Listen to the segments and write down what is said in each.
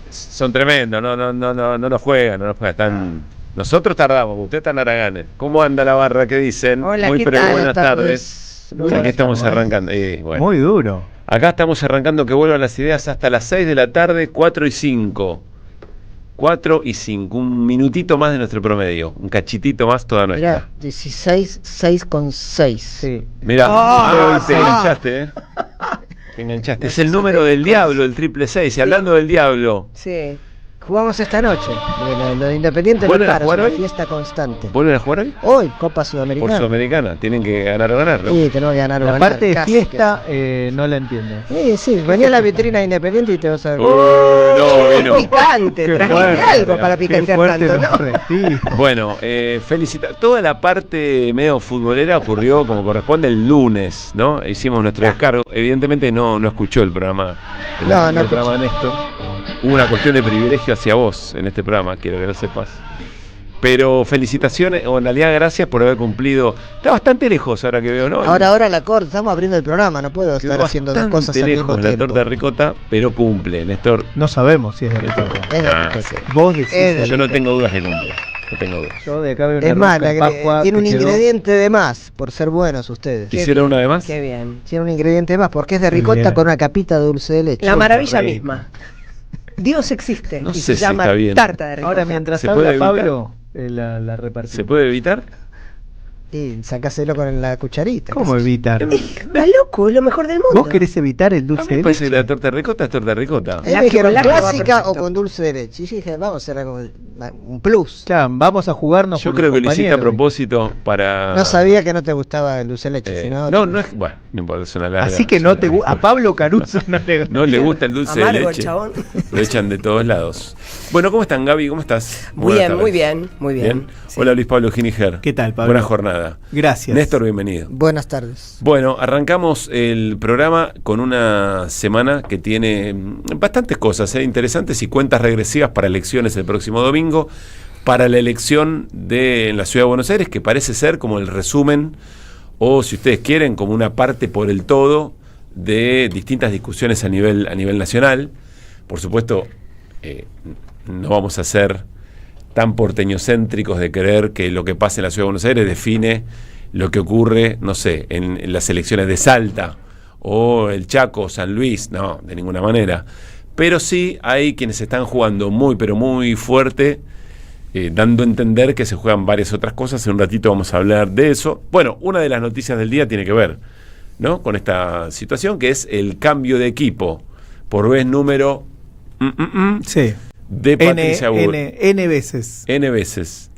Son tremendos, no nos juegan. Nosotros tardamos, ustedes están haraganes. ¿Cómo anda la barra? ¿Qué dicen? Hola, Muy ¿qué tal? buenas tardes. Aquí estamos arrancando. Bueno. Muy duro. Acá estamos arrancando, que vuelvan las ideas hasta las 6 de la tarde, 4 y 5. 4 y 5, un minutito más de nuestro promedio, un cachitito más toda nuestra. Mirá, 16, 6 con 6. Sí. Mirá, te enganchaste, Te enganchaste. Es el número del diablo, el 666. Y hablando del diablo, Sí. Jugamos esta noche. Lo de Independiente ¿Vuelven a Local, jugar una hoy? fiesta constante. ¿vuelven a jugar hoy? Hoy, Copa Por Sudamericana. Sudamericana, tienen que ganar o ganar, ¿no? Sí, tenemos que ganar o La ganar. parte de casi fiesta no la entiendo. Sí, venía a la vitrina de Independiente y te vas a ver. No, vino. Picante, Qué trajiste fuerte, algo para Qué picantear fuerte tanto, los ¿no? recibo. Bueno, toda la parte medio futbolera ocurrió como corresponde el lunes, ¿no? Hicimos nuestro descargo. Evidentemente no escuchó el programa. No programa Néstor. Hubo una cuestión de privilegio hacia vos en este programa, quiero que lo sepas. Pero felicitaciones, o en realidad gracias por haber cumplido. Está bastante lejos ahora que veo, ¿no? Ahora la corte, estamos abriendo el programa, no puedo Quedó estar haciendo dos cosas al lejos mismo la tiempo. torta de ricota, pero cumple, Néstor. No sabemos si es de ricota. Es de Ah, ricota. sí. Vos decís. Es de Yo no tengo dudas que cumple. No tengo dudas. Yo de acá veo una Es más, rosca de Pascua tiene un que quedó- ingrediente de más, por ser buenos ustedes. ¿Quisiera una de más? Qué bien. Tiene un ingrediente de más, porque es de Muy ricota bien. con una capita de dulce de leche. La maravilla rico. misma. Dios existe No y sé se si llama está bien. tarta de ricota. Ahora mientras ¿Se puede habla evitar? Pablo, la repartimos. ¿Se puede evitar? Y sacáselo con la cucharita. ¿Cómo evitar? Está loco, es lo mejor del mundo. ¿Vos querés evitar el A dulce mí me de parece leche? que la torta de ricota es torta de ricota. A mí La me dijeron chocolate va clásica o perfecto. con dulce de leche. Y yo dije, vamos a hacer algo, un plus. Claro, vamos a jugarnos. Yo por creo los que lo hiciste a compañeros. propósito para... No sabía que no te gustaba el dulce de leche. sino no es... Bueno, no importa, es una larga... Así que no te a Pablo Caruso no le No le gusta el dulce Amargo de el leche. chabón. Lo echan de todos lados. Bueno, ¿cómo están, Gaby? ¿Cómo estás? Muy Buenas bien, tardes. muy bien, muy bien. Sí. Hola, Luis Pablo Giniger. ¿Qué tal, Pablo? Buena jornada. Gracias. Néstor, bienvenido. Buenas tardes. Bueno, arrancamos el programa con una semana que tiene bastantes cosas interesantes y cuentas regresivas para elecciones el próximo domingo, para la elección en la Ciudad de Buenos Aires, que parece ser como el resumen, o si ustedes quieren, como una parte por el todo de distintas discusiones a nivel nacional. Por supuesto, no vamos a ser tan porteñocéntricos de creer que lo que pasa en la Ciudad de Buenos Aires define lo que ocurre, no sé, en las elecciones de Salta o el Chaco, San Luis, no, de ninguna manera. Pero sí hay quienes están jugando muy, pero muy fuerte, dando a entender que se juegan varias otras cosas. En un ratito vamos a hablar de eso. Bueno, una de las noticias del día tiene que ver, ¿no?, con esta situación, que es el cambio de equipo por vez número Sí. de Patricia Bullrich. N veces. N veces.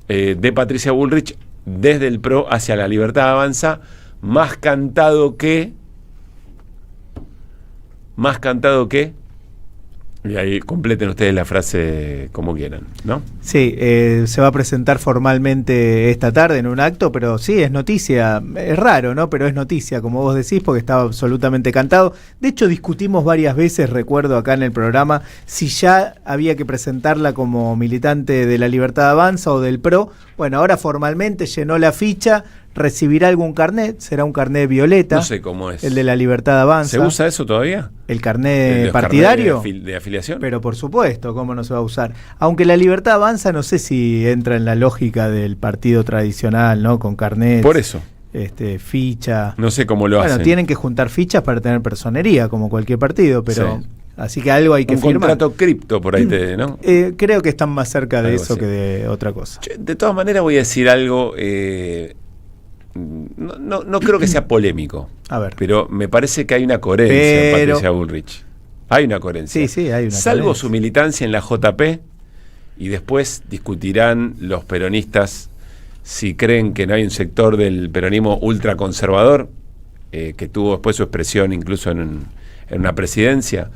De Patricia Bullrich desde el PRO hacia la Libertad Avanza, más cantado que, y ahí completen ustedes la frase como quieran, ¿no? Sí, se va a presentar formalmente esta tarde en un acto, pero sí, es noticia. Es raro, ¿no? Pero es noticia, como vos decís, porque estaba absolutamente cantado. De hecho, discutimos varias veces, recuerdo acá en el programa, si ya había que presentarla como militante de la Libertad Avanza o del PRO. Bueno, ahora formalmente llenó la ficha, recibirá algún carnet, será un carnet violeta. No sé cómo es. El de la Libertad Avanza. ¿Se usa eso todavía? ¿El carnet ¿Los partidario? carnets de afiliación? Pero por supuesto, ¿cómo no se va a usar? Aunque la Libertad Avanza no sé si entra en la lógica del partido tradicional, ¿no? Con carnet, Por eso. Ficha. No sé cómo lo Bueno, hacen. tienen que juntar fichas para tener personería, como cualquier partido, pero Sí. así que algo hay que Un firmar. contrato cripto por ahí, ¿no? Creo que están más cerca de Algo eso así. que de otra cosa. De todas maneras voy a decir algo, no creo que sea polémico, A ver. pero me parece que hay una coherencia en Patricia Bullrich. Hay una coherencia. Sí, hay una Salvo coherencia. su militancia en la JP, y después discutirán los peronistas si creen que no hay un sector del peronismo ultraconservador, que tuvo después su expresión incluso en una presidencia.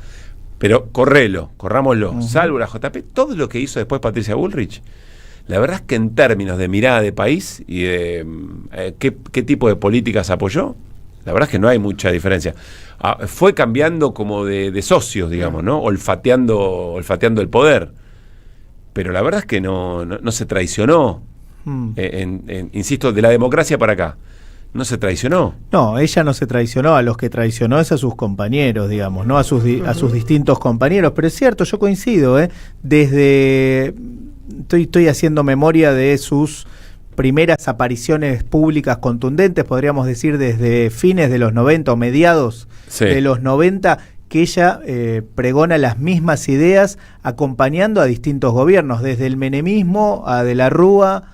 Pero corrámoslo. Uh-huh. Salvo la JP, todo lo que hizo después Patricia Bullrich, la verdad es que en términos de mirada de país y de qué tipo de políticas apoyó, la verdad es que no hay mucha diferencia. Fue cambiando como de socios, digamos, ¿no? Olfateando el poder. Pero la verdad es que no se traicionó, insisto, de la democracia para acá. no se traicionó. No, ella no se traicionó, a los que traicionó es a sus compañeros, digamos, no a sus distintos compañeros, pero es cierto, yo coincido, desde estoy haciendo memoria de sus primeras apariciones públicas contundentes, podríamos decir desde fines de los 90 o mediados de los 90, que ella pregona las mismas ideas acompañando a distintos gobiernos, desde el menemismo a De la Rúa,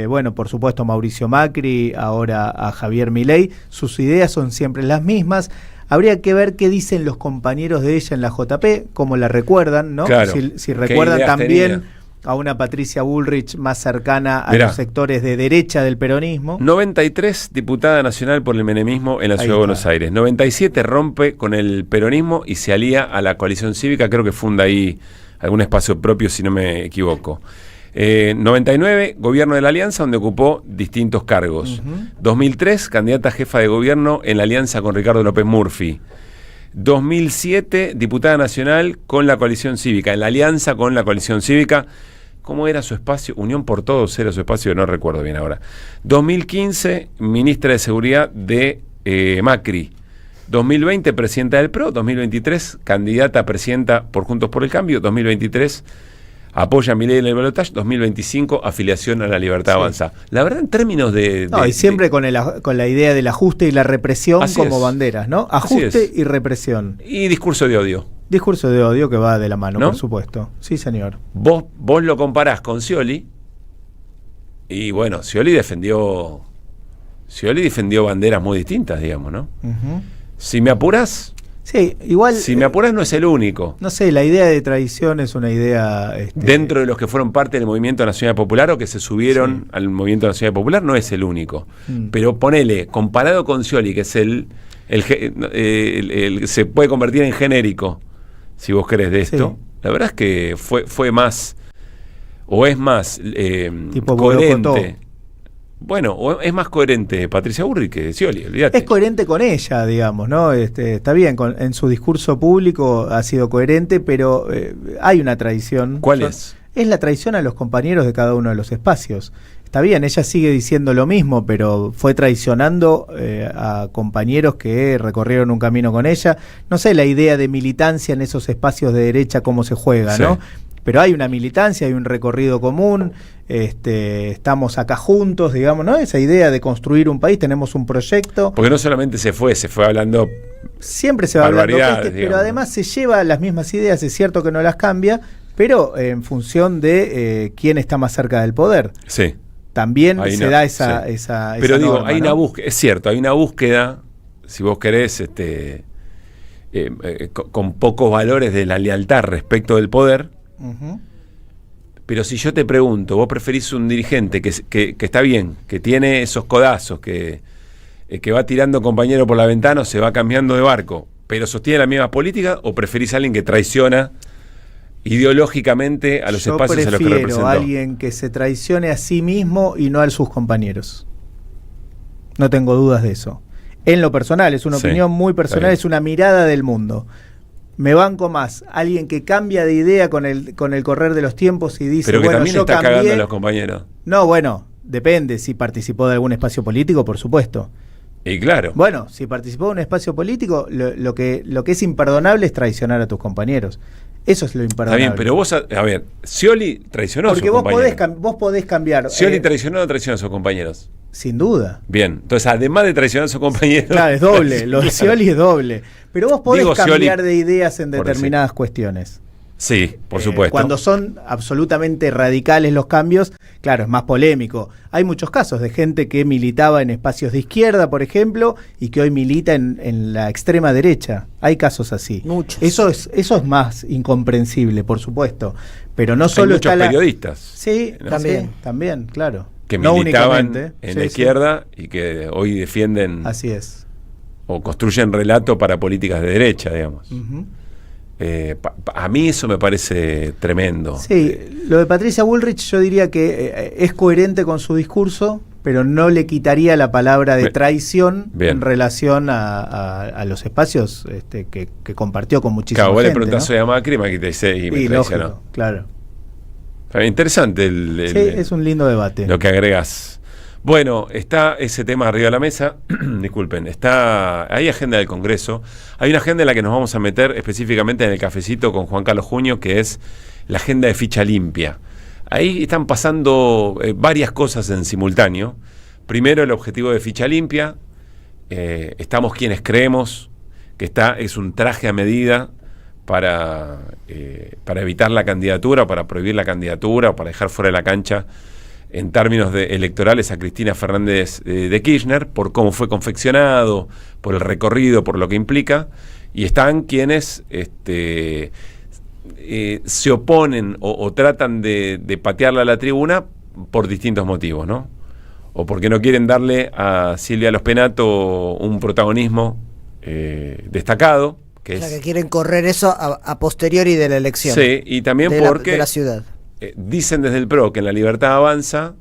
bueno, por supuesto Mauricio Macri, ahora a Javier Milei. Sus ideas son siempre las mismas. Habría que ver qué dicen los compañeros de ella en la JP, cómo la recuerdan, ¿no? Claro. Si recuerdan también tenía a una Patricia Bullrich más cercana a los sectores de derecha del peronismo. 93, diputada nacional por el menemismo en la Ciudad de Buenos Aires. 97, rompe con el peronismo y se alía a la coalición cívica, creo que funda ahí algún espacio propio, si no me equivoco. 99, gobierno de la Alianza, donde ocupó distintos cargos. 2003, candidata a jefa de gobierno en la alianza con Ricardo López Murphy. 2007, diputada nacional con la coalición cívica, en la alianza con la coalición cívica. ¿Cómo era su espacio? Unión por Todos era su espacio, no recuerdo bien ahora. 2015, ministra de Seguridad de Macri. 2020, presidenta del PRO. 2023, candidata a presidenta por Juntos por el Cambio. 2023, apoya a Milei en el balotaje. 2025, afiliación a la Libertad Avanza. La verdad, en términos de... No, y siempre con la idea del ajuste y la represión como banderas, ¿no? Ajuste y represión. Y discurso de odio. Discurso de odio que va de la mano, ¿no? Por supuesto. Sí, señor. Vos lo comparás con Scioli, y bueno, Scioli defendió banderas muy distintas, digamos, ¿no? Si me apurás... Sí, igual... Si me apurás no es el único. No sé, la idea de traición es una idea... Dentro de los que fueron parte del Movimiento Nacional Popular o que se subieron al Movimiento Nacional Popular, no es el único. Pero ponele, comparado con Scioli, que es se puede convertir en genérico, si vos querés, de esto, la verdad es que fue más, o es más coherente. Bueno, o es más coherente Patricia Bullrich que Scioli, olvídate. Es coherente con ella, digamos, ¿no? Está bien, en su discurso público ha sido coherente, pero hay una traición. ¿Cuál es? Es la traición a los compañeros de cada uno de los espacios. Está bien, ella sigue diciendo lo mismo, pero fue traicionando a compañeros que recorrieron un camino con ella. No sé la idea de militancia en esos espacios de derecha, cómo se juega, ¿no? Pero hay una militancia, hay un recorrido común, estamos acá juntos, digamos, ¿no? Esa idea de construir un país, tenemos un proyecto. Porque no solamente se fue hablando... Siempre se va hablando, pero además se lleva las mismas ideas, es cierto que no las cambia, pero en función de quién está más cerca del poder. Sí. También se da esa pero digo, norma, hay ¿no? una búsqueda, es cierto, hay una búsqueda, si vos querés, con pocos valores de la lealtad respecto del poder. Pero si yo te pregunto, vos preferís un dirigente que está bien, que tiene esos codazos, que va tirando compañero por la ventana o se va cambiando de barco, pero sostiene la misma política, o preferís a alguien que traiciona ideológicamente a los espacios a los que representó? Yo prefiero a alguien que se traicione a sí mismo y no a sus compañeros. No tengo dudas de eso. En lo personal, es una opinión muy personal, es una mirada del mundo. Me banco más alguien que cambia de idea con el correr de los tiempos y dice, pero que bueno, también yo está cambié. Cagando a los compañeros. No, bueno, depende si participó de algún espacio político, por supuesto. Y claro. Bueno, si participó de un espacio político, lo que es imperdonable es traicionar a tus compañeros. Eso es lo imperdonable. Está bien, pero vos, a ver, Scioli traicionó a sus compañeros. Porque vos podés cambiar. ¿Scioli traicionó o no traicionó a sus compañeros? Sin duda. Bien, entonces además de traicionar a sus compañeros... Claro, es doble, lo de Scioli es doble. Pero vos podés cambiar de ideas en determinadas cuestiones. Sí, por supuesto. Cuando son absolutamente radicales los cambios, claro, es más polémico. Hay muchos casos de gente que militaba en espacios de izquierda, por ejemplo, y que hoy milita en la extrema derecha. Hay casos así. Muchos. Eso es más incomprensible, por supuesto. Pero no solo hay muchos periodistas. Sí, ¿no? también, claro. Que no militaban únicamente en la izquierda y que hoy defienden... Así es. O construyen relato para políticas de derecha, digamos. A mí eso me parece tremendo. Sí, lo de Patricia Bullrich yo diría que es coherente con su discurso, pero no le quitaría la palabra de traición en relación a los espacios que compartió con muchísima gente. Vos le preguntás hoy a Macri te dice y me traicionó. Lógico, claro. Interesante sí, es un lindo debate. Lo que agregás. Bueno, está ese tema arriba de la mesa, disculpen, hay agenda del Congreso, hay una agenda en la que nos vamos a meter específicamente en el cafecito con Juan Carlos Junio, que es la agenda de ficha limpia. Ahí están pasando varias cosas en simultáneo. Primero, el objetivo de ficha limpia, estamos quienes creemos que es un traje a medida para evitar la candidatura, para prohibir la candidatura o para dejar fuera de la cancha en términos electorales a Cristina Fernández de Kirchner, por cómo fue confeccionado, por el recorrido, por lo que implica, y están quienes se oponen o tratan de patearla a la tribuna por distintos motivos, ¿no? O porque no quieren darle a Silvia Los Penato un protagonismo destacado. Que que quieren correr eso a posteriori de la elección. Sí, y también porque de la ciudad. Dicen desde el PRO que en La Libertad Avanza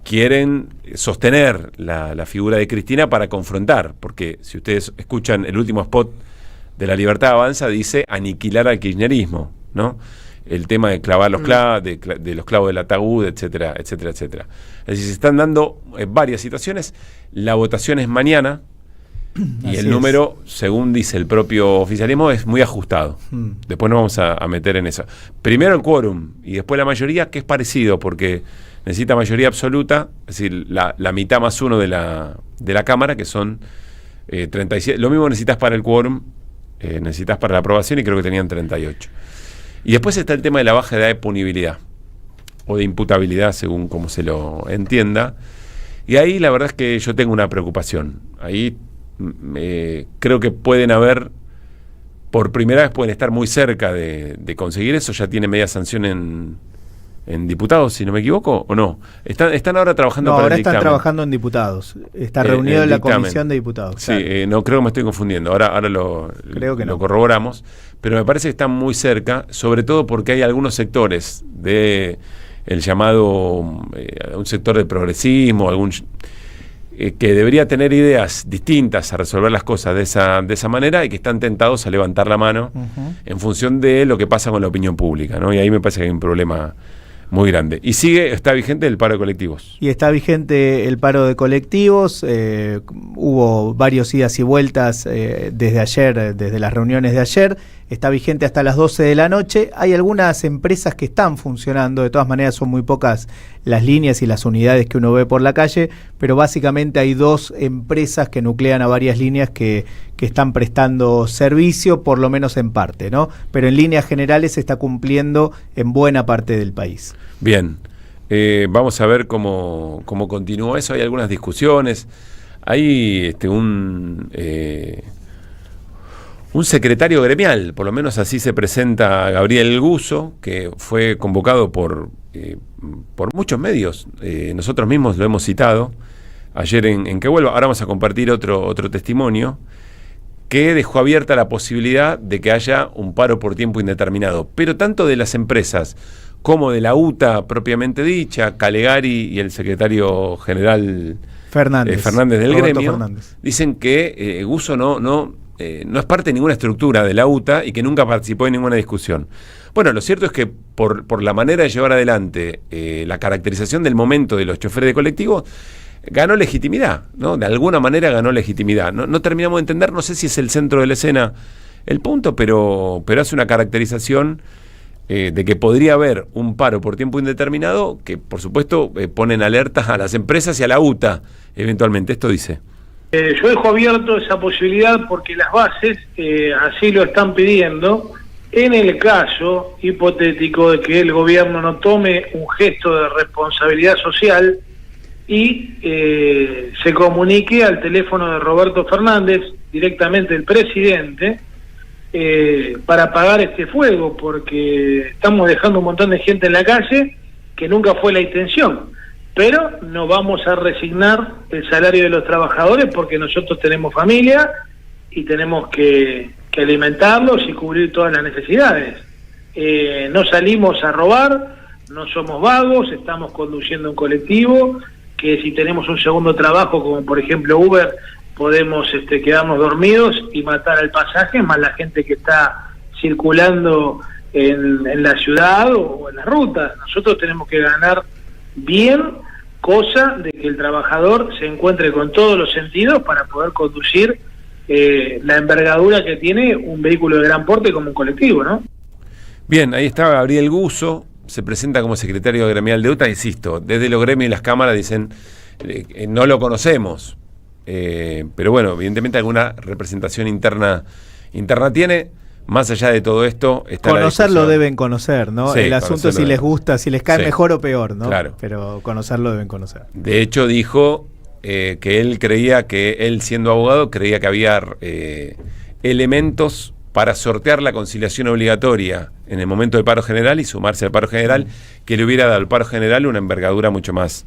quieren sostener la figura de Cristina para confrontar, porque si ustedes escuchan el último spot de La Libertad Avanza, dice aniquilar al kirchnerismo, ¿no? El tema de clavar los clavos, de los clavos del ataúd, etcétera, etcétera, etcétera. Es decir, se están dando varias situaciones. La votación es mañana. Y el número, según dice el propio oficialismo, es muy ajustado. Después nos vamos a meter en eso. Primero el quórum y después la mayoría, que es parecido, porque necesita mayoría absoluta, es decir, la mitad más uno de la Cámara, que son 37. Lo mismo necesitas para el quórum, necesitas para la aprobación, y creo que tenían 38. Y después está el tema de la baja edad de punibilidad, o de imputabilidad, según como se lo entienda. Y ahí la verdad es que yo tengo una preocupación. Ahí creo que por primera vez pueden estar muy cerca de conseguir eso. Ya tiene media sanción en diputados, si no me equivoco, ¿o no? Están ahora trabajando para ahora el dictamen. están trabajando en diputados. Está reunido en la comisión de diputados. Sí, claro. No creo que me estoy confundiendo. Ahora creo que lo corroboramos. Pero me parece que están muy cerca, sobre todo porque hay algunos sectores de el llamado un sector del progresismo, que debería tener ideas distintas a resolver las cosas de esa manera, y que están tentados a levantar la mano en función de lo que pasa con la opinión pública, ¿no? Y ahí me parece que hay un problema muy grande. Y está vigente el paro de colectivos. Y está vigente el paro de colectivos. Hubo varios idas y vueltas desde ayer, desde las reuniones de ayer. Está vigente hasta las 12 de la noche. Hay algunas empresas que están funcionando. De todas maneras, son muy pocas las líneas y las unidades que uno ve por la calle, pero básicamente hay 2 empresas que nuclean a varias líneas que están prestando servicio, por lo menos en parte, ¿no? Pero en líneas generales se está cumpliendo en buena parte del país. Bien, vamos a ver cómo continúa eso. Hay algunas discusiones. Hay un secretario gremial, por lo menos así se presenta Gabriel Guzzo, que fue convocado por muchos medios. Nosotros mismos lo hemos citado ayer en Que Vuelva. Ahora vamos a compartir otro testimonio que dejó abierta la posibilidad de que haya un paro por tiempo indeterminado, pero tanto de las empresas como de la UTA propiamente dicha, Calegari y el secretario general Fernández del Roberto gremio, Fernández. Dicen que Guzzo no es parte de ninguna estructura de la UTA y que nunca participó en ninguna discusión. Bueno, lo cierto es que por la manera de llevar adelante la caracterización del momento de los choferes de colectivo, ganó legitimidad, ¿no? De alguna manera ganó legitimidad. No terminamos de entender, no sé si es el centro de la escena el punto, pero hace una caracterización de que podría haber un paro por tiempo indeterminado que, por supuesto, pone en alerta a las empresas y a la UTA, eventualmente. Esto dice. Yo dejo abierto esa posibilidad porque las bases así lo están pidiendo. En el caso hipotético de que el gobierno no tome un gesto de responsabilidad social y se comunique al teléfono de Roberto Fernández, directamente el presidente, para apagar este fuego, porque estamos dejando un montón de gente en la calle que nunca fue la intención. Pero no vamos a resignar el salario de los trabajadores porque nosotros tenemos familia y tenemos que alimentarlos y cubrir todas las necesidades. No salimos a robar, no somos vagos, estamos conduciendo un colectivo que si tenemos un segundo trabajo, como por ejemplo Uber, podemos quedarnos dormidos y matar al pasaje, más la gente que está circulando en la ciudad o en la ruta. Nosotros tenemos que ganar bien, cosa de que el trabajador se encuentre con todos los sentidos para poder conducir la envergadura que tiene un vehículo de gran porte como un colectivo, ¿no? Bien, ahí está Gabriel Guzzo, se presenta como secretario gremial de UTA, insisto, desde los gremios y las cámaras dicen, no lo conocemos, pero bueno, evidentemente alguna representación interna tiene. Más allá de todo esto, está conocerlo deben conocer, ¿no? Sí, el asunto es si les gusta, si les cae mejor o peor, ¿no? Claro. Pero conocerlo deben conocer. De hecho, dijo que él siendo abogado, creía que había elementos para sortear la conciliación obligatoria en el momento del paro general y sumarse al paro general, que le hubiera dado al paro general una envergadura mucho más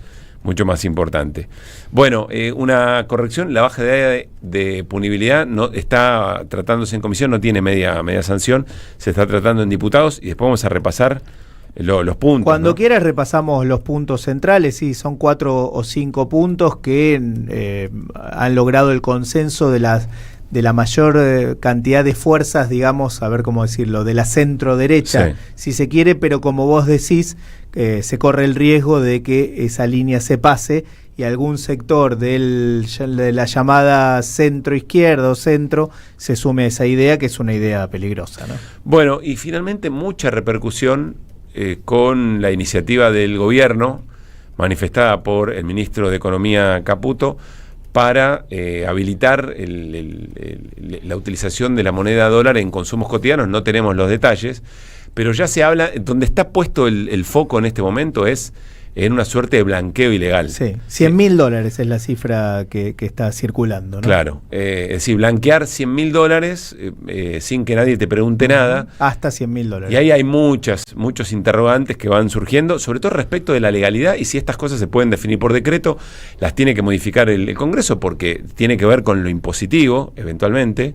importante. Bueno, una corrección, la baja de punibilidad no está tratándose en comisión, no tiene media sanción, se está tratando en diputados y después vamos a repasar los puntos. Cuando quieras repasamos los puntos centrales, sí, son 4 o 5 puntos que han logrado el consenso de la mayor cantidad de fuerzas, digamos, a ver cómo decirlo, de la centro derecha, sí, si se quiere, pero como vos decís, se corre el riesgo de que esa línea se pase y algún sector de la llamada centro izquierda o centro se sume a esa idea, que es una idea peligrosa, ¿no? Bueno, y finalmente mucha repercusión con la iniciativa del gobierno manifestada por el ministro de Economía Caputo para habilitar la utilización de la moneda dólar en consumos cotidianos. No tenemos los detalles, pero ya se habla, donde está puesto el foco en este momento es en una suerte de blanqueo ilegal. Sí, $100.000 es la cifra que está circulando, ¿no? Claro, es decir, blanquear $100.000 sin que nadie te pregunte nada. Hasta $100.000. Y ahí hay muchos interrogantes que van surgiendo, sobre todo respecto de la legalidad y si estas cosas se pueden definir por decreto, las tiene que modificar el Congreso porque tiene que ver con lo impositivo, eventualmente.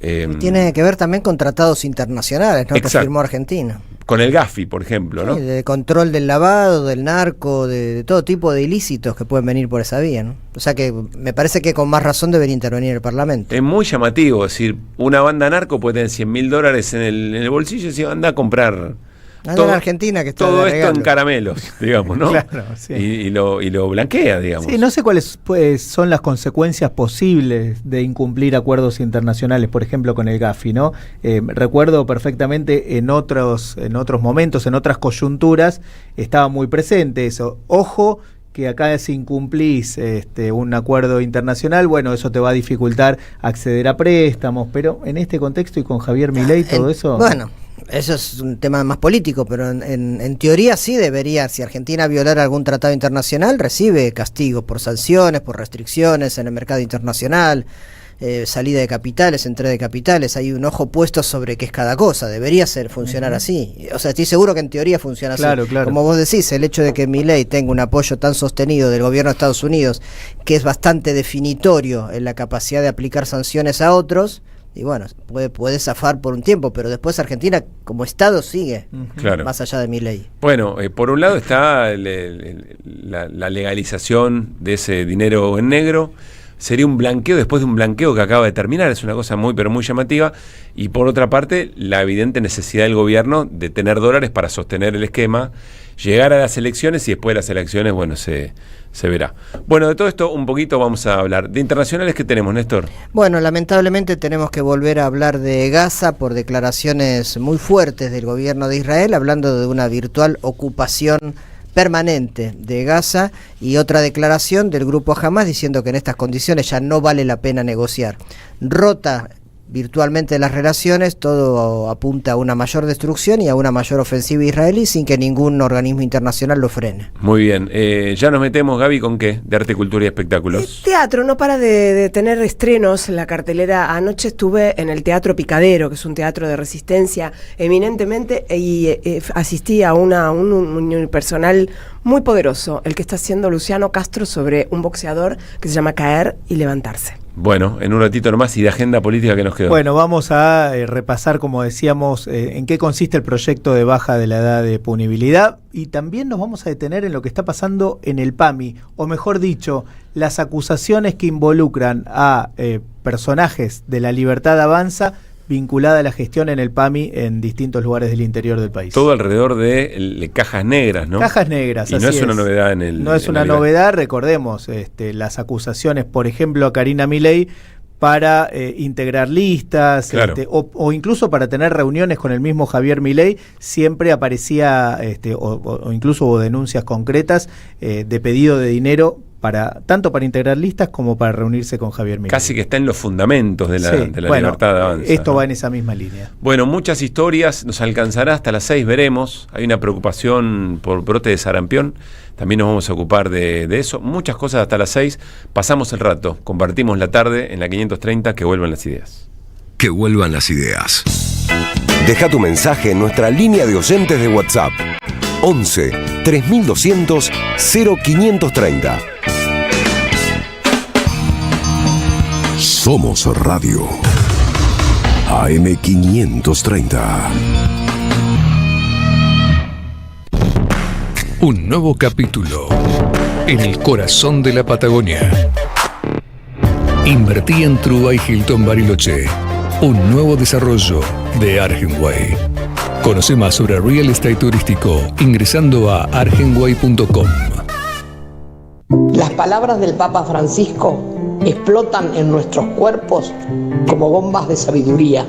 Y tiene que ver también con tratados internacionales, ¿no? Exacto. Que firmó Argentina. Con el Gafi, por ejemplo, ¿no? Sí, de control del lavado, del narco, de todo tipo de ilícitos que pueden venir por esa vía, ¿no? O sea que me parece que con más razón debería intervenir el Parlamento. Es muy llamativo, es decir, una banda narco puede tener $100.000 en el bolsillo y se anda a comprar en Argentina que está todo esto en caramelos, digamos, ¿no? Claro, sí. y lo blanquea, digamos. Sí, no sé cuáles son las consecuencias posibles de incumplir acuerdos internacionales, por ejemplo con el Gafi, ¿no? Recuerdo perfectamente en otros momentos, en otras coyunturas, estaba muy presente eso. Ojo, que acá si incumplís un acuerdo internacional, bueno, eso te va a dificultar acceder a préstamos, pero en este contexto y con Javier Milei, todo eso... Bueno, eso es un tema más político, pero en teoría sí debería, si Argentina violara algún tratado internacional, recibe castigo por sanciones, por restricciones en el mercado internacional, salida de capitales, entrega de capitales, hay un ojo puesto sobre qué es cada cosa, debería funcionar así. O sea, estoy seguro que en teoría funciona claro, así. Claro. Como vos decís, el hecho de que Milei tenga un apoyo tan sostenido del gobierno de Estados Unidos, que es bastante definitorio en la capacidad de aplicar sanciones a otros, y bueno, puede zafar por un tiempo, pero después Argentina como Estado sigue, claro, más allá de Milei. Bueno, por un lado está la legalización de ese dinero en negro. Sería un blanqueo después de un blanqueo que acaba de terminar, es una cosa muy pero muy llamativa, y por otra parte la evidente necesidad del gobierno de tener dólares para sostener el esquema, llegar a las elecciones y después de las elecciones, bueno, se verá. Bueno, de todo esto un poquito vamos a hablar. De internacionales, ¿qué tenemos, Néstor? Bueno, lamentablemente tenemos que volver a hablar de Gaza por declaraciones muy fuertes del gobierno de Israel, hablando de una virtual ocupación permanente de Gaza y otra declaración del grupo Hamas diciendo que en estas condiciones ya no vale la pena negociar. Rota virtualmente las relaciones, todo apunta a una mayor destrucción y a una mayor ofensiva israelí sin que ningún organismo internacional lo frene. Muy bien, ya nos metemos, Gaby, ¿con qué? De arte, cultura y espectáculos. Teatro, no para de tener estrenos en la cartelera. Anoche estuve en el Teatro Picadero, que es un teatro de resistencia eminentemente, y asistí a un unipersonal muy poderoso, el que está haciendo Luciano Castro sobre un boxeador que se llama Caer y Levantarse. Bueno, en un ratito nomás, y de agenda política que nos quedó. Bueno, vamos a repasar, como decíamos, en qué consiste el proyecto de baja de la edad de punibilidad, y también nos vamos a detener en lo que está pasando en el PAMI, o mejor dicho, las acusaciones que involucran a personajes de La Libertad Avanza vinculada a la gestión en el PAMI en distintos lugares del interior del país. Todo alrededor de cajas negras, ¿no? Cajas negras, y así no es una novedad en el... No es una novedad, recordemos las acusaciones, por ejemplo, a Karina Milei para integrar listas, claro. O incluso para tener reuniones con el mismo Javier Milei, siempre aparecía, o incluso hubo denuncias concretas de pedido de dinero tanto para integrar listas como para reunirse con Javier Milei. Casi que está en los fundamentos de la libertad de avanza. Esto va en esa misma línea. Bueno, muchas historias, nos alcanzará hasta las 6, veremos. Hay una preocupación por brote de sarampión, también nos vamos a ocupar de eso. Muchas cosas hasta las 6, pasamos el rato, compartimos la tarde en la 530, que vuelvan las ideas. Que vuelvan las ideas. Deja tu mensaje en nuestra línea de oyentes de WhatsApp. 11 3200 0530. Somos Radio AM530. Un nuevo capítulo en el corazón de la Patagonia. Invertí en Truba y Hilton Bariloche, un nuevo desarrollo de Argenway. Conoce más sobre real estate turístico ingresando a argenway.com. Las palabras del Papa Francisco explotan en nuestros cuerpos como bombas de sabiduría.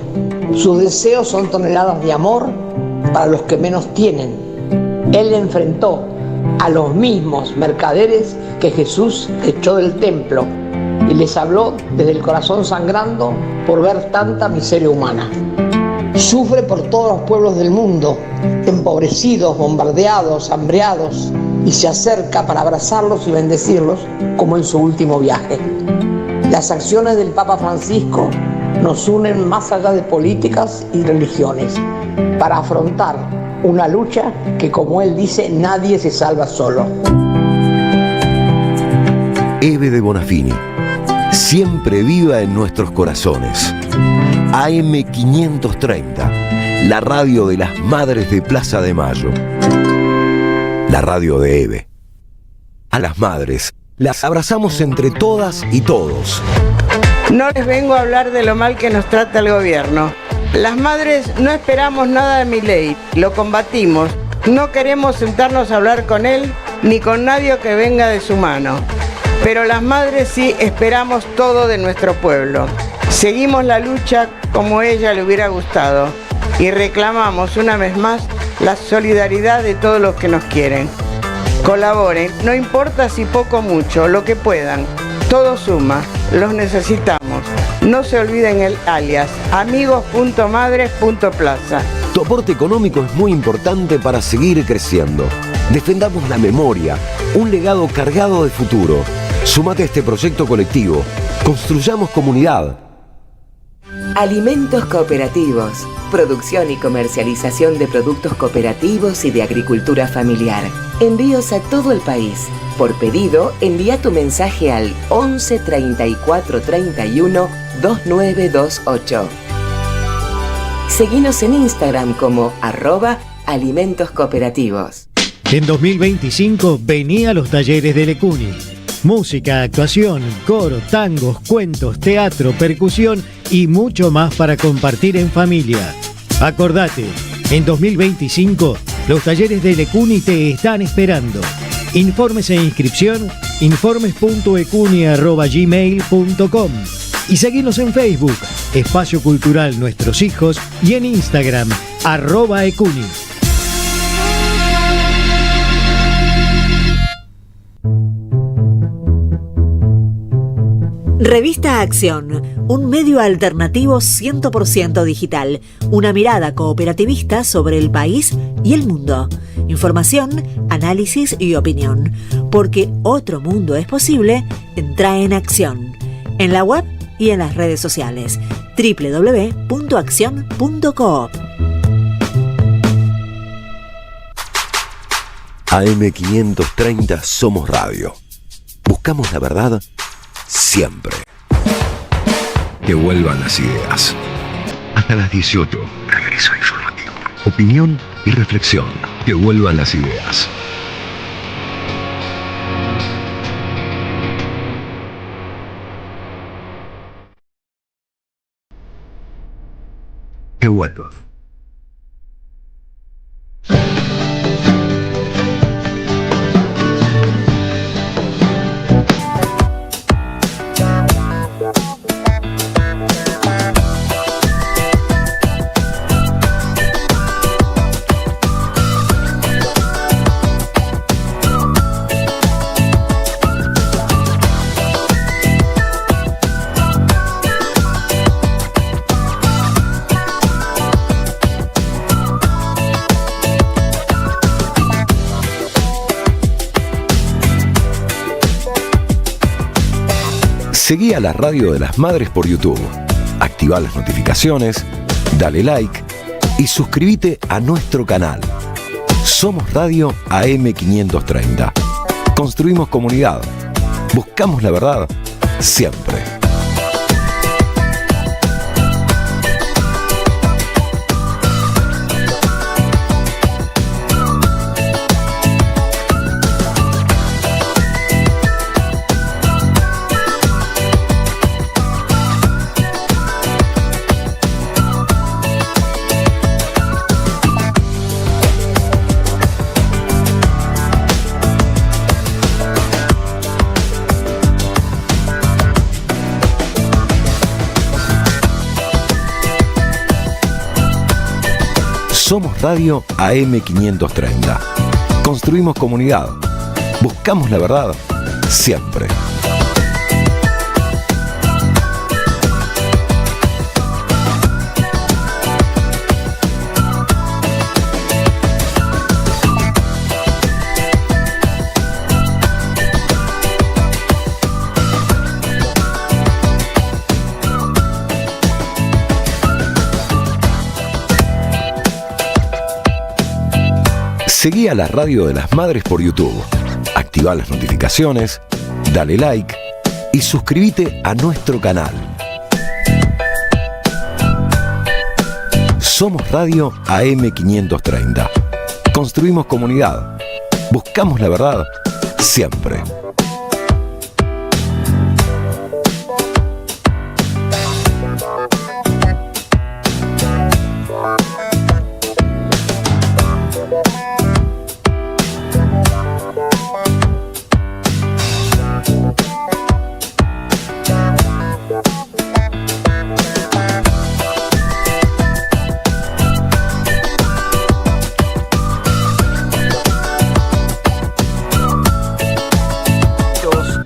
Sus deseos son toneladas de amor para los que menos tienen. Él enfrentó a los mismos mercaderes que Jesús echó del templo y les habló desde el corazón sangrando por ver tanta miseria humana. Sufre por todos los pueblos del mundo, empobrecidos, bombardeados, hambreados, y se acerca para abrazarlos y bendecirlos como en su último viaje. Las acciones del Papa Francisco nos unen más allá de políticas y religiones para afrontar una lucha que, como él dice, nadie se salva solo. Eve de Bonafini, siempre viva en nuestros corazones. AM530, la radio de las madres de Plaza de Mayo. La radio de Eve. A las madres las abrazamos entre todas y todos. No les vengo a hablar de lo mal que nos trata el gobierno. Las madres no esperamos nada de Milei, lo combatimos. No queremos sentarnos a hablar con él ni con nadie que venga de su mano. Pero las madres sí esperamos todo de nuestro pueblo. Seguimos la lucha como ella le hubiera gustado y reclamamos una vez más la solidaridad de todos los que nos quieren. Colaboren, no importa si poco o mucho, lo que puedan. Todo suma, los necesitamos. No se olviden el alias, amigos.madres.plaza. Tu aporte económico es muy importante para seguir creciendo. Defendamos la memoria, un legado cargado de futuro. Súmate a este proyecto colectivo. Construyamos comunidad. Alimentos cooperativos. Producción y comercialización de productos cooperativos y de agricultura familiar. Envíos a todo el país. Por pedido, envía tu mensaje al 11 34 31 2928. Seguinos en Instagram como @alimentoscooperativos. En 2025 vení a los talleres de Lecuni. Música, actuación, coro, tangos, cuentos, teatro, percusión y mucho más para compartir en familia. Acordate, en 2025 los talleres de Lecuni te están esperando. Informes e inscripción, informes.ecuni@gmail.com y seguinos en Facebook, Espacio Cultural Nuestros Hijos, y en Instagram, @ecuni. Revista Acción, un medio alternativo 100% digital, una mirada cooperativista sobre el país y el mundo. Información, análisis y opinión. Porque otro mundo es posible, entra en Acción. En la web y en las redes sociales. www.accion.coop. AM530 Somos Radio. Buscamos la verdad siempre. Que vuelvan las ideas. Hasta las 18. Regreso informativo. Opinión y reflexión. Que vuelvan las ideas. saludo a todos. Seguí a la Radio de las Madres por YouTube, activá las notificaciones, dale like y suscríbete a nuestro canal. Somos Radio AM530. Construimos comunidad. Buscamos la verdad siempre. Somos Radio AM530. Construimos comunidad. Buscamos la verdad siempre. Seguí a la Radio de las Madres por YouTube, activá las notificaciones, dale like y suscríbete a nuestro canal. Somos Radio AM530. Construimos comunidad. Buscamos la verdad siempre.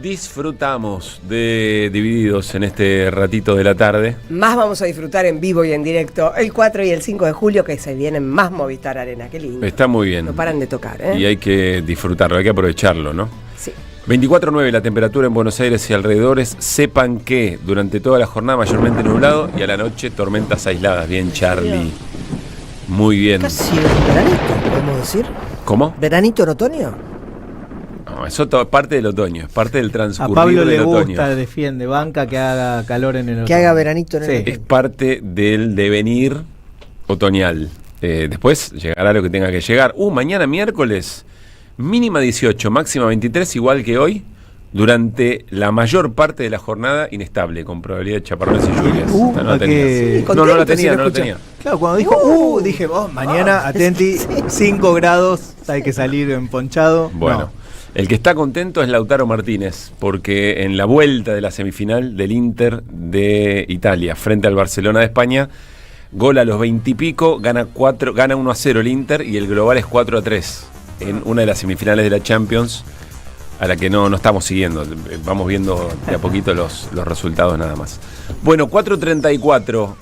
Disfrutamos de Divididos en este ratito de la tarde. Más vamos a disfrutar en vivo y en directo el 4 y el 5 de julio, que se vienen más Movistar Arena. Qué lindo. Está muy bien. No paran de tocar, ¿eh? Y hay que disfrutarlo, hay que aprovecharlo, ¿no? Sí. 24.9 la temperatura en Buenos Aires y alrededores. Sepan que durante toda la jornada mayormente nublado y a la noche tormentas aisladas. Bien, Charlie. Muy bien. Casi veranito, podemos decir. ¿Cómo? ¿Veranito en otoño? No, eso es parte del otoño, es parte del transcurrir A Pablo del le otoño. gusta, defiende, banca que haga calor en el otoño. Que haga veranito en el Sí. otoño. Es parte del devenir otoñal. Después llegará lo que tenga que llegar. Mañana miércoles, mínima 18, máxima 23, igual que hoy. Durante la mayor parte de la jornada, inestable, con probabilidad de chaparrones y lluvias. No la tenía. Sí, No la tenía, no la tenía. Claro, cuando dijo, dije, mañana, atenti, 5 grados, hay que salir emponchado. Bueno. No. El que está contento es Lautaro Martínez, porque en la vuelta de la semifinal del Inter de Italia frente al Barcelona de España, gol a los 20 y pico, gana 1-0 el Inter y el global es 4-3 en una de las semifinales de la Champions, a la que no estamos siguiendo. Vamos viendo de a poquito los resultados nada más. Bueno, 4:34.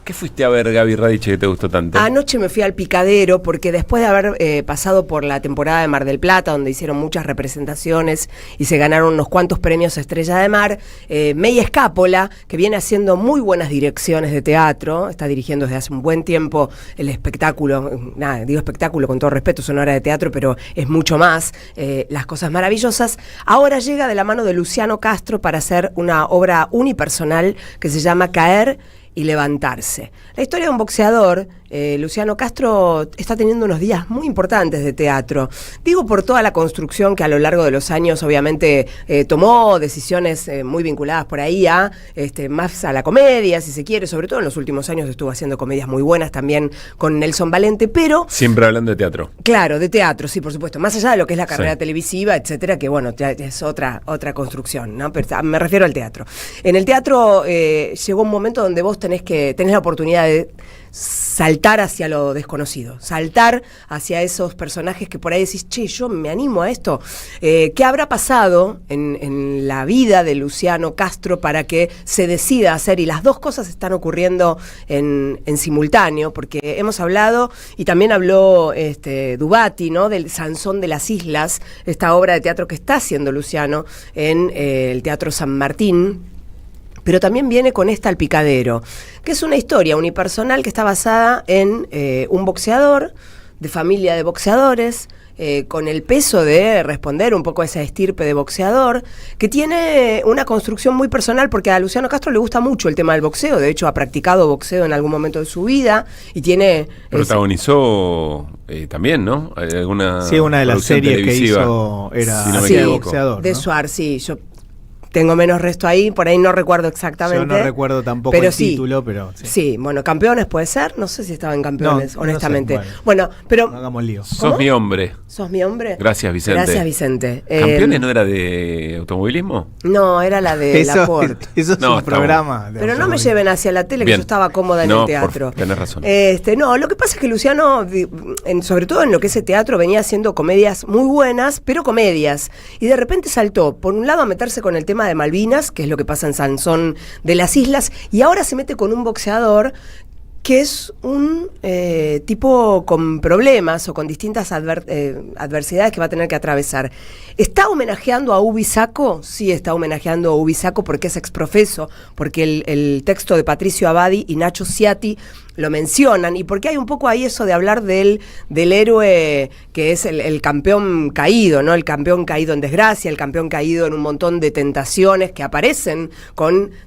¿Qué fuiste a ver, Gaby Radiche, que te gustó tanto? Anoche me fui al Picadero porque después de haber pasado por la temporada de Mar del Plata, donde hicieron muchas representaciones y se ganaron unos cuantos premios Estrella de Mar, May Escápola, que viene haciendo muy buenas direcciones de teatro, está dirigiendo desde hace un buen tiempo el espectáculo, digo espectáculo con todo respeto, es una obra de teatro, pero es mucho más, Las Cosas Maravillosas. Ahora llega de la mano de Luciano Castro para hacer una obra unipersonal que se llama Caer y Levantarse. La historia de un boxeador Luciano Castro está teniendo unos días muy importantes de teatro. Digo por toda la construcción que a lo largo de los años obviamente tomó decisiones muy vinculadas por ahí a más a la comedia, si se quiere, sobre todo en los últimos años estuvo haciendo comedias muy buenas también con Nelson Valente, pero... Siempre hablando de teatro. Claro, de teatro, sí, por supuesto. Más allá de lo que es la carrera Sí. televisiva, etcétera, que bueno, ya es otra construcción, ¿no? Pero me refiero al teatro. En el teatro llegó un momento donde vos tenés la oportunidad de saltar hacia lo desconocido, saltar hacia esos personajes que por ahí decís, che, yo me animo a esto. ¿Qué habrá pasado en la vida de Luciano Castro para que se decida hacer? Y las dos cosas están ocurriendo en simultáneo, porque hemos hablado, y también habló Dubati, ¿no? Del Sansón de las Islas, esta obra de teatro que está haciendo Luciano en el Teatro San Martín. Pero también viene con esta El Picadero, que es una historia unipersonal que está basada en un boxeador, de familia de boxeadores, con el peso de responder un poco a esa estirpe de boxeador, que tiene una construcción muy personal, porque a Luciano Castro le gusta mucho el tema del boxeo. De hecho ha practicado boxeo en algún momento de su vida y tiene... Protagonizó también, ¿no? Sí, una de las series que hizo era si no me sí, equivoco. boxeador, de ¿no? Suar, sí, yo tengo menos resto ahí, por ahí no recuerdo exactamente. Yo no recuerdo tampoco pero el título, pero sí. Sí, bueno, Campeones puede ser, no sé si estaba en Campeones, No, honestamente. no sé, bueno, pero... No hagamos lío. Sos mi hombre. ¿Sos mi hombre? Gracias, Vicente. Gracias, Vicente. ¿Campeones no era de automovilismo? No, era la de Laporte. Eso es No, un está programa. de Pero no me automovilismo. lleven hacia la tele, que Bien. yo estaba cómoda en el teatro. Tenés razón. No, lo que pasa es que Luciano, sobre todo en lo que es el teatro, venía haciendo comedias muy buenas, pero comedias. Y de repente saltó, por un lado, a meterse con el tema de Malvinas, que es lo que pasa en Sansón de las Islas, y ahora se mete con un boxeador que es un tipo con problemas o con distintas adversidades que va a tener que atravesar. ¿Está homenajeando a Ubi Sacco? Sí, está homenajeando a Ubi Sacco porque es exprofeso, porque el texto de Patricio Abadi y Nacho Ciatti lo mencionan, y porque hay un poco ahí eso de hablar del héroe que es el campeón caído, ¿no? El campeón caído en desgracia, el campeón caído en un montón de tentaciones que aparecen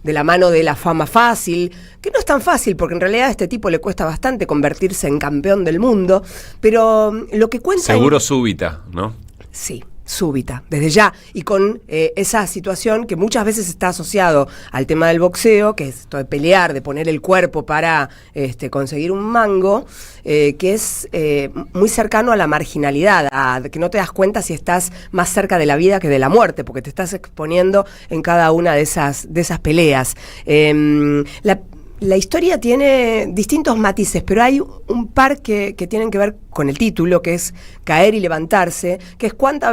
de la mano de la fama fácil, que no es tan fácil, porque en realidad a este tipo le cuesta bastante convertirse en campeón del mundo, pero lo que cuenta... Seguro súbita, ¿no? Sí, súbita, desde ya, y con esa situación que muchas veces está asociado al tema del boxeo, que es esto de pelear, de poner el cuerpo para conseguir un mango, que es muy cercano a la marginalidad, a que no te das cuenta si estás más cerca de la vida que de la muerte, porque te estás exponiendo en cada una de esas peleas. La historia tiene distintos matices, pero hay un par que tienen que ver con el título, que es Caer y Levantarse, que es cuántas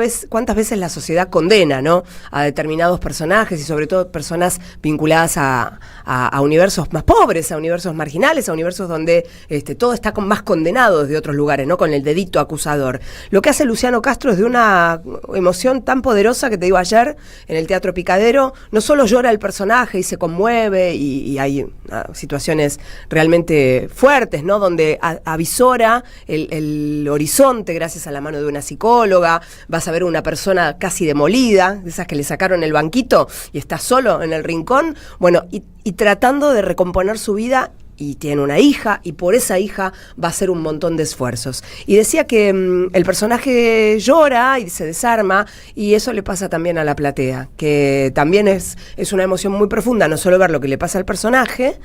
veces la sociedad condena, ¿no?, a determinados personajes, y sobre todo personas vinculadas a universos más pobres, a universos marginales, a universos donde todo está más condenado desde otros lugares, ¿no?, con el dedito acusador. Lo que hace Luciano Castro es de una emoción tan poderosa que, te digo, ayer en el Teatro Picadero no solo llora el personaje y se conmueve, y hay situaciones realmente fuertes, ¿no?, donde avisora el horizonte gracias a la mano de una psicóloga. Vas a ver una persona casi demolida, de esas que le sacaron el banquito y está solo en el rincón, bueno, y tratando de recomponer su vida, y tiene una hija, y por esa hija va a hacer un montón de esfuerzos. Y decía que el personaje llora y se desarma, y eso le pasa también a la platea, que también es una emoción muy profunda, no solo ver lo que le pasa al personaje,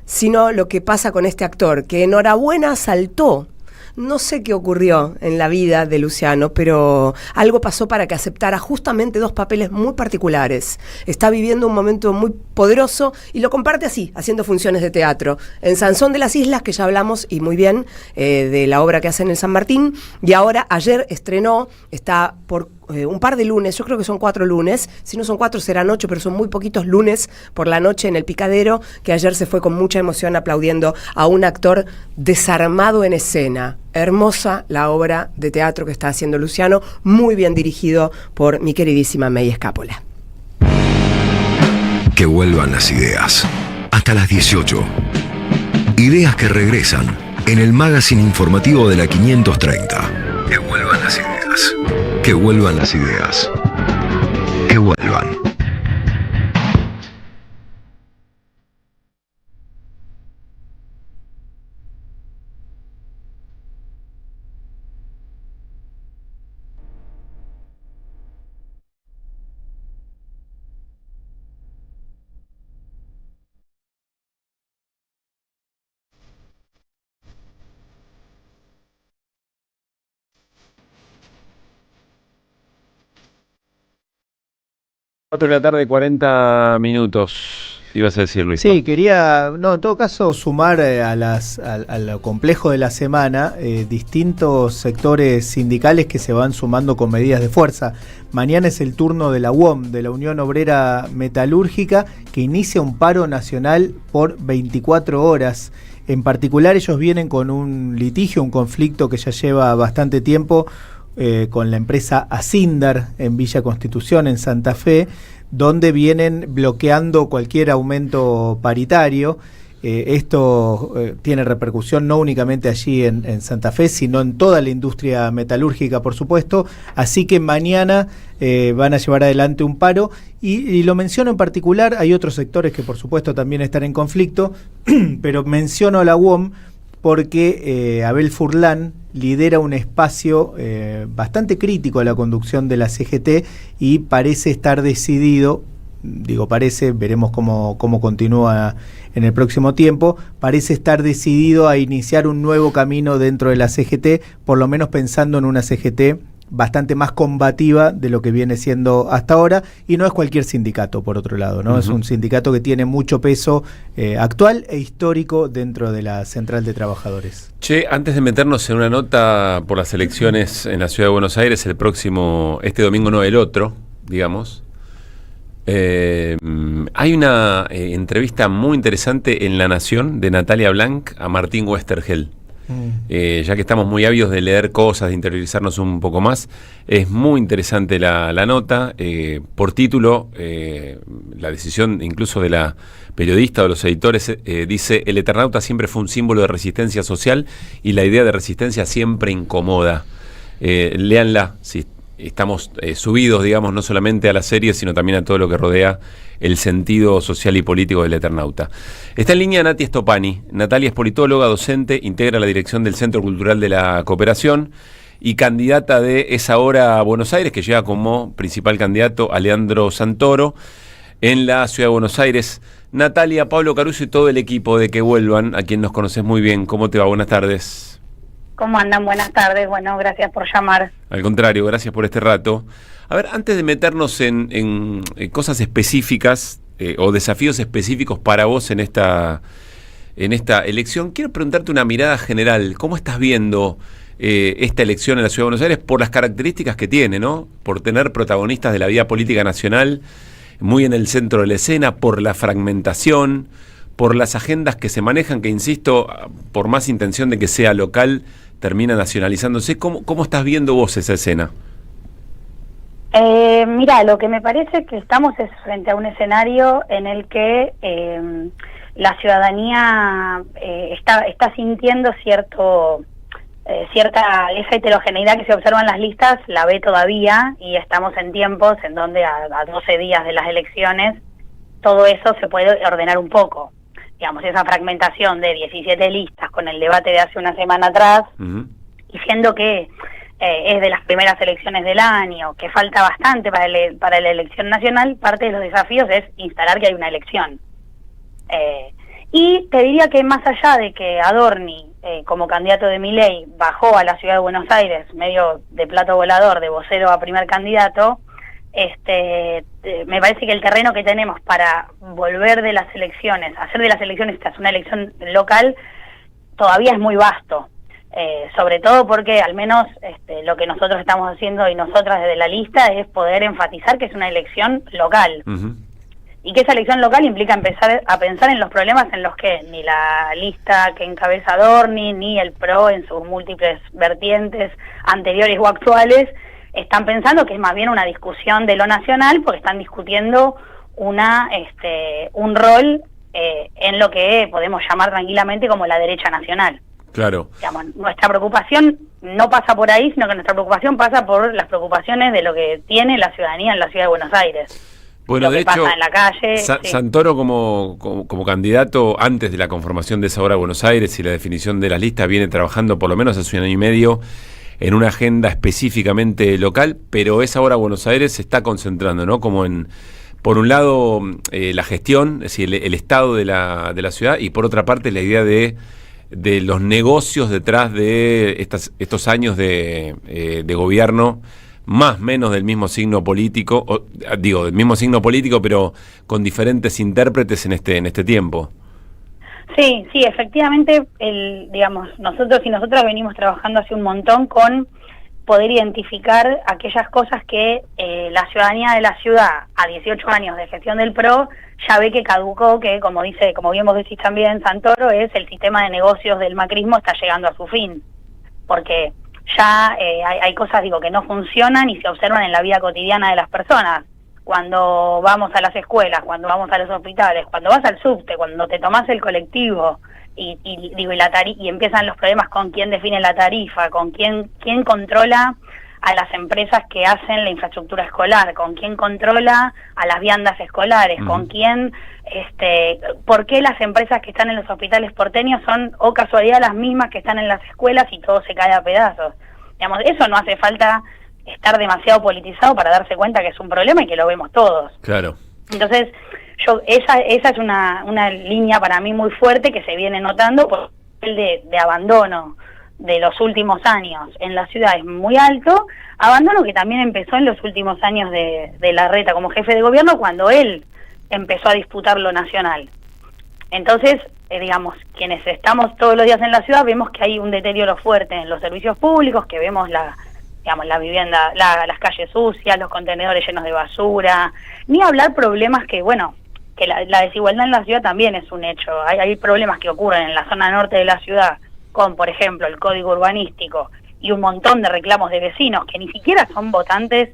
sino lo que pasa con este actor, que enhorabuena saltó. No sé qué ocurrió en la vida de Luciano, pero algo pasó para que aceptara justamente dos papeles muy particulares. Está viviendo un momento muy poderoso y lo comparte así, haciendo funciones de teatro. En Sansón de las Islas, que ya hablamos, y muy bien, de la obra que hace en el San Martín, y ahora ayer estrenó, está por un par de lunes, yo creo que son 4 lunes, si no son 4 serán 8, pero son muy poquitos lunes por la noche en el Picadero, que ayer se fue con mucha emoción aplaudiendo a un actor desarmado en escena. Hermosa la obra de teatro que está haciendo Luciano, muy bien dirigido por mi queridísima May Escápola. Que vuelvan las ideas. Hasta las 18. Ideas que regresan en el magazine informativo de la 530. Que vuelvan las ideas. Que vuelvan las ideas. Que vuelvan. 4 de la tarde, 40 minutos. Ibas a decir, Luis. Sí, quería, en todo caso, sumar a lo complejo de la semana distintos sectores sindicales que se van sumando con medidas de fuerza. Mañana es el turno de la UOM, de la Unión Obrera Metalúrgica, que inicia un paro nacional por 24 horas. En particular, ellos vienen con un litigio, un conflicto que ya lleva bastante tiempo con la empresa Asindar en Villa Constitución, en Santa Fe, donde vienen bloqueando cualquier aumento paritario. Esto tiene repercusión no únicamente allí en Santa Fe, sino en toda la industria metalúrgica, por supuesto. Así que mañana van a llevar adelante un paro. Y lo menciono en particular, hay otros sectores que por supuesto también están en conflicto, pero menciono a la UOM porque Abel Furlan lidera un espacio bastante crítico a la conducción de la CGT y parece estar decidido, veremos cómo continúa en el próximo tiempo, parece estar decidido a iniciar un nuevo camino dentro de la CGT, por lo menos pensando en una CGT bastante más combativa de lo que viene siendo hasta ahora, y no es cualquier sindicato, por otro lado, ¿no? Es un sindicato que tiene mucho peso actual e histórico dentro de la Central de Trabajadores. Che, antes de meternos en una nota por las elecciones en la Ciudad de Buenos Aires, este domingo no, el otro, digamos, hay una entrevista muy interesante en La Nación de Natalia Blanc a Martín Westergel. Ya que estamos muy ávidos de leer cosas, de interiorizarnos un poco más, es muy interesante la nota. Por título, la decisión incluso de la periodista o de los editores dice: el Eternauta siempre fue un símbolo de resistencia social y la idea de resistencia siempre incomoda. Léanla, si estamos subidos, digamos, no solamente a la serie, sino también a todo lo que rodea el sentido social y político del Eternauta. Está en línea Nati Stopani. Natalia es politóloga, docente, integra la dirección del Centro Cultural de la Cooperación y candidata de Es Ahora a Buenos Aires, que lleva como principal candidato a Leandro Santoro en la Ciudad de Buenos Aires. Natalia, Pablo Caruso y todo el equipo de Que Vuelvan, a quien nos conoces muy bien. ¿Cómo te va? Buenas tardes. ¿Cómo andan? Buenas tardes. Bueno, gracias por llamar. Al contrario, gracias por este rato. A ver, antes de meternos en cosas específicas o desafíos específicos para vos en esta elección, quiero preguntarte una mirada general. ¿Cómo estás viendo esta elección en la Ciudad de Buenos Aires por las características que tiene, ¿no? Por tener protagonistas de la vida política nacional muy en el centro de la escena, por la fragmentación, por las agendas que se manejan, que insisto, por más intención de que sea local, termina nacionalizándose. ¿Cómo estás viendo vos esa escena? Mira, lo que me parece que estamos es frente a un escenario en el que la ciudadanía está sintiendo cierta esa heterogeneidad que se observa en las listas, la ve todavía, y estamos en tiempos en donde a 12 días de las elecciones todo eso se puede ordenar un poco. Digamos, esa fragmentación de 17 listas con el debate de hace una semana atrás, y siendo que es de las primeras elecciones del año, que falta bastante para la elección nacional, parte de los desafíos es instalar que hay una elección. Y te diría que más allá de que Adorni, como candidato de Milei, bajó a la Ciudad de Buenos Aires, medio de plato volador, de vocero a primer candidato, me parece que el terreno que tenemos para volver de las elecciones, hacer de las elecciones tras una elección local, todavía es muy vasto. Sobre todo porque al menos lo que nosotros estamos haciendo y nosotras desde la lista es poder enfatizar que es una elección local. Y que esa elección local implica empezar a pensar en los problemas en los que ni la lista que encabeza Adorni, ni el PRO en sus múltiples vertientes anteriores o actuales están pensando, que es más bien una discusión de lo nacional, porque están discutiendo un rol en lo que podemos llamar tranquilamente como la derecha nacional. Claro. Digamos, nuestra preocupación no pasa por ahí, sino que nuestra preocupación pasa por las preocupaciones de lo que tiene la ciudadanía en la Ciudad de Buenos Aires. Bueno, de hecho, pasa en la calle, sí. Santoro como candidato antes de la conformación de Esa Hora Buenos Aires y la definición de las listas viene trabajando por lo menos hace un año y medio en una agenda específicamente local, pero Esa Hora Buenos Aires se está concentrando, ¿no? Como por un lado, la gestión, es decir, el estado de la ciudad, y por otra parte la idea de los negocios detrás de estos años de gobierno más o menos del mismo signo político, del mismo signo político, pero con diferentes intérpretes en este tiempo. Sí, efectivamente, nosotros y nosotras venimos trabajando hace un montón con poder identificar aquellas cosas que la ciudadanía de la ciudad, a 18 años de gestión del PRO, ya ve que caducó, que como bien vos decís también, Santoro, es el sistema de negocios del macrismo está llegando a su fin, porque ya hay cosas, que no funcionan y se observan en la vida cotidiana de las personas. Cuando vamos a las escuelas, cuando vamos a los hospitales, cuando vas al subte, cuando te tomás el colectivo y empiezan los problemas con quién define la tarifa, con quién controla a las empresas que hacen la infraestructura escolar, con quién controla a las viandas escolares, con quién, por qué las empresas que están en los hospitales porteños son, o casualidad, las mismas que están en las escuelas y todo se cae a pedazos. Eso no hace falta estar demasiado politizado para darse cuenta que es un problema y que lo vemos todos. Claro. Entonces, esa es una línea para mí muy fuerte que se viene notando por el de abandono de los últimos años en la ciudad es muy alto, abandono que también empezó en los últimos años de Larreta como jefe de gobierno, cuando él empezó a disputar lo nacional. Entonces, quienes estamos todos los días en la ciudad vemos que hay un deterioro fuerte en los servicios públicos, que vemos la vivienda, las calles sucias, los contenedores llenos de basura, ni hablar problemas que la desigualdad en la ciudad también es un hecho. Hay problemas que ocurren en la zona norte de la ciudad, con, por ejemplo, el código urbanístico y un montón de reclamos de vecinos que ni siquiera son votantes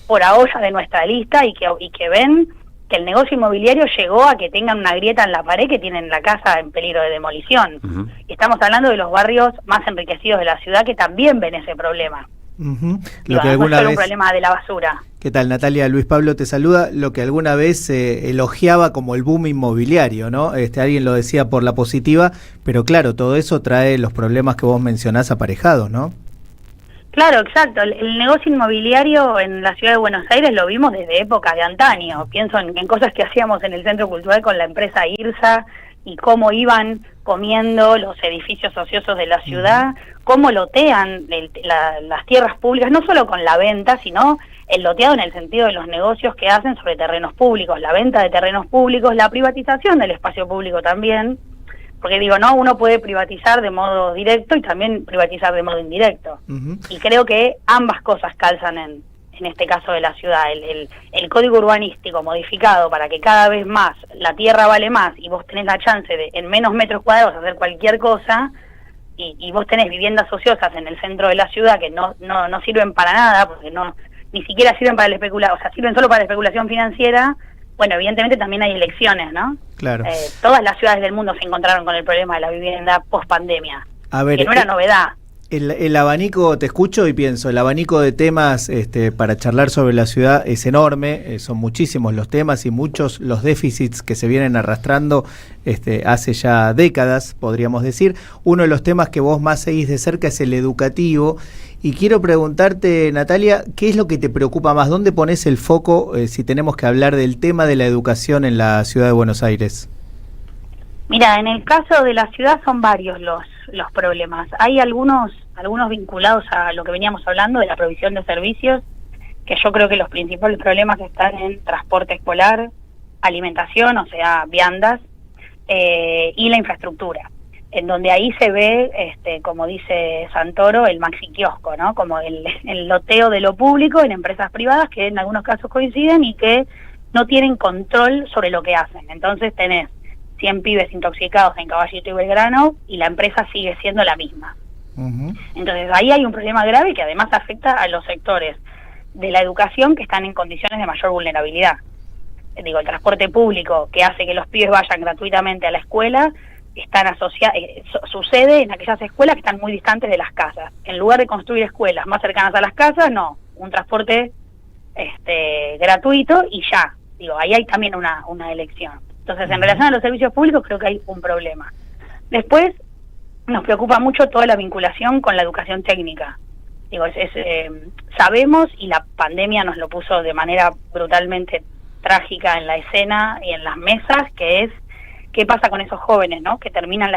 por ahora de nuestra lista y que ven que el negocio inmobiliario llegó a que tengan una grieta en la pared, que tienen la casa en peligro de demolición. Uh-huh. Y estamos hablando de los barrios más enriquecidos de la ciudad que también ven ese problema. Uh-huh. No es solo un problema de la basura. ¿Qué tal, Natalia? Luis Pablo te saluda. Lo que alguna vez elogiaba como el boom inmobiliario, ¿no? Alguien lo decía por la positiva, pero claro, todo eso trae los problemas que vos mencionás aparejados, ¿no? Claro, exacto. El negocio inmobiliario en la ciudad de Buenos Aires lo vimos desde épocas de antaño. Pienso en cosas que hacíamos en el Centro Cultural con la empresa IRSA y cómo iban comiendo los edificios ociosos de la ciudad, cómo lotean las tierras públicas, no solo con la venta, sino el loteado en el sentido de los negocios que hacen sobre terrenos públicos, la venta de terrenos públicos, la privatización del espacio público también, porque uno puede privatizar de modo directo y también privatizar de modo indirecto. Uh-huh. Y creo que ambas cosas calzan en este caso de la ciudad. El código urbanístico modificado para que cada vez más la tierra vale más y vos tenés la chance de en menos metros cuadrados hacer cualquier cosa, y vos tenés viviendas ociosas en el centro de la ciudad que no sirven para nada, porque ni siquiera sirven para la especulación, sirven solo para la especulación financiera. Bueno, evidentemente también hay elecciones, ¿no? Claro. Todas las ciudades del mundo se encontraron con el problema de la vivienda post-pandemia, que no era novedad. El abanico, te escucho y pienso, el abanico de temas para charlar sobre la ciudad es enorme, son muchísimos los temas y muchos los déficits que se vienen arrastrando hace ya décadas, podríamos decir. Uno de los temas que vos más seguís de cerca es el educativo. Y quiero preguntarte, Natalia, ¿qué es lo que te preocupa más? ¿Dónde pones el foco si tenemos que hablar del tema de la educación en la ciudad de Buenos Aires? Mira, en el caso de la ciudad son varios los problemas. Hay algunos vinculados a lo que veníamos hablando de la provisión de servicios, que yo creo que los principales problemas están en transporte escolar, alimentación, o sea, viandas, y la infraestructura, en donde ahí se ve, como dice Santoro, el maxi kiosco, ¿no? Como el loteo de lo público en empresas privadas que en algunos casos coinciden y que no tienen control sobre lo que hacen. Entonces tenés 100 pibes intoxicados en Caballito y Belgrano y la empresa sigue siendo la misma. Uh-huh. Entonces ahí hay un problema grave que además afecta a los sectores de la educación que están en condiciones de mayor vulnerabilidad. El transporte público que hace que los pibes vayan gratuitamente a la escuela sucede en aquellas escuelas que están muy distantes de las casas. En lugar de construir escuelas más cercanas a las casas, no, un transporte gratuito y ya. Ahí hay también una elección. Entonces, en relación a los servicios públicos, creo que hay un problema. Después, nos preocupa mucho toda la vinculación con la educación técnica. Sabemos, y la pandemia nos lo puso de manera brutalmente trágica en la escena y en las mesas, que es qué pasa con esos jóvenes, ¿no? Que terminaron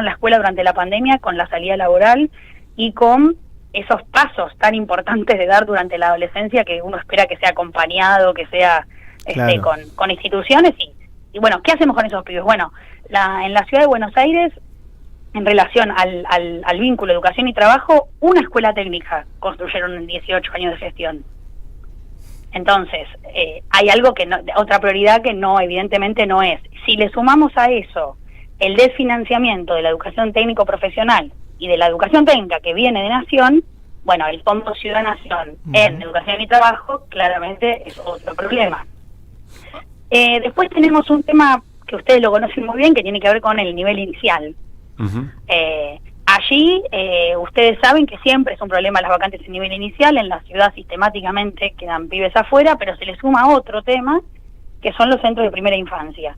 la escuela durante la pandemia con la salida laboral y con esos pasos tan importantes de dar durante la adolescencia, que uno espera que sea acompañado, que sea Claro. con instituciones. Y bueno, ¿qué hacemos con esos pibes? Bueno, en la ciudad de Buenos Aires, en relación al vínculo educación y trabajo, una escuela técnica construyeron en 18 años de gestión. Entonces, hay algo otra prioridad que no, evidentemente no es. Si le sumamos a eso el desfinanciamiento de la educación técnico-profesional y de la educación técnica que viene de Nación, bueno, el Fondo Ciudad Nación en educación y trabajo claramente es otro problema. Después tenemos un tema que ustedes lo conocen muy bien, que tiene que ver con el nivel inicial. Allí, ustedes saben que siempre es un problema las vacantes en nivel inicial. En la ciudad sistemáticamente quedan pibes afuera, pero se le suma otro tema, que son los centros de primera infancia.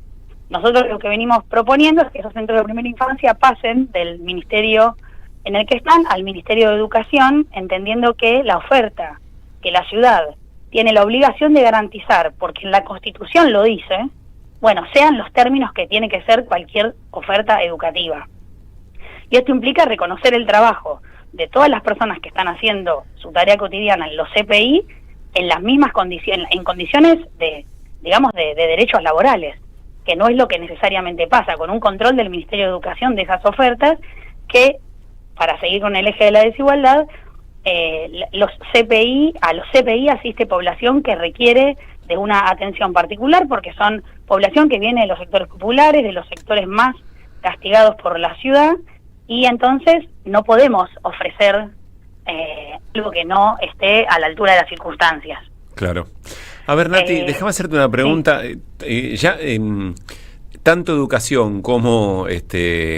Nosotros lo que venimos proponiendo es que esos centros de primera infancia pasen del ministerio en el que están al Ministerio de Educación, entendiendo que la oferta que la ciudad tiene la obligación de garantizar, porque en la Constitución lo dice, bueno, sean los términos que tiene que ser cualquier oferta educativa. Y esto implica reconocer el trabajo de todas las personas que están haciendo su tarea cotidiana en los CPI en las mismas condiciones, en condiciones de, digamos, de derechos laborales, que no es lo que necesariamente pasa, con un control del Ministerio de Educación de esas ofertas, que, para seguir con el eje de la desigualdad, a los CPI asiste población que requiere de una atención particular, porque son población que viene de los sectores populares, de los sectores más castigados por la ciudad, y entonces no podemos ofrecer algo que no esté a la altura de las circunstancias. Claro. A ver, Nati, déjame hacerte una pregunta. Tanto educación como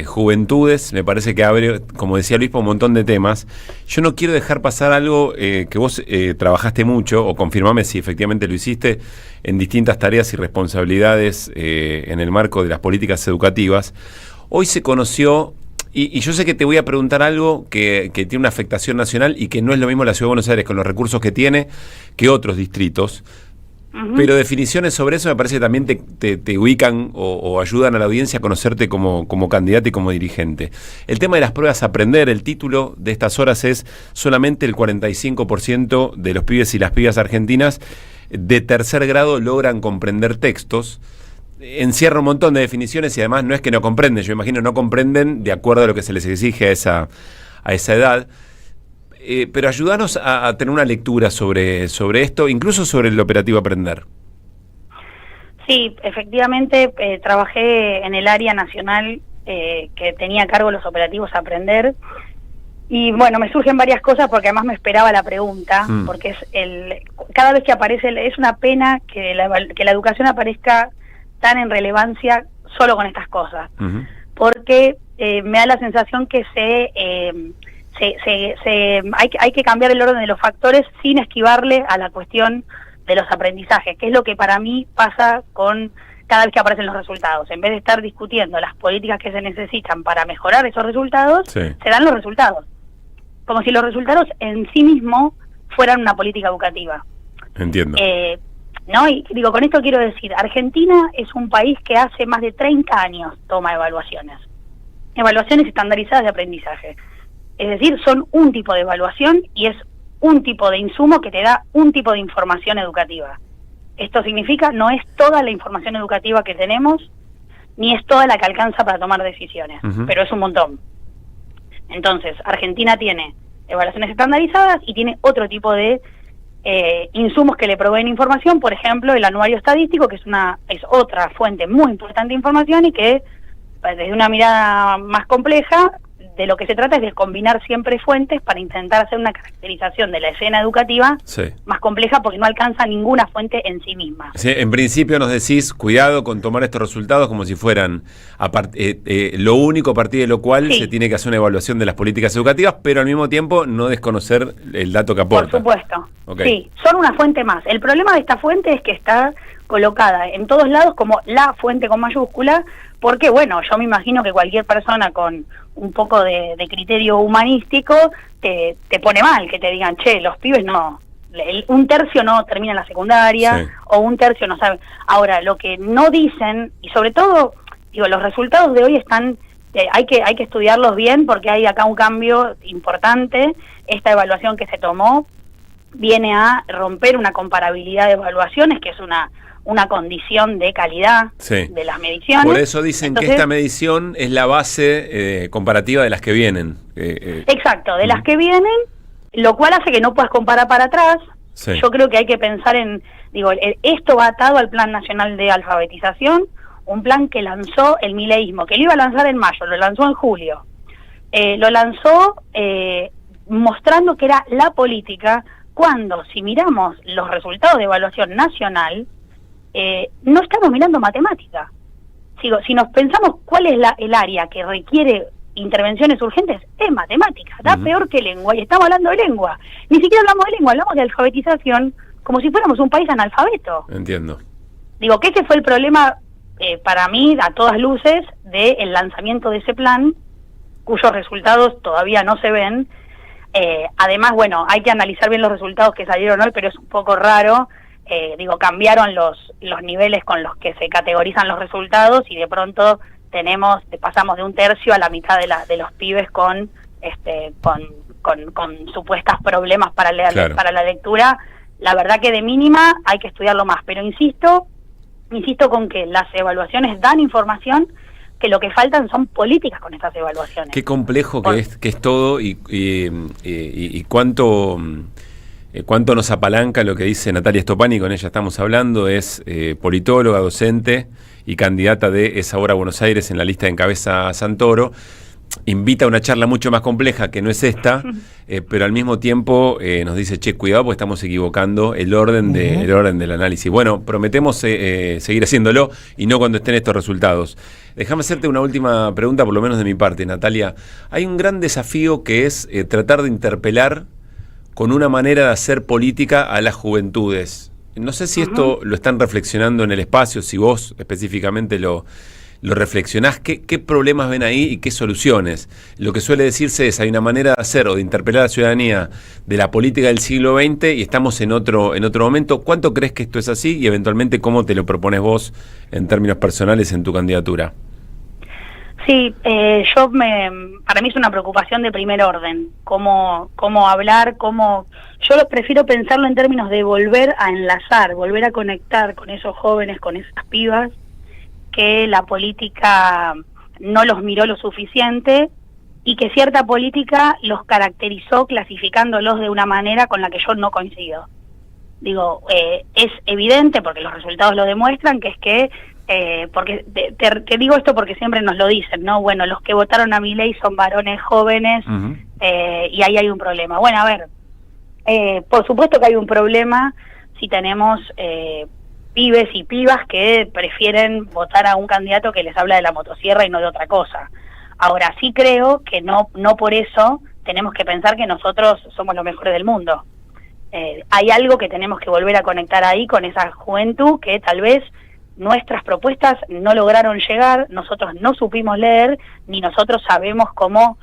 juventudes, me parece que abre, como decía Luis, un montón de temas. Yo no quiero dejar pasar algo que vos trabajaste mucho, o confirmame si efectivamente lo hiciste, en distintas tareas y responsabilidades en el marco de las políticas educativas. Hoy se conoció, y yo sé que te voy a preguntar algo que tiene una afectación nacional y que no es lo mismo la Ciudad de Buenos Aires con los recursos que tiene que otros distritos. Pero definiciones sobre eso me parece que también te ubican o ayudan a la audiencia a conocerte como candidato y como dirigente. El tema de las pruebas a aprender, el título de estas horas es: solamente el 45% de los pibes y las pibas argentinas de tercer grado logran comprender textos. Encierra un montón de definiciones y además no es que no comprenden, yo imagino no comprenden de acuerdo a lo que se les exige a esa edad. Pero ayúdanos a tener una lectura sobre esto, incluso sobre el operativo Aprender. Sí, efectivamente trabajé en el área nacional que tenía a cargo los operativos Aprender, y bueno, me surgen varias cosas porque además me esperaba la pregunta, porque cada vez que aparece, es una pena que la educación aparezca tan en relevancia solo con estas cosas, porque me da la sensación que hay que cambiar el orden de los factores sin esquivarle a la cuestión de los aprendizajes, que es lo que para mí pasa con cada vez que aparecen los resultados. En vez de estar discutiendo las políticas que se necesitan para mejorar esos resultados, se dan los resultados, como si los resultados en sí mismos fueran una política educativa. Entiendo. ¿No? Y digo, con esto quiero decir, Argentina es un país que hace más de 30 años toma evaluaciones estandarizadas de aprendizaje. Es decir, son un tipo de evaluación y es un tipo de insumo que te da un tipo de información educativa. Esto significa, no es toda la información educativa que tenemos, ni es toda la que alcanza para tomar decisiones, pero es un montón. Entonces, Argentina tiene evaluaciones estandarizadas y tiene otro tipo de insumos que le proveen información, por ejemplo, el anuario estadístico, que es otra fuente muy importante de información y que, desde una mirada más compleja, de lo que se trata es de combinar siempre fuentes para intentar hacer una caracterización de la escena educativa más compleja, porque no alcanza ninguna fuente en sí misma. Sí, en principio nos decís, cuidado con tomar estos resultados como si fueran lo único a partir de lo cual se tiene que hacer una evaluación de las políticas educativas, pero al mismo tiempo no desconocer el dato que aporta. Por supuesto. Sí, son una fuente más. El problema de esta fuente es que está colocada en todos lados como la fuente con mayúscula, porque bueno, yo me imagino que cualquier persona con un poco de criterio humanístico te pone mal, que te digan, che, los pibes no, un tercio no termina la secundaria, o un tercio no sabe. Ahora, lo que no dicen, y sobre todo, digo, los resultados de hoy están hay que estudiarlos bien porque hay acá un cambio importante. Esta evaluación que se tomó viene a romper una comparabilidad de evaluaciones, que es una condición de calidad de las mediciones. Por eso dicen que esta medición es la base comparativa de las que vienen. Exacto, de las que vienen, lo cual hace que no puedas comparar para atrás. Yo creo que hay que pensar en, esto va atado al Plan Nacional de Alfabetización, un plan que lanzó el mileísmo, que lo iba a lanzar en mayo, lo lanzó en julio. Lo lanzó mostrando que era la política, cuando, si miramos los resultados de evaluación nacional, no estamos mirando matemática. Si nos pensamos cuál es el área que requiere intervenciones urgentes, es matemática, da peor que lengua, y estamos hablando de lengua. Ni siquiera hablamos de lengua, hablamos de alfabetización como si fuéramos un país analfabeto. Entiendo. Que ese fue el problema, para mí, a todas luces, del lanzamiento de ese plan, cuyos resultados todavía no se ven. Además, hay que analizar bien los resultados que salieron hoy, pero es un poco raro. Cambiaron los niveles con los que se categorizan los resultados, y de pronto pasamos de un tercio a la mitad de los pibes con supuestos problemas para leer, para la lectura. La verdad que de mínima hay que estudiarlo más, pero insisto con que las evaluaciones dan información, que lo que faltan son políticas con estas evaluaciones. Qué complejo que es todo, y cuánto nos apalanca lo que dice Natalia Stopani, con ella estamos hablando, es politóloga, docente y candidata de Es Ahora Buenos Aires en la lista de Encabeza Santoro. Invita a una charla mucho más compleja, que no es esta, pero al mismo tiempo nos dice, cuidado porque estamos equivocando el orden del análisis. Bueno, prometemos seguir haciéndolo, y no cuando estén estos resultados. Déjame hacerte una última pregunta, por lo menos de mi parte, Natalia. Hay un gran desafío que es tratar de interpelar con una manera de hacer política a las juventudes. No sé si esto lo están reflexionando en el espacio, si vos específicamente lo reflexionás. ¿Qué problemas ven ahí y qué soluciones? Lo que suele decirse es, hay una manera de hacer o de interpelar a la ciudadanía de la política del siglo XX, y estamos en otro momento. ¿Cuánto crees que esto es así, y eventualmente cómo te lo propones vos en términos personales en tu candidatura? Sí, para mí es una preocupación de primer orden, cómo hablar, yo prefiero pensarlo en términos de volver a enlazar, volver a conectar con esos jóvenes, con esas pibas, que la política no los miró lo suficiente, y que cierta política los caracterizó clasificándolos de una manera con la que yo no coincido. Es evidente, porque los resultados lo demuestran, que es que porque te digo esto porque siempre nos lo dicen, ¿no? Bueno, los que votaron a Milei son varones jóvenes, y ahí hay un problema. Bueno, a ver, por supuesto que hay un problema si tenemos pibes y pibas que prefieren votar a un candidato que les habla de la motosierra y no de otra cosa. Ahora, sí creo que no por eso tenemos que pensar que nosotros somos los mejores del mundo. Hay algo que tenemos que volver a conectar ahí con esa juventud, que tal vez nuestras propuestas no lograron llegar, nosotros no supimos leer, ni nosotros sabemos cómo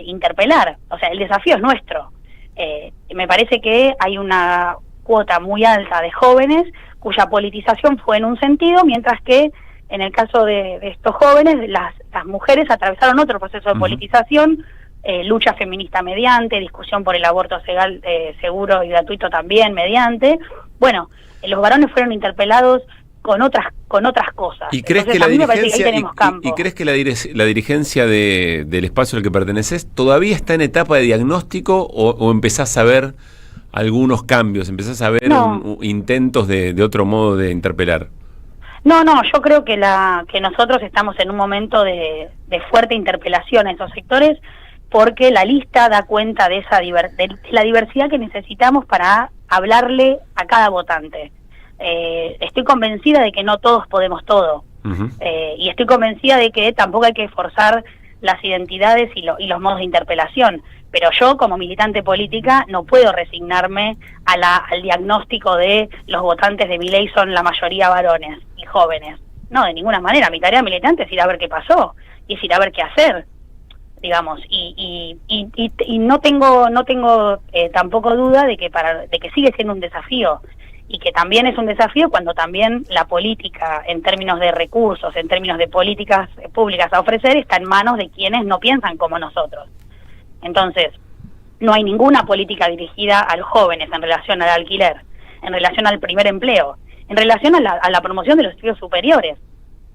interpelar. O sea, el desafío es nuestro. Me parece que hay una cuota muy alta de jóvenes cuya politización fue en un sentido, mientras que en el caso de estos jóvenes, las mujeres atravesaron otro proceso de politización, lucha feminista mediante, discusión por el aborto seguro y gratuito también mediante. Bueno, los varones fueron interpelados con otras cosas. ¿Y crees que la dirigencia del espacio al que perteneces todavía está en etapa de diagnóstico, o empezás a ver algunos cambios, empezás a ver intentos de otro modo de interpelar? No, yo creo que nosotros estamos en un momento de fuerte interpelación a esos sectores, porque la lista da cuenta de la diversidad que necesitamos para hablarle a cada votante. Estoy convencida de que no todos podemos todo, y estoy convencida de que tampoco hay que forzar las identidades y los modos de interpelación, pero yo como militante política no puedo resignarme al diagnóstico de los votantes de Milei son la mayoría varones y jóvenes. No, de ninguna manera. Mi tarea militante es ir a ver qué pasó, y es ir a ver qué hacer, digamos, y no tengo tampoco duda de que sigue siendo un desafío. y que también es un desafío cuando también la política, en términos de recursos, en términos de políticas públicas a ofrecer, está en manos de quienes no piensan como nosotros. Entonces, no hay ninguna política dirigida a los jóvenes en relación al alquiler, en relación al primer empleo, en relación a la promoción de los estudios superiores.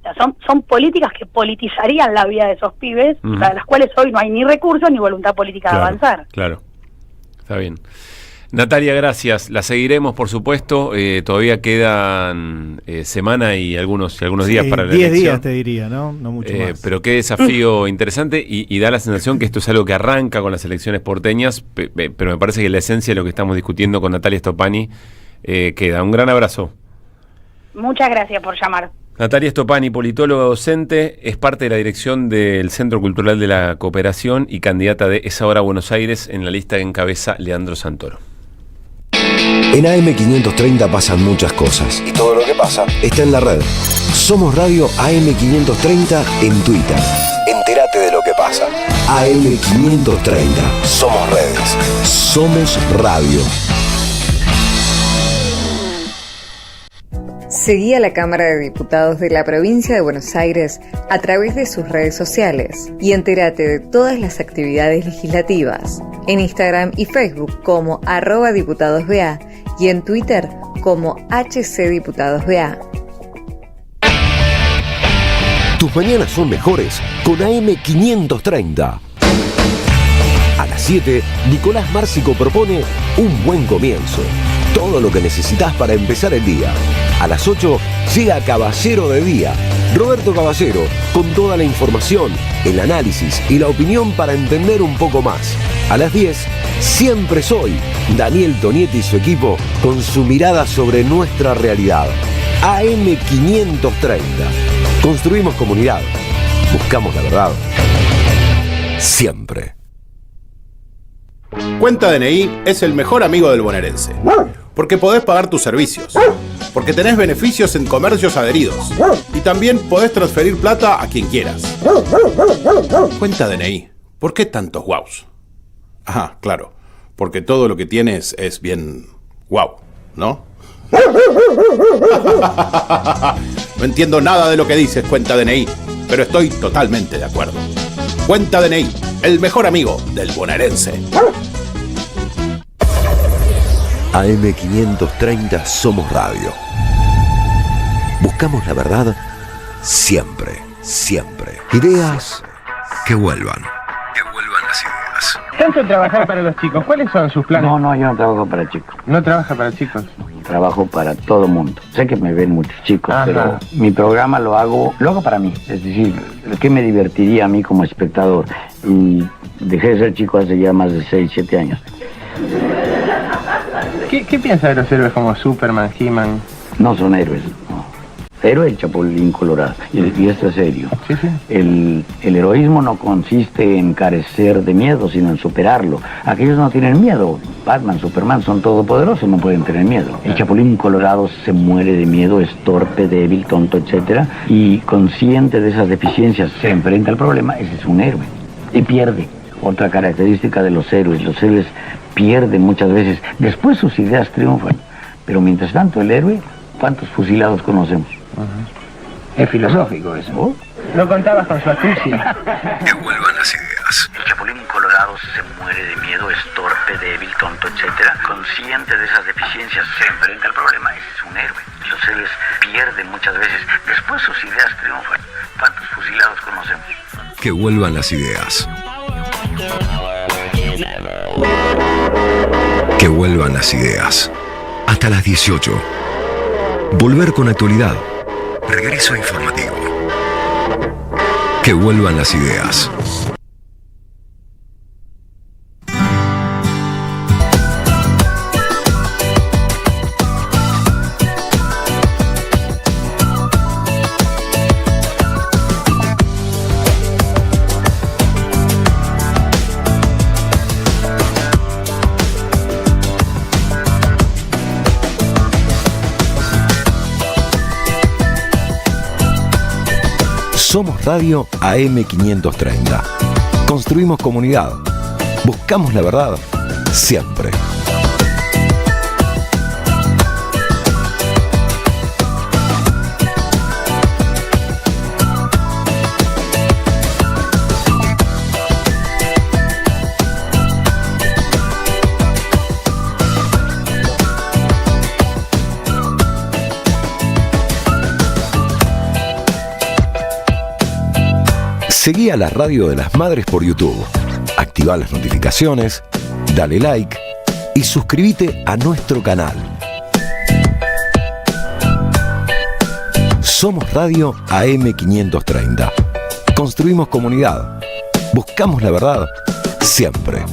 O sea, son políticas que politizarían la vida de esos pibes, para las cuales hoy no hay ni recursos ni voluntad política de avanzar. Claro, está bien. Natalia, gracias. La seguiremos, por supuesto. Todavía quedan semana y algunos días para la 10 elección. 10 días te diría, ¿no? No mucho más. Pero qué desafío interesante y da la sensación que esto es algo que arranca con las elecciones porteñas, pero me parece que la esencia de lo que estamos discutiendo con Natalia Stopani queda. Un gran abrazo. Muchas gracias por llamar. Natalia Stopani, politóloga docente, es parte de la dirección del Centro Cultural de la Cooperación y candidata de Es Ahora Buenos Aires en la lista que encabeza Leandro Santoro. En AM530 pasan muchas cosas. Y todo lo que pasa está en la red. Somos Radio AM530 en Twitter. Entérate de lo que pasa. AM530. Somos redes. Somos radio. Seguí a la Cámara de Diputados de la Provincia de Buenos Aires a través de sus redes sociales y entérate de todas las actividades legislativas en Instagram y Facebook como @diputadosBA y en Twitter como HCDiputadosBA. Tus mañanas son mejores con AM530. A las 7, Nicolás Márcico propone Un Buen Comienzo. Todo lo que necesitas para empezar el día. A las 8 llega Caballero de Día. Roberto Caballero, con toda la información, el análisis y la opinión para entender un poco más. A las 10, Siempre Soy. Daniel Tonietti y su equipo con su mirada sobre nuestra realidad. AM530. Construimos comunidad. Buscamos la verdad. Siempre. Cuenta DNI es el mejor amigo del bonaerense. Porque podés pagar tus servicios. Porque tenés beneficios en comercios adheridos. Y también podés transferir plata a quien quieras. Cuenta DNI. ¿Por qué tantos guaus? Ajá, claro. Porque todo lo que tienes es bien guau, ¿no? No entiendo nada de lo que dices, Cuenta DNI, pero estoy totalmente de acuerdo. Cuenta DNI, el mejor amigo del bonaerense. AM530 Somos Radio. Buscamos la verdad siempre, siempre. Ideas que vuelvan. Que vuelvan las ideas. Tanto trabajar para los chicos, ¿cuáles son sus planes? No, yo no trabajo para chicos. ¿No trabaja para chicos? Trabajo para todo mundo. Sé que me ven muchos chicos, Ajá. pero mi programa lo hago para mí. Es decir, ¿qué me divertiría a mí como espectador? Y dejé de ser chico hace ya más de 6, 7 años. ¿Qué piensa de los héroes como Superman, He-Man? No son héroes, no. Héroe el Chapulín Colorado, y esto es serio. Sí, sí. El heroísmo no consiste en carecer de miedo, sino en superarlo. Aquellos no tienen miedo. Batman, Superman son todopoderosos, no pueden tener miedo. El Chapulín Colorado se muere de miedo, es torpe, débil, tonto, etc. Y consciente de esas deficiencias se enfrenta al problema, ese es un héroe. Y pierde. Otra característica de los héroes pierden muchas veces. Después sus ideas triunfan. Pero mientras tanto el héroe, ¿cuántos fusilados conocemos? Es filosófico eso. Lo contabas con su astucia. Que vuelvan las ideas. El Chapulín Colorado se muere de miedo, es torpe, débil, tonto, etc. Consciente de esas deficiencias se enfrenta al problema, ese es un héroe. Los héroes pierden muchas veces. Después sus ideas triunfan. ¿Cuántos fusilados conocemos? Que vuelvan las ideas. Que vuelvan las ideas. Hasta las 18. Volver con actualidad. Regreso informativo. Que vuelvan las ideas. Somos Radio AM530. Construimos comunidad. Buscamos la verdad siempre. Seguí a la Radio de las Madres por YouTube. Activá las notificaciones, dale like y suscríbete a nuestro canal. Somos Radio AM530. Construimos comunidad. Buscamos la verdad siempre.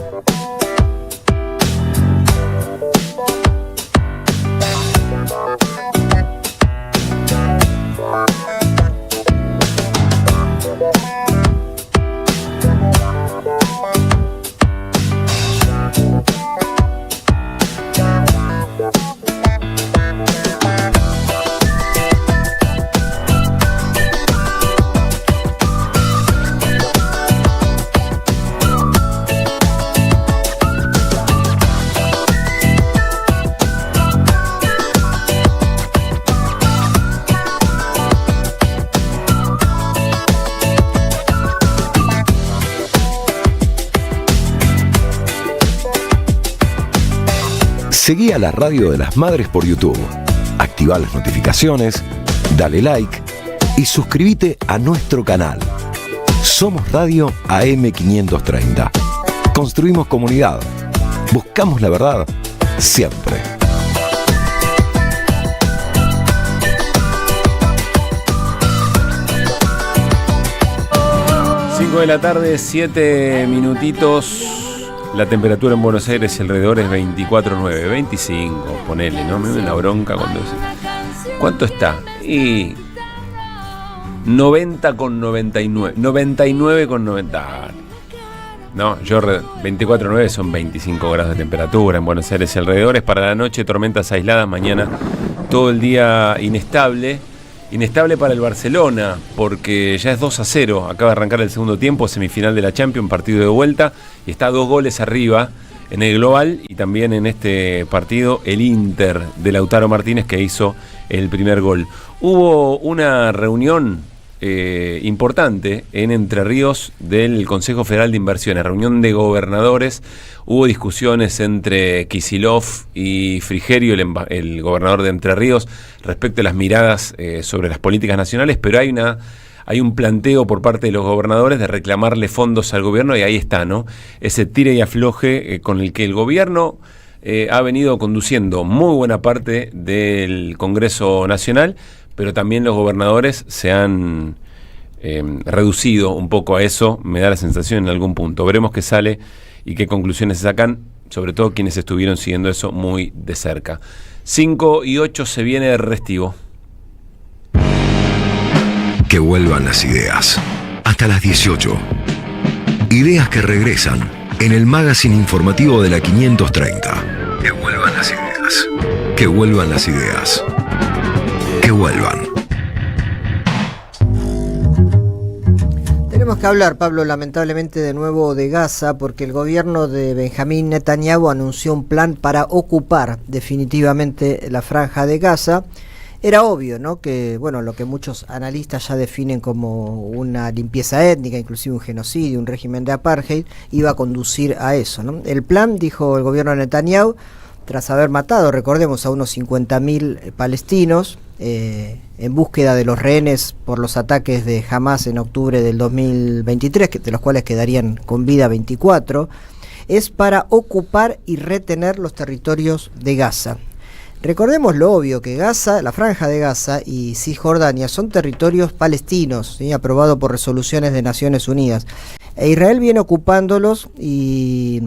Seguí a la Radio de las Madres por YouTube. Activá las notificaciones, dale like y suscríbete a nuestro canal. Somos Radio AM530. Construimos comunidad. Buscamos la verdad siempre. 5 de la tarde, 7 minutitos. La temperatura en Buenos Aires y alrededor es 24,9, 25, ponele, ¿no? Me da una bronca cuando... ¿Cuánto está? Y 90,99, 99,90. No, yo 24,9 son 25 grados de temperatura en Buenos Aires y alrededores. Para la noche, tormentas aisladas, mañana todo el día inestable. Inestable para el Barcelona, porque ya es 2-0, acaba de arrancar el segundo tiempo, semifinal de la Champions, partido de vuelta, y está 2 goles arriba en el global, y también en este partido el Inter de Lautaro Martínez, que hizo el primer gol. Hubo una reunión importante en Entre Ríos del Consejo Federal de Inversiones, reunión de gobernadores. Hubo discusiones entre Kicillof y Frigerio, el gobernador de Entre Ríos, respecto a las miradas sobre las políticas nacionales, pero hay un planteo por parte de los gobernadores de reclamarle fondos al gobierno, y ahí está, ¿no? Ese tire y afloje con el que el gobierno ha venido conduciendo muy buena parte del Congreso Nacional, pero también los gobernadores se han reducido un poco a eso, me da la sensación en algún punto. Veremos qué sale y qué conclusiones se sacan, sobre todo quienes estuvieron siguiendo eso muy de cerca. 5:08 se viene el restivo. Que vuelvan las ideas. Hasta las 18. Ideas que regresan en el magazine informativo de la 530. Que vuelvan las ideas. Que vuelvan las ideas. Que vuelvan. Tenemos que hablar, Pablo, lamentablemente de nuevo de Gaza, porque el gobierno de Benjamín Netanyahu anunció un plan para ocupar definitivamente la franja de Gaza. Era obvio, ¿no?, que bueno, lo que muchos analistas ya definen como una limpieza étnica, inclusive un genocidio, un régimen de apartheid, iba a conducir a eso, ¿no? El plan, dijo el gobierno de Netanyahu, tras haber matado, recordemos, a unos 50.000 palestinos en búsqueda de los rehenes por los ataques de Hamas en octubre del 2023, de los cuales quedarían con vida 24, es para ocupar y retener los territorios de Gaza. Recordemos lo obvio, que Gaza, la franja de Gaza y Cisjordania son territorios palestinos, ¿sí?, aprobado por resoluciones de Naciones Unidas. E Israel viene ocupándolos y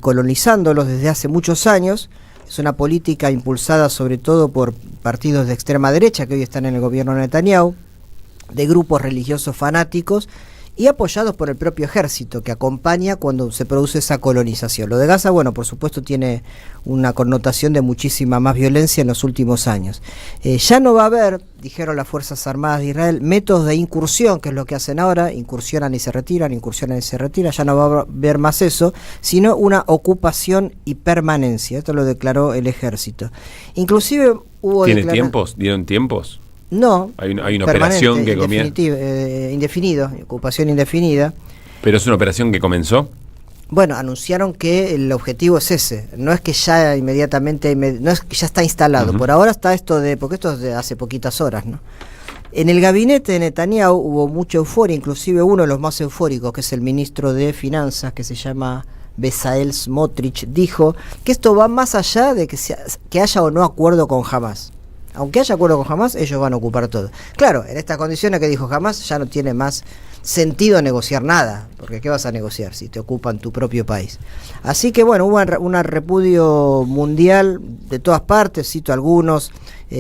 colonizándolos desde hace muchos años. Es una política impulsada sobre todo por partidos de extrema derecha que hoy están en el gobierno de Netanyahu, de grupos religiosos fanáticos y apoyados por el propio ejército, que acompaña cuando se produce esa colonización. Lo de Gaza, bueno, por supuesto tiene una connotación de muchísima más violencia en los últimos años. Ya no va a haber, dijeron las Fuerzas Armadas de Israel, métodos de incursión, que es lo que hacen ahora, incursionan y se retiran, ya no va a haber más eso, sino una ocupación y permanencia. Esto lo declaró el ejército. Inclusive hubo... ¿Tiempos? ¿Dieron tiempos? No, hay una operación que comienza indefinido, ocupación indefinida. ¿Pero es una operación que comenzó? Bueno, anunciaron que el objetivo es ese, no es que ya inmediatamente, no es que ya está instalado, por ahora está esto porque esto es de hace poquitas horas, ¿no? En el gabinete de Netanyahu hubo mucha euforia, inclusive uno de los más eufóricos, que es el ministro de Finanzas, que se llama Bezalel Smotrich, dijo que esto va más allá de que haya o no acuerdo con Hamás. Aunque haya acuerdo con Hamás, ellos van a ocupar todo. Claro, en estas condiciones que dijo Hamás, ya no tiene más sentido negociar nada, porque ¿qué vas a negociar si te ocupan tu propio país? Así que bueno, hubo un repudio mundial de todas partes, cito algunos.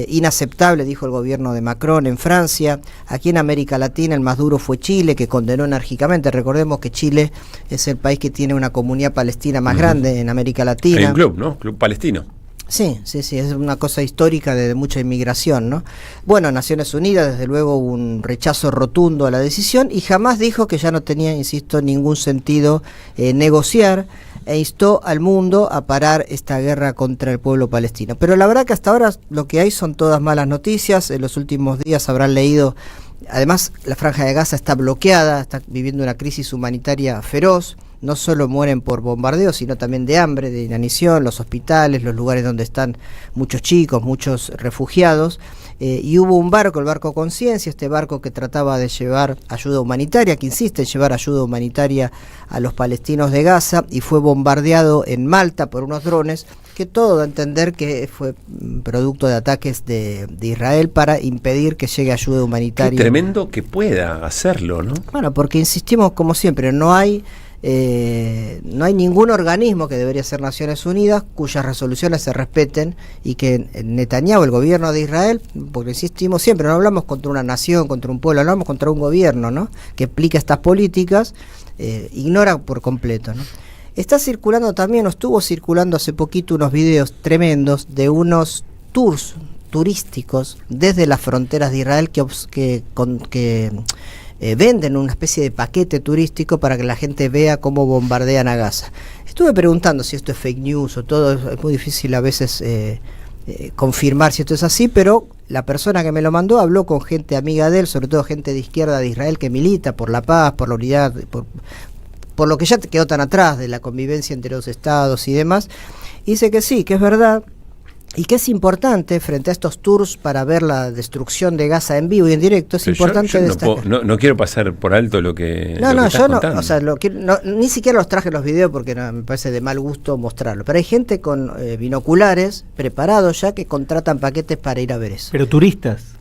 Inaceptable, dijo el gobierno de Macron en Francia. Aquí en América Latina el más duro fue Chile, que condenó enérgicamente. Recordemos que Chile es el país que tiene una comunidad palestina más grande en América Latina. Hay un club, ¿no? Club palestino. Sí, es una cosa histórica de mucha inmigración, ¿no? Bueno, Naciones Unidas, desde luego, hubo un rechazo rotundo a la decisión y jamás dijo que ya no tenía, insisto, ningún sentido negociar, e instó al mundo a parar esta guerra contra el pueblo palestino. Pero la verdad que hasta ahora lo que hay son todas malas noticias. En los últimos días habrán leído, además la Franja de Gaza está bloqueada, está viviendo una crisis humanitaria feroz. No solo mueren por bombardeos, sino también de hambre, de inanición, los hospitales, los lugares donde están muchos chicos, muchos refugiados. Y hubo un barco, el barco Conciencia, este barco que trataba de llevar ayuda humanitaria, que insiste en llevar ayuda humanitaria a los palestinos de Gaza, y fue bombardeado en Malta por unos drones, que todo da a entender que fue producto de ataques de Israel para impedir que llegue ayuda humanitaria. Qué tremendo que pueda hacerlo, ¿no? Bueno, porque insistimos, como siempre, no hay ningún organismo, que debería ser Naciones Unidas, cuyas resoluciones se respeten, y que Netanyahu, el gobierno de Israel, porque insistimos siempre, no hablamos contra una nación, contra un pueblo, hablamos contra un gobierno, ¿no?, que aplica estas políticas, ignora por completo, ¿no? Está circulando también, o estuvo circulando hace poquito, unos videos tremendos de unos tours turísticos desde las fronteras de Israel que venden una especie de paquete turístico para que la gente vea cómo bombardean a Gaza. Estuve preguntando si esto es fake news o todo, es muy difícil a veces confirmar si esto es así, pero la persona que me lo mandó habló con gente amiga de él, sobre todo gente de izquierda de Israel que milita por la paz, por la unidad, por lo que ya quedó tan atrás de la convivencia entre los estados y demás, y dice que sí, que es verdad, y que es importante frente a estos tours para ver la destrucción de Gaza en vivo y en directo. Es importante yo destacar. No quiero pasar por alto lo que No, estás yo contando. no, o sea, ni siquiera los traje los videos porque me parece de mal gusto mostrarlo. Pero hay gente con binoculares preparados ya que contratan paquetes para ir a ver eso. Pero turistas,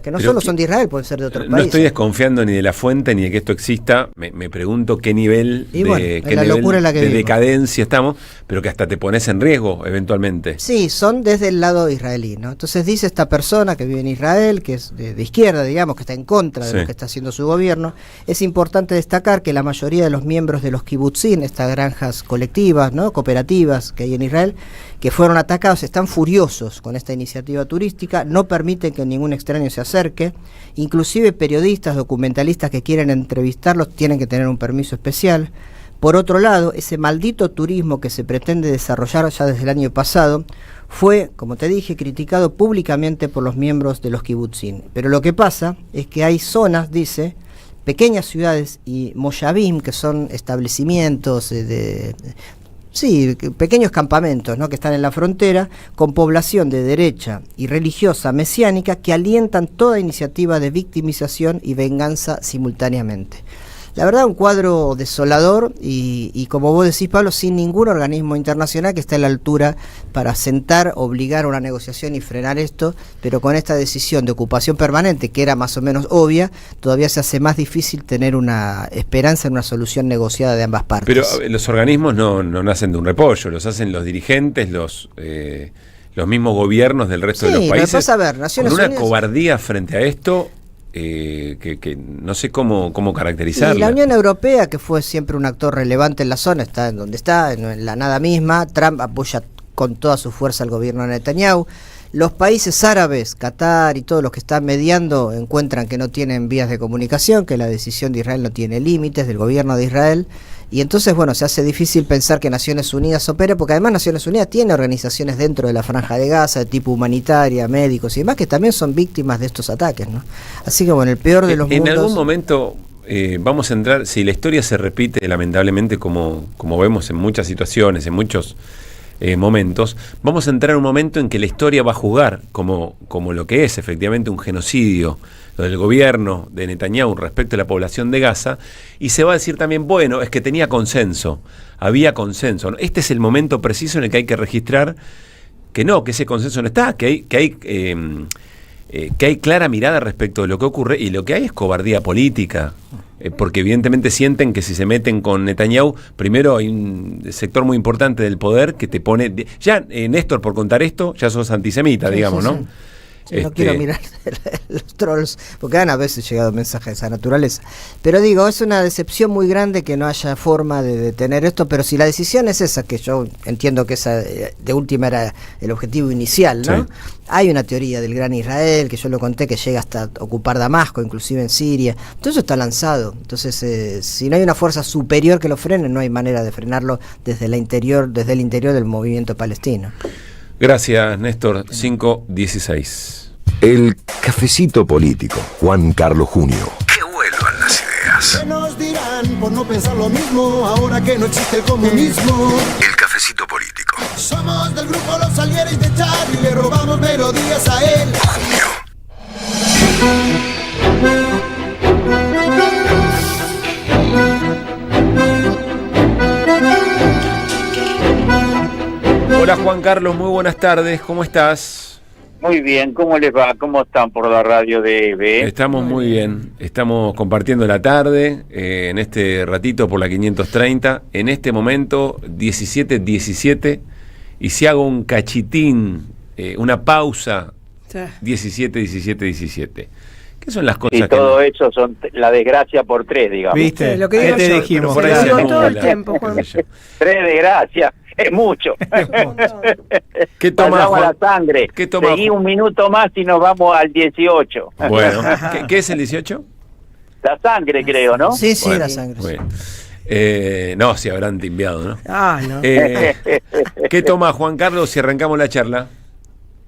que no solo son de Israel, pueden ser de otros países. No estoy desconfiando ni de la fuente ni de que esto exista. Me pregunto qué nivel de decadencia estamos, pero que hasta te pones en riesgo eventualmente. Sí, son desde el lado israelí, ¿no? Entonces dice esta persona que vive en Israel, que es de izquierda, digamos, que está en contra de lo que está haciendo su gobierno. Es importante destacar que la mayoría de los miembros de los kibutzim, estas granjas colectivas, ¿no?, cooperativas que hay en Israel, que fueron atacados, están furiosos con esta iniciativa turística, no permiten que ningún extraño se acerque, inclusive periodistas, documentalistas que quieren entrevistarlos tienen que tener un permiso especial. Por otro lado, ese maldito turismo que se pretende desarrollar ya desde el año pasado fue, como te dije, criticado públicamente por los miembros de los kibutzim. Pero lo que pasa es que hay zonas, dice, pequeñas ciudades y moshavim, que son establecimientos pequeños campamentos, ¿no?, que están en la frontera, con población de derecha y religiosa mesiánica, que alientan toda iniciativa de victimización y venganza simultáneamente. La verdad, un cuadro desolador y como vos decís, Pablo, sin ningún organismo internacional que esté a la altura para sentar, obligar a una negociación y frenar esto, pero con esta decisión de ocupación permanente, que era más o menos obvia, todavía se hace más difícil tener una esperanza en una solución negociada de ambas partes. Pero los organismos no nacen de un repollo, los hacen los dirigentes, los mismos gobiernos del resto de los países. Vas a ver, Naciones con una Unidas, cobardía frente a esto. Que no sé cómo caracterizarla. Y la Unión Europea, que fue siempre un actor relevante en la zona, está en donde está, en la nada misma. Trump apoya con toda su fuerza al gobierno de Netanyahu. Los países árabes, Qatar y todos los que están mediando, encuentran que no tienen vías de comunicación, que la decisión de Israel no tiene límites, del gobierno de Israel. Y entonces, bueno, se hace difícil pensar que Naciones Unidas opere, porque además Naciones Unidas tiene organizaciones dentro de la Franja de Gaza, de tipo humanitaria, médicos y demás, que también son víctimas de estos ataques, ¿no? Así que, bueno, el peor de los mundos... En algún momento vamos a entrar, si la historia se repite lamentablemente como vemos en muchas situaciones, en muchos momentos, vamos a entrar en un momento en que la historia va a juzgar como lo que es efectivamente un genocidio del gobierno de Netanyahu respecto a la población de Gaza, y se va a decir también, bueno, es que tenía consenso, había consenso. Este es el momento preciso en el que hay que registrar que ese consenso no está, que hay clara mirada respecto de lo que ocurre, y lo que hay es cobardía política, porque evidentemente sienten que si se meten con Netanyahu, primero hay un sector muy importante del poder que te pone, ya Néstor, por contar esto, ya sos antisemita, digamos, ¿no? Sí, no quiero mirar los trolls, porque han a veces llegado mensajes de esa naturaleza. Pero digo, es una decepción muy grande que no haya forma de detener esto, pero si la decisión es esa, que yo entiendo que esa de última era el objetivo inicial, ¿no? Sí. Hay una teoría del Gran Israel, que yo lo conté, que llega hasta ocupar Damasco, inclusive en Siria. Todo eso está lanzado. Entonces, si no hay una fuerza superior que lo frene, no hay manera de frenarlo desde el interior del movimiento palestino. Gracias, Néstor. 5:16. El cafecito político, Juan Carlos Junio. Que vuelvan las ideas. ¿Qué nos dirán por no pensar lo mismo ahora que no existe el comunismo? El cafecito político. Somos del grupo Los Salieres de Charlie, le robamos melodías a él. Hola Juan Carlos, muy buenas tardes, ¿cómo estás? Muy bien, ¿cómo les va? ¿Cómo están por la radio de EVE? Estamos muy bien, estamos compartiendo la tarde, en este ratito por la 530, en este momento 17:17, y si hago un cachitín, una pausa, 17:17. ¿Qué son las cosas? Y todo eso son la desgracia por 3, digamos. ¿Viste? Lo que digo te yo, dijimos. por eso todo el tiempo, Juan. 3 desgracias. Es mucho. ¿Qué toma, Juan? La sangre. ¿Qué toma? Seguí un minuto más y nos vamos al 18. Bueno, ¿qué es el 18? La sangre, creo, ¿no? Sí, bueno, la sangre. Bueno. No, si habrán timbiado, ¿no? No. ¿Qué toma Juan Carlos si arrancamos la charla?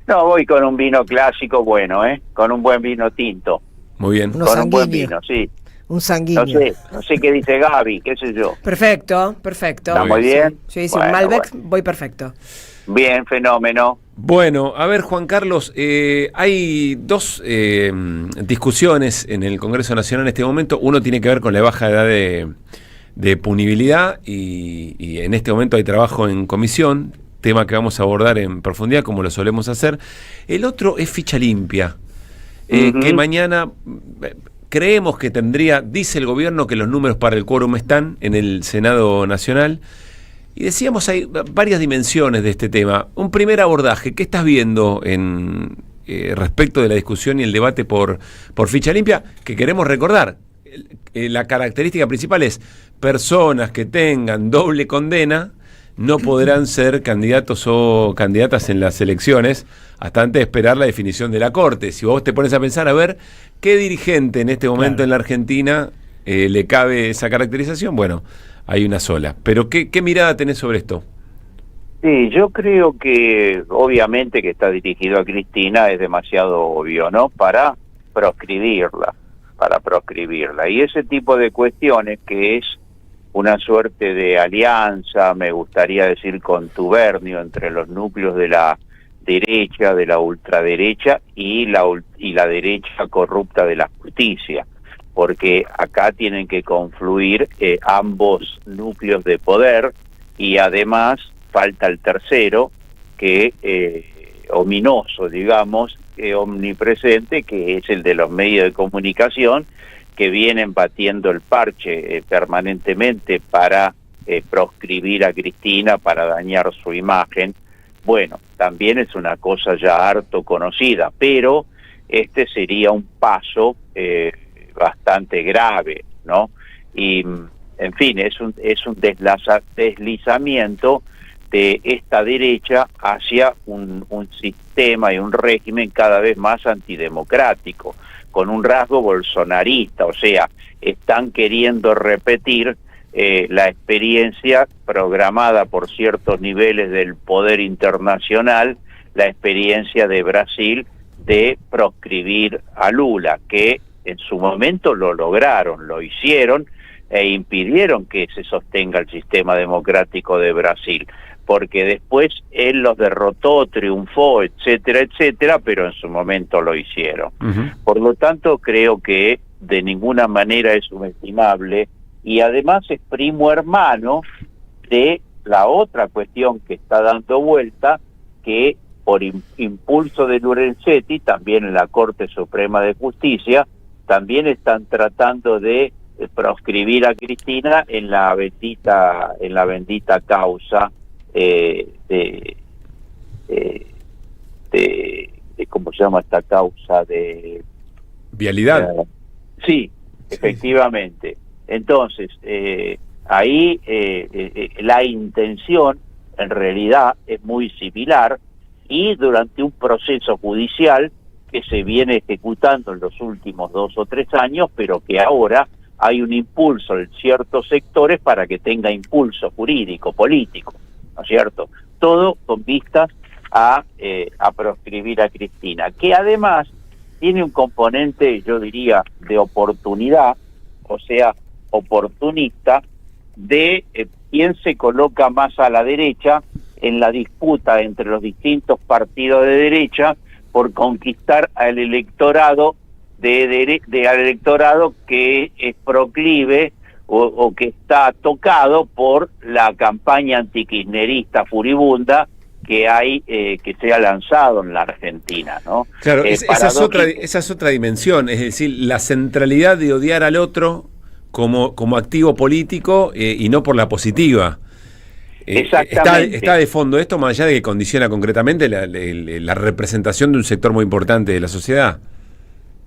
No, voy con un vino clásico bueno, con un buen vino tinto. Muy bien. Con un buen vino, sí. Un sanguíneo. No sé qué dice Gaby, qué sé yo. Perfecto. ¿Está muy bien? Sí, bueno, Malbec, bueno. Voy perfecto. Bien, fenómeno. Bueno, a ver, Juan Carlos, hay dos discusiones en el Congreso Nacional en este momento. Uno tiene que ver con la baja edad de punibilidad y en este momento hay trabajo en comisión, tema que vamos a abordar en profundidad como lo solemos hacer. El otro es ficha limpia, que mañana... Creemos que dice el gobierno que los números para el quórum están en el Senado Nacional, y decíamos hay varias dimensiones de este tema. Un primer abordaje, ¿qué estás viendo respecto de la discusión y el debate por ficha limpia? Que queremos recordar, la característica principal es personas que tengan doble condena no podrán ser candidatos o candidatas en las elecciones hasta antes de esperar la definición de la Corte. Si vos te pones a pensar, a ver, ¿qué dirigente en este momento en la Argentina le cabe esa caracterización? Bueno, hay una sola. Pero ¿qué mirada tenés sobre esto? Sí, yo creo que obviamente que está dirigido a Cristina es demasiado obvio, ¿no? Para proscribirla. Y ese tipo de cuestiones que es una suerte de alianza, me gustaría decir contubernio entre los núcleos de la derecha, de la ultraderecha y la derecha corrupta de la justicia, porque acá tienen que confluir ambos núcleos de poder, y además falta el tercero, que ominoso, digamos, omnipresente, que es el de los medios de comunicación, que vienen batiendo el parche permanentemente para proscribir a Cristina, para dañar su imagen. Bueno, también es una cosa ya harto conocida, pero este sería un paso bastante grave, ¿no? Y, en fin, es un deslizamiento de esta derecha hacia un sistema y un régimen cada vez más antidemocrático, con un rasgo bolsonarista, o sea, están queriendo repetir la experiencia programada por ciertos niveles del poder internacional, la experiencia de Brasil de proscribir a Lula, que en su momento lo lograron, lo hicieron e impidieron que se sostenga el sistema democrático de Brasil. porque después él los derrotó, triunfó, etcétera, etcétera, pero en su momento lo hicieron. Por lo tanto, creo que de ninguna manera es subestimable, y además es primo hermano de la otra cuestión que está dando vuelta, que por impulso de Lorenzetti, también en la Corte Suprema de Justicia, también están tratando de proscribir a Cristina en la bendita causa de ¿cómo se llama esta causa? De vialidad. Sí, efectivamente. Entonces, ahí la intención en realidad es muy similar, y durante un proceso judicial que se viene ejecutando en los últimos 2 o 3 años, pero que ahora hay un impulso en ciertos sectores para que tenga impulso jurídico, político, ¿no es cierto? Todo con vistas a proscribir a Cristina, que además tiene un componente, yo diría, de oportunidad, o sea, oportunista, de quién se coloca más a la derecha en la disputa entre los distintos partidos de derecha por conquistar al electorado al electorado que es proclive o que está tocado por la campaña antikirchnerista furibunda que hay que se ha lanzado en la Argentina, ¿no? Claro, esa es otra dimensión, es decir, la centralidad de odiar al otro como activo político y no por la positiva. Exactamente. Está de fondo esto, más allá de que condiciona concretamente la representación de un sector muy importante de la sociedad.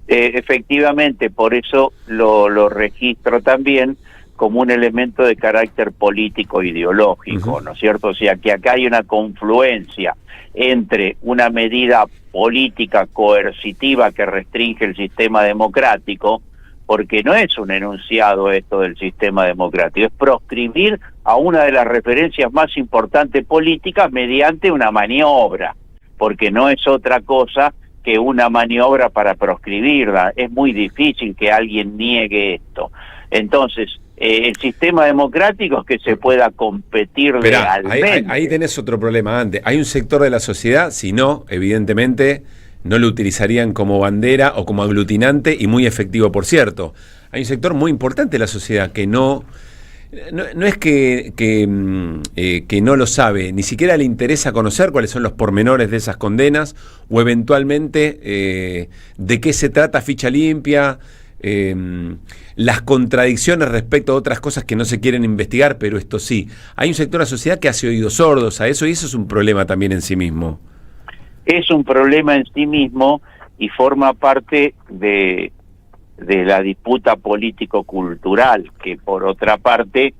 Efectivamente, por eso lo registro también como un elemento de carácter político ideológico, ¿no es cierto? O sea, que acá hay una confluencia entre una medida política coercitiva que restringe el sistema democrático, porque no es un enunciado esto del sistema democrático, es proscribir a una de las referencias más importantes políticas mediante una maniobra, porque no es otra cosa que una maniobra para proscribirla. Es muy difícil que alguien niegue esto. Entonces, el sistema democrático es que se pueda competir legalmente. Ahí tenés otro problema antes. Hay un sector de la sociedad, si no, evidentemente no lo utilizarían como bandera o como aglutinante, y muy efectivo, por cierto. Hay un sector muy importante de la sociedad que no es que no lo sabe, ni siquiera le interesa conocer cuáles son los pormenores de esas condenas, o eventualmente de qué se trata Ficha Limpia, las contradicciones respecto a otras cosas que no se quieren investigar, pero esto sí. Hay un sector de la sociedad que hace oídos sordos a eso, y eso es un problema también en sí mismo. Es un problema en sí mismo y forma parte de la disputa político-cultural, que por otra parte,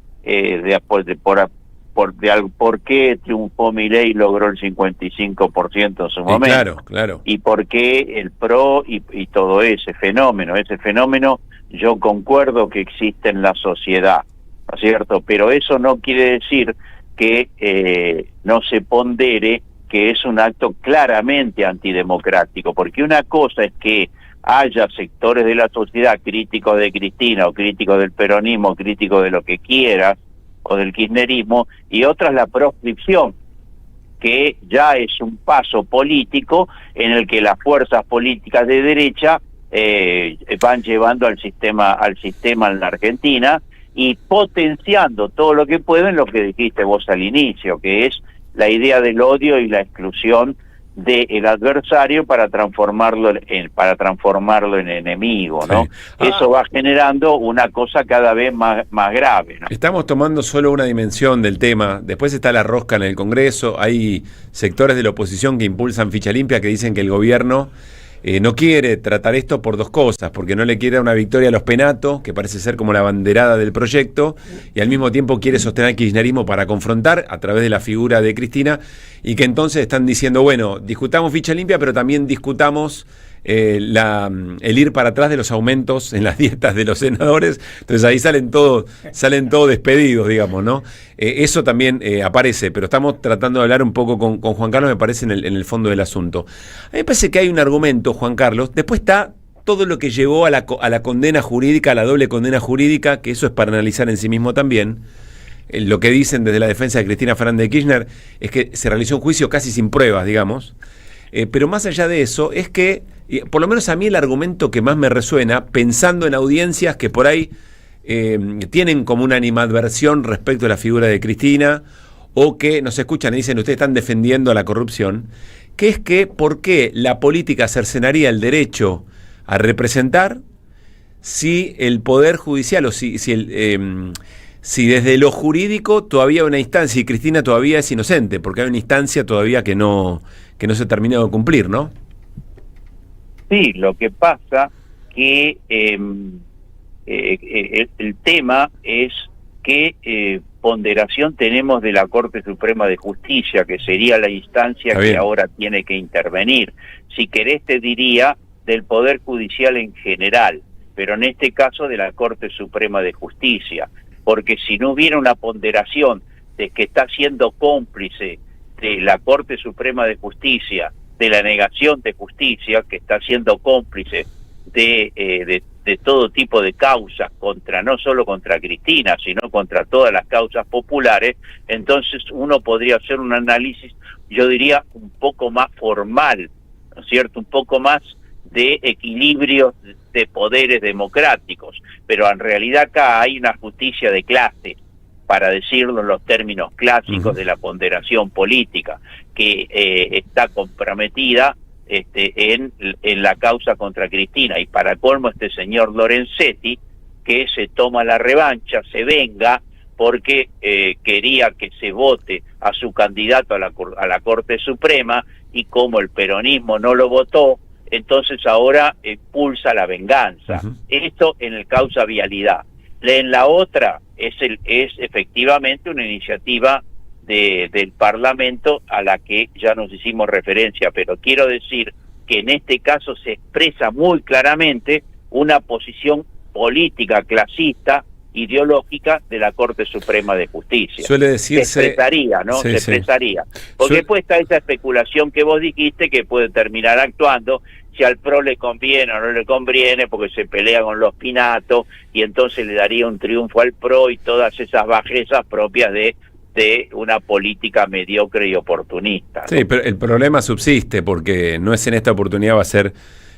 por qué triunfó Milei y logró el 55% en su momento. Claro. Y por qué el PRO y todo ese fenómeno yo concuerdo que existe en la sociedad, ¿no es cierto? Pero eso no quiere decir que no se pondere que es un acto claramente antidemocrático, porque una cosa es que haya sectores de la sociedad críticos de Cristina o críticos del peronismo, críticos de lo que quieras, o del kirchnerismo, y otra es la proscripción, que ya es un paso político en el que las fuerzas políticas de derecha van llevando al sistema en la Argentina y potenciando todo lo que pueden, lo que dijiste vos al inicio, que es la idea del odio y la exclusión del adversario para transformarlo en enemigo, ¿no? Sí. Eso va generando una cosa cada vez más grave, ¿no? Estamos tomando solo una dimensión del tema. Después está la rosca en el Congreso. Hay sectores de la oposición que impulsan Ficha Limpia, que dicen que el gobierno no quiere tratar esto por dos cosas, porque no le quiere dar una victoria a los penatos, que parece ser como la banderada del proyecto, y al mismo tiempo quiere sostener el kirchnerismo para confrontar a través de la figura de Cristina, y que entonces están diciendo, bueno, discutamos Ficha Limpia, pero también discutamos el ir para atrás de los aumentos en las dietas de los senadores. Entonces ahí salen todos despedidos, digamos, ¿no? Eso también aparece, pero estamos tratando de hablar un poco con Juan Carlos, me parece, en el fondo del asunto. A mí me parece que hay un argumento, Juan Carlos. Después está todo lo que llevó a la condena jurídica, a la doble condena jurídica, que eso es para analizar en sí mismo también. lo que dicen desde la defensa de Cristina Fernández de Kirchner es que se realizó un juicio casi sin pruebas, digamos. Pero más allá de eso, es que, por lo menos a mí el argumento que más me resuena, pensando en audiencias que por ahí tienen como una animadversión respecto a la figura de Cristina, o que nos escuchan y dicen, ustedes están defendiendo a la corrupción, que es que, ¿por qué la política cercenaría el derecho a representar si el Poder Judicial, o si desde lo jurídico todavía hay una instancia y Cristina todavía es inocente, porque hay una instancia todavía que no se ha terminado de cumplir, ¿no? Sí, lo que pasa que el tema es qué ponderación tenemos de la Corte Suprema de Justicia, que sería la instancia que ahora tiene que intervenir. Si querés te diría del Poder Judicial en general, pero en este caso de la Corte Suprema de Justicia, porque si no hubiera una ponderación de que está siendo cómplice de la Corte Suprema de Justicia, de la negación de justicia, que está siendo cómplice de todo tipo de causas, no solo contra Cristina, sino contra todas las causas populares, entonces uno podría hacer un análisis, yo diría, un poco más formal, ¿no es cierto?, un poco más de equilibrio de poderes democráticos, pero en realidad acá hay una justicia de clase, para decirlo en los términos clásicos de la ponderación política, que está comprometida en la causa contra Cristina, y para colmo este señor Lorenzetti, que se toma la revancha, se venga, porque quería que se vote a su candidato a la Corte Suprema, y como el peronismo no lo votó, entonces ahora pulsa la venganza. Esto en el causa vialidad. En la otra es efectivamente una iniciativa del Parlamento a la que ya nos hicimos referencia, pero quiero decir que en este caso se expresa muy claramente una posición política, clasista, ideológica de la Corte Suprema de Justicia. Suele decirse... Se expresaría, ¿no? Sí, se expresaría. Porque después está esa especulación que vos dijiste, que puede terminar actuando si al PRO le conviene o no le conviene, porque se pelea con los Pinatos, y entonces le daría un triunfo al PRO y todas esas bajezas propias de una política mediocre y oportunista, ¿no? Sí, pero el problema subsiste, porque no es en esta oportunidad, va a ser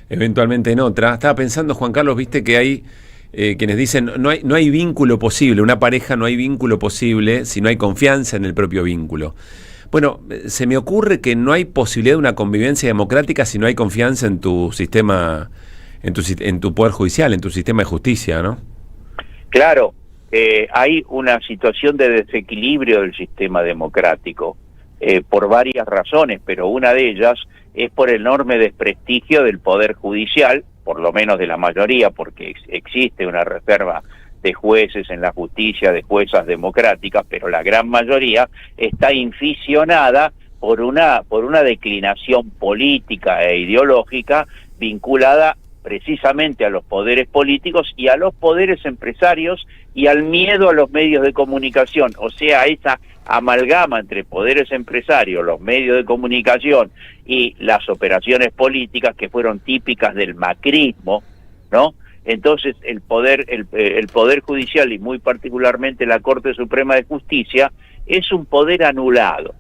eventualmente en otra. Estaba pensando, Juan Carlos, viste que hay quienes dicen no hay vínculo posible, una pareja no hay vínculo posible si no hay confianza en el propio vínculo. Bueno, se me ocurre que no hay posibilidad de una convivencia democrática si no hay confianza en tu sistema, en tu poder judicial, en tu sistema de justicia, ¿no? Claro, hay una situación de desequilibrio del sistema democrático por varias razones, pero una de ellas es por el enorme desprestigio del poder judicial, por lo menos de la mayoría, porque existe una reserva de jueces en la justicia, de juezas democráticas, pero la gran mayoría está inficionada por una declinación política e ideológica vinculada precisamente a los poderes políticos y a los poderes empresarios y al miedo a los medios de comunicación, o sea, esa amalgama entre poderes empresarios, los medios de comunicación y las operaciones políticas que fueron típicas del macrismo, ¿no? Entonces el poder judicial, y muy particularmente la Corte Suprema de Justicia, es un poder anulado.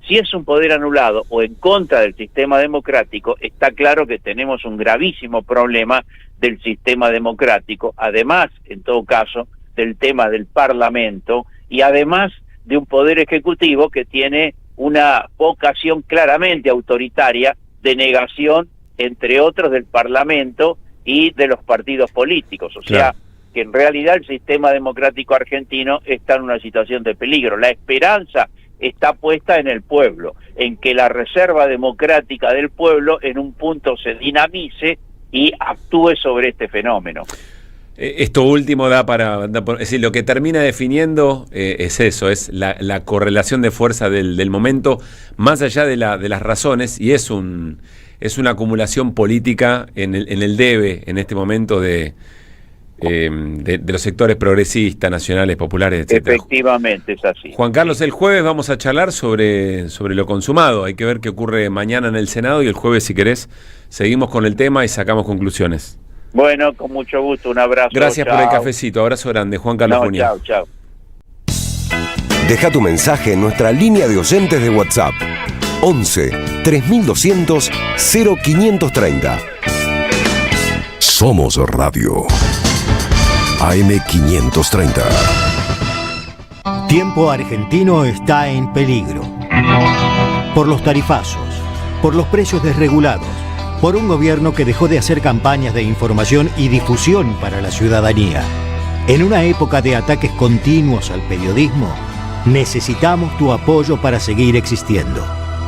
Si es un poder anulado o en contra del sistema democrático, está claro que tenemos un gravísimo problema del sistema democrático, además, en todo caso, del tema del Parlamento, y además de un poder ejecutivo que tiene una vocación claramente autoritaria de negación, entre otros, del Parlamento y de los partidos políticos. O sea, que en realidad el sistema democrático argentino está en una situación de peligro. La esperanza está puesta en el pueblo, en que la reserva democrática del pueblo en un punto se dinamice y actúe sobre este fenómeno. Esto último es decir, lo que termina definiendo es eso, es la correlación de fuerza del momento, más allá de las razones, y es una acumulación política en el debe en este momento de los sectores progresistas, nacionales, populares, etcétera. Efectivamente, es así. Juan Carlos, el jueves vamos a charlar sobre lo consumado. Hay que ver qué ocurre mañana en el Senado, y el jueves, si querés, seguimos con el tema y sacamos conclusiones. Bueno, con mucho gusto, un abrazo. Gracias chao. por el cafecito, abrazo grande, Juan Carlos Junia. Chao, chao. Deja tu mensaje en nuestra línea de oyentes de WhatsApp 11 3200 0530. Somos Radio AM530. Tiempo argentino está en peligro. Por los tarifazos, por los precios desregulados, por un gobierno que dejó de hacer campañas de información y difusión para la ciudadanía. En una época de ataques continuos al periodismo, necesitamos tu apoyo para seguir existiendo.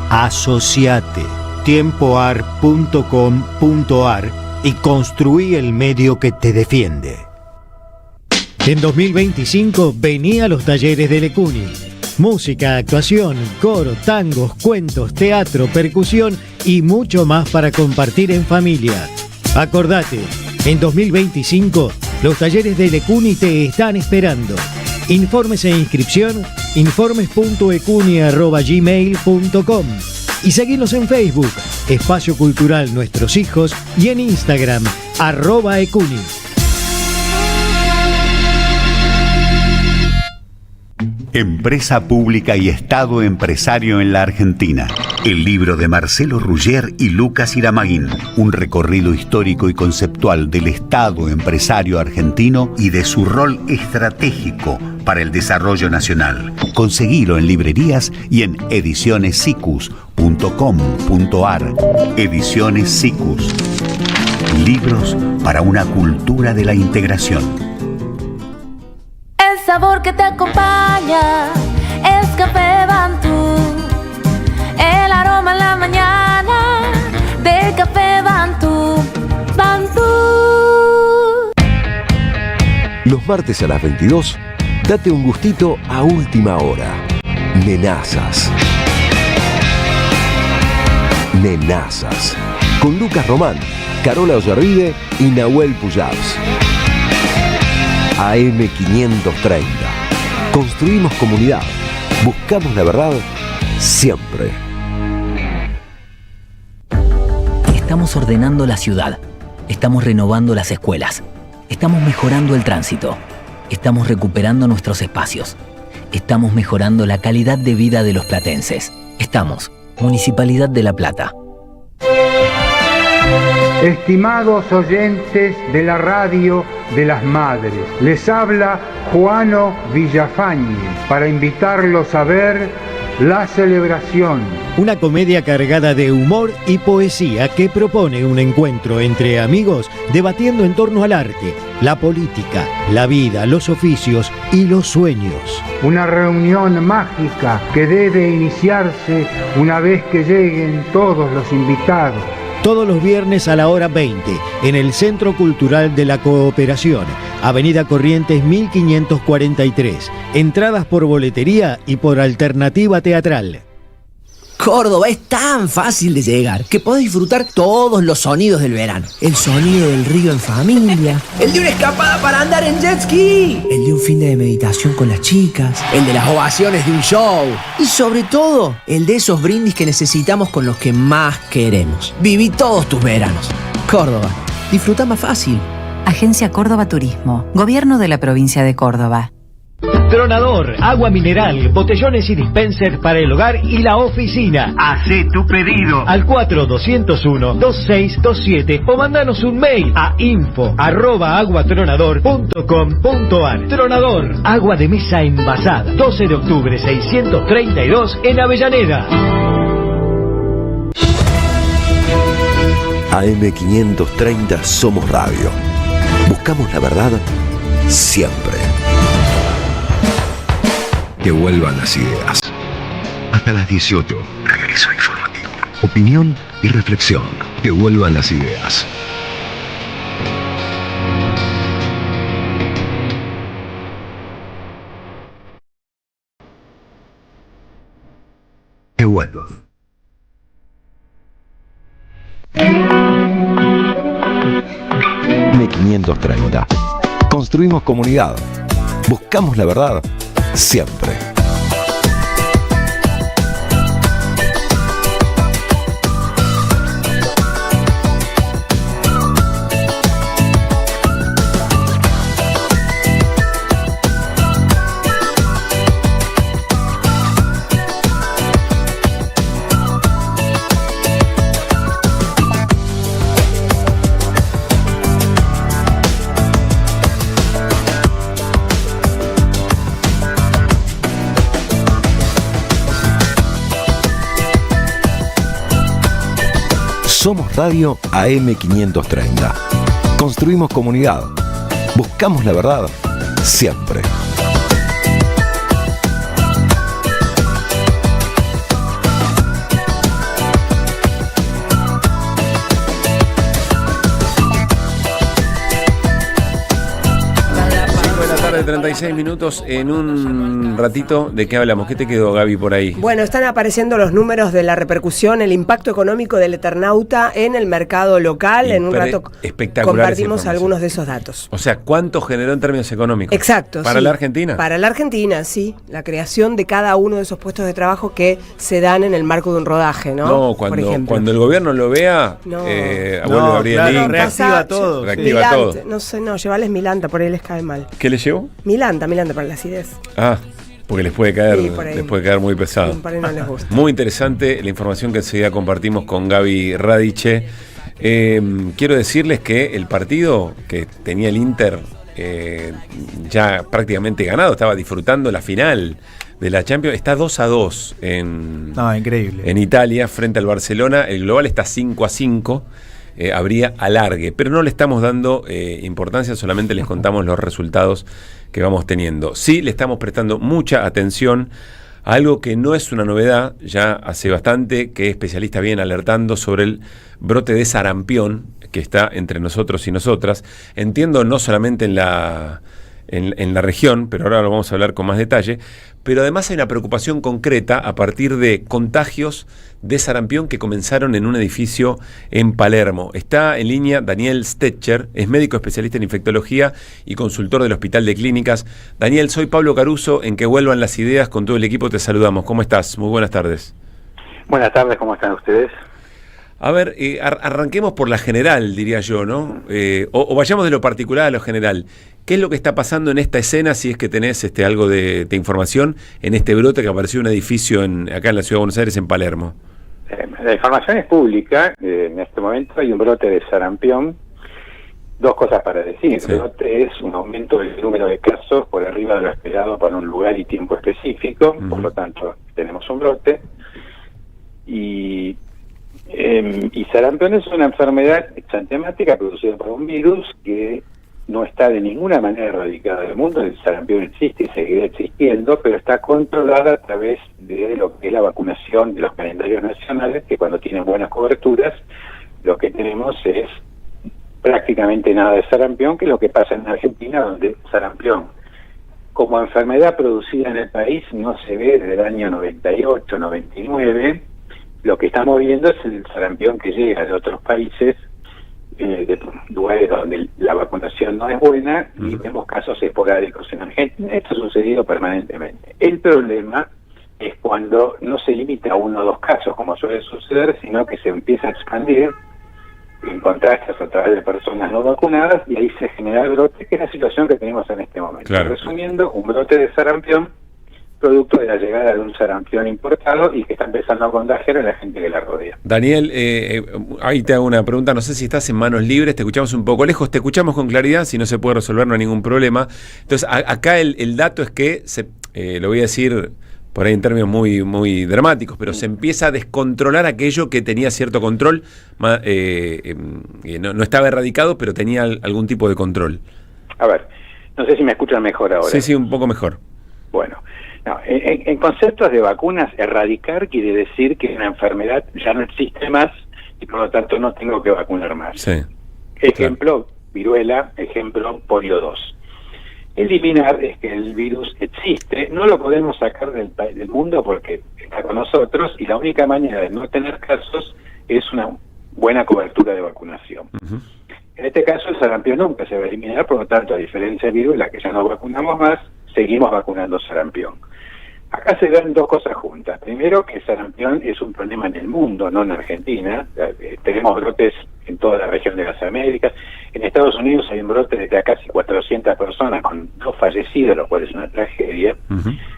Asociate tiempoar.com.ar y construí el medio que te defiende. En 2025 vení a los talleres de Lecuni. Música, actuación, coro, tangos, cuentos, teatro, percusión y mucho más para compartir en familia. Acordate, en 2025 los talleres de Lecuni te están esperando. Informes e inscripción, informes.ecuni@gmail.com y seguinos en Facebook, Espacio Cultural Nuestros Hijos, y en Instagram, @ecuni. Empresa pública y Estado empresario en la Argentina. El libro de Marcelo Ruggier y Lucas Iramaguín. Un recorrido histórico y conceptual del Estado empresario argentino y de su rol estratégico para el desarrollo nacional. Conseguilo en librerías y en edicionessicus.com.ar. Ediciones Sicus. Libros para una cultura de la integración. El sabor que te acompaña es Café Bantú. El aroma en la mañana de Café Bantú. Bantú. Los martes a las 22, date un gustito a última hora. Nenazas. Nenazas. Con Lucas Román, Carola Ollarvide y Nahuel Pujals. AM530. Construimos comunidad. Buscamos la verdad siempre. Estamos ordenando la ciudad. Estamos renovando las escuelas. Estamos mejorando el tránsito. Estamos recuperando nuestros espacios. Estamos mejorando la calidad de vida de los platenses. Estamos, Municipalidad de La Plata. Estimados oyentes de la radio de las madres, les habla Juano Villafañe para invitarlos a ver La Celebración. Una comedia cargada de humor y poesía que propone un encuentro entre amigos debatiendo en torno al arte, la política, la vida, los oficios y los sueños. Una reunión mágica que debe iniciarse una vez que lleguen todos los invitados. Todos los viernes a la hora 20, en el Centro Cultural de la Cooperación, Avenida Corrientes 1543. Entradas por boletería y por alternativa teatral. Córdoba es tan fácil de llegar que podés disfrutar todos los sonidos del verano. El sonido del río en familia, el de una escapada para andar en jet ski, el de un fin de meditación con las chicas, el de las ovaciones de un show y sobre todo el de esos brindis que necesitamos con los que más queremos. Viví todos tus veranos. Córdoba, disfruta más fácil. Agencia Córdoba Turismo, Gobierno de la Provincia de Córdoba. Tronador, agua mineral, botellones y dispensers para el hogar y la oficina. Hacé tu pedido al 4201-2627 o mandanos un mail a info@aguatronador.com.ar. Tronador, agua de mesa envasada. 12 de octubre 632 en Avellaneda. AM530 Somos Radio. Buscamos la verdad siempre. Que vuelvan las ideas. Hasta las 18. Regreso informativo. Opinión y reflexión. Que vuelvan las ideas. Que vuelvan. AM530. Construimos comunidad. Buscamos la verdad siempre. Somos Radio AM530. Construimos comunidad. Buscamos la verdad siempre. De 36 minutos. En un ratito, ¿de qué hablamos? ¿Qué te quedó, Gaby, por ahí? Bueno, están apareciendo los números de la repercusión, el impacto económico del Eternauta en el mercado local. En un rato compartimos algunos de esos datos. O sea, ¿cuánto generó en términos económicos? Exacto. ¿Para la Argentina? Para la Argentina, sí. La creación de cada uno de esos puestos de trabajo que se dan en el marco de un rodaje, ¿no? No, cuando el gobierno lo vea, vuelve a abrir el link. Reactiva todo. Reactiva todo. No sé, llevarles Milanta, por ahí les cae mal. ¿Qué le llevó? Milanta para la acidez. Ah, porque les puede caer muy pesado. Por ahí no les gusta. Muy interesante la información que enseguida compartimos con Gaby Radiche. Quiero decirles que el partido que tenía el Inter ya prácticamente ganado, estaba disfrutando la final de la Champions, está 2-2 increíble. En Italia frente al Barcelona. El global está 5-5. Habría alargue, pero no le estamos dando importancia, solamente les contamos los resultados que vamos teniendo. Sí, le estamos prestando mucha atención a algo que no es una novedad, ya hace bastante que especialistas vienen alertando sobre el brote de sarampión que está entre nosotros y nosotras. Entiendo no solamente en la región, pero ahora lo vamos a hablar con más detalle, pero además hay una preocupación concreta a partir de contagios de sarampión que comenzaron en un edificio en Palermo. Está en línea Daniel Stetcher, es médico especialista en infectología y consultor del Hospital de Clínicas. Daniel, soy Pablo Caruso, en Que Vuelvan las Ideas, con todo el equipo te saludamos. ¿Cómo estás? Muy buenas tardes. Buenas tardes, ¿cómo están ustedes? A ver, arranquemos por la general, diría yo, ¿no? O vayamos de lo particular a lo general. ¿Qué es lo que está pasando en esta escena, si es que tenés algo de información, en este brote que apareció en un edificio acá en la Ciudad de Buenos Aires, en Palermo? La información es pública. En este momento hay un brote de sarampión. Dos cosas para decir. Sí. El brote es un aumento del número de casos por arriba de lo esperado para un lugar y tiempo específico. Por lo tanto, tenemos un brote. Y sarampión es una enfermedad exantemática producida por un virus que no está de ninguna manera erradicada del mundo. El sarampión existe y seguirá existiendo, pero está controlada a través de lo que es la vacunación de los calendarios nacionales, que cuando tienen buenas coberturas, lo que tenemos es prácticamente nada de sarampión, que es lo que pasa en Argentina, donde sarampión como enfermedad producida en el país no se ve desde el año 98, 99. Lo que estamos viendo es el sarampión que llega de otros países, de lugares donde la vacunación no es buena, y vemos casos esporádicos en Argentina. Esto ha sucedido permanentemente. El problema es cuando no se limita a uno o dos casos, como suele suceder, sino que se empieza a expandir en contrastes a través de personas no vacunadas, y ahí se genera el brote, que es la situación que tenemos en este momento. Claro. Resumiendo, un brote de sarampión producto de la llegada de un sarampión importado y que está empezando a contagiar a la gente que la rodea. Daniel, ahí te hago una pregunta, no sé si estás en manos libres, te escuchamos un poco lejos, te escuchamos con claridad, si no se puede resolver no hay ningún problema. Entonces, acá el dato es que, lo voy a decir por ahí en términos muy, muy dramáticos, pero se empieza a descontrolar aquello que tenía cierto control, no estaba erradicado, pero tenía algún tipo de control. A ver, no sé si me escuchan mejor ahora. Sí, un poco mejor. Bueno. No, en conceptos de vacunas, erradicar quiere decir que una enfermedad ya no existe más y por lo tanto no tengo que vacunar más. Sí, ejemplo, viruela, ejemplo, polio 2. Eliminar es que el virus existe, no lo podemos sacar del mundo porque está con nosotros, y la única manera de no tener casos es una buena cobertura de vacunación. En este caso el sarampión nunca se va a eliminar, por lo tanto, a diferencia de viruela, que ya no vacunamos más, seguimos vacunando sarampión. Acá se dan dos cosas juntas. Primero, que el sarampión es un problema en el mundo, no en Argentina. Tenemos brotes en toda la región de las Américas. En Estados Unidos hay un brote de casi 400 personas con 2 fallecidos, lo cual es una tragedia.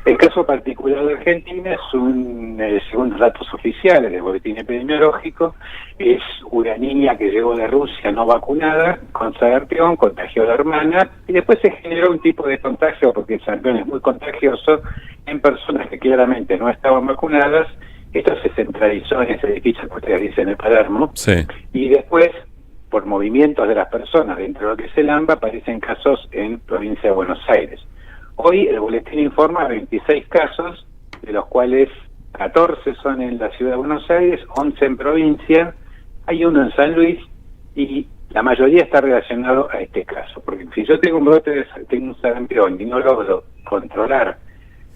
El caso particular de Argentina es según los datos oficiales del boletín epidemiológico, es una niña que llegó de Rusia no vacunada, con sarampión, contagió a la hermana, y después se generó un tipo de contagio, porque el sarampión es muy contagioso, en personas que claramente no estaban vacunadas, Esto se centralizó en ese edificio que ustedes dicen en Palermo, Sí. y después, por movimientos de las personas dentro de lo que es el AMBA, aparecen casos en provincia de Buenos Aires. Hoy el boletín informa 26 casos, de los cuales 14 son en la ciudad de Buenos Aires, 11 en provincia, hay uno en San Luis, y la mayoría está relacionado a este caso. Porque si yo tengo un brote, tengo un sarampión y no logro controlar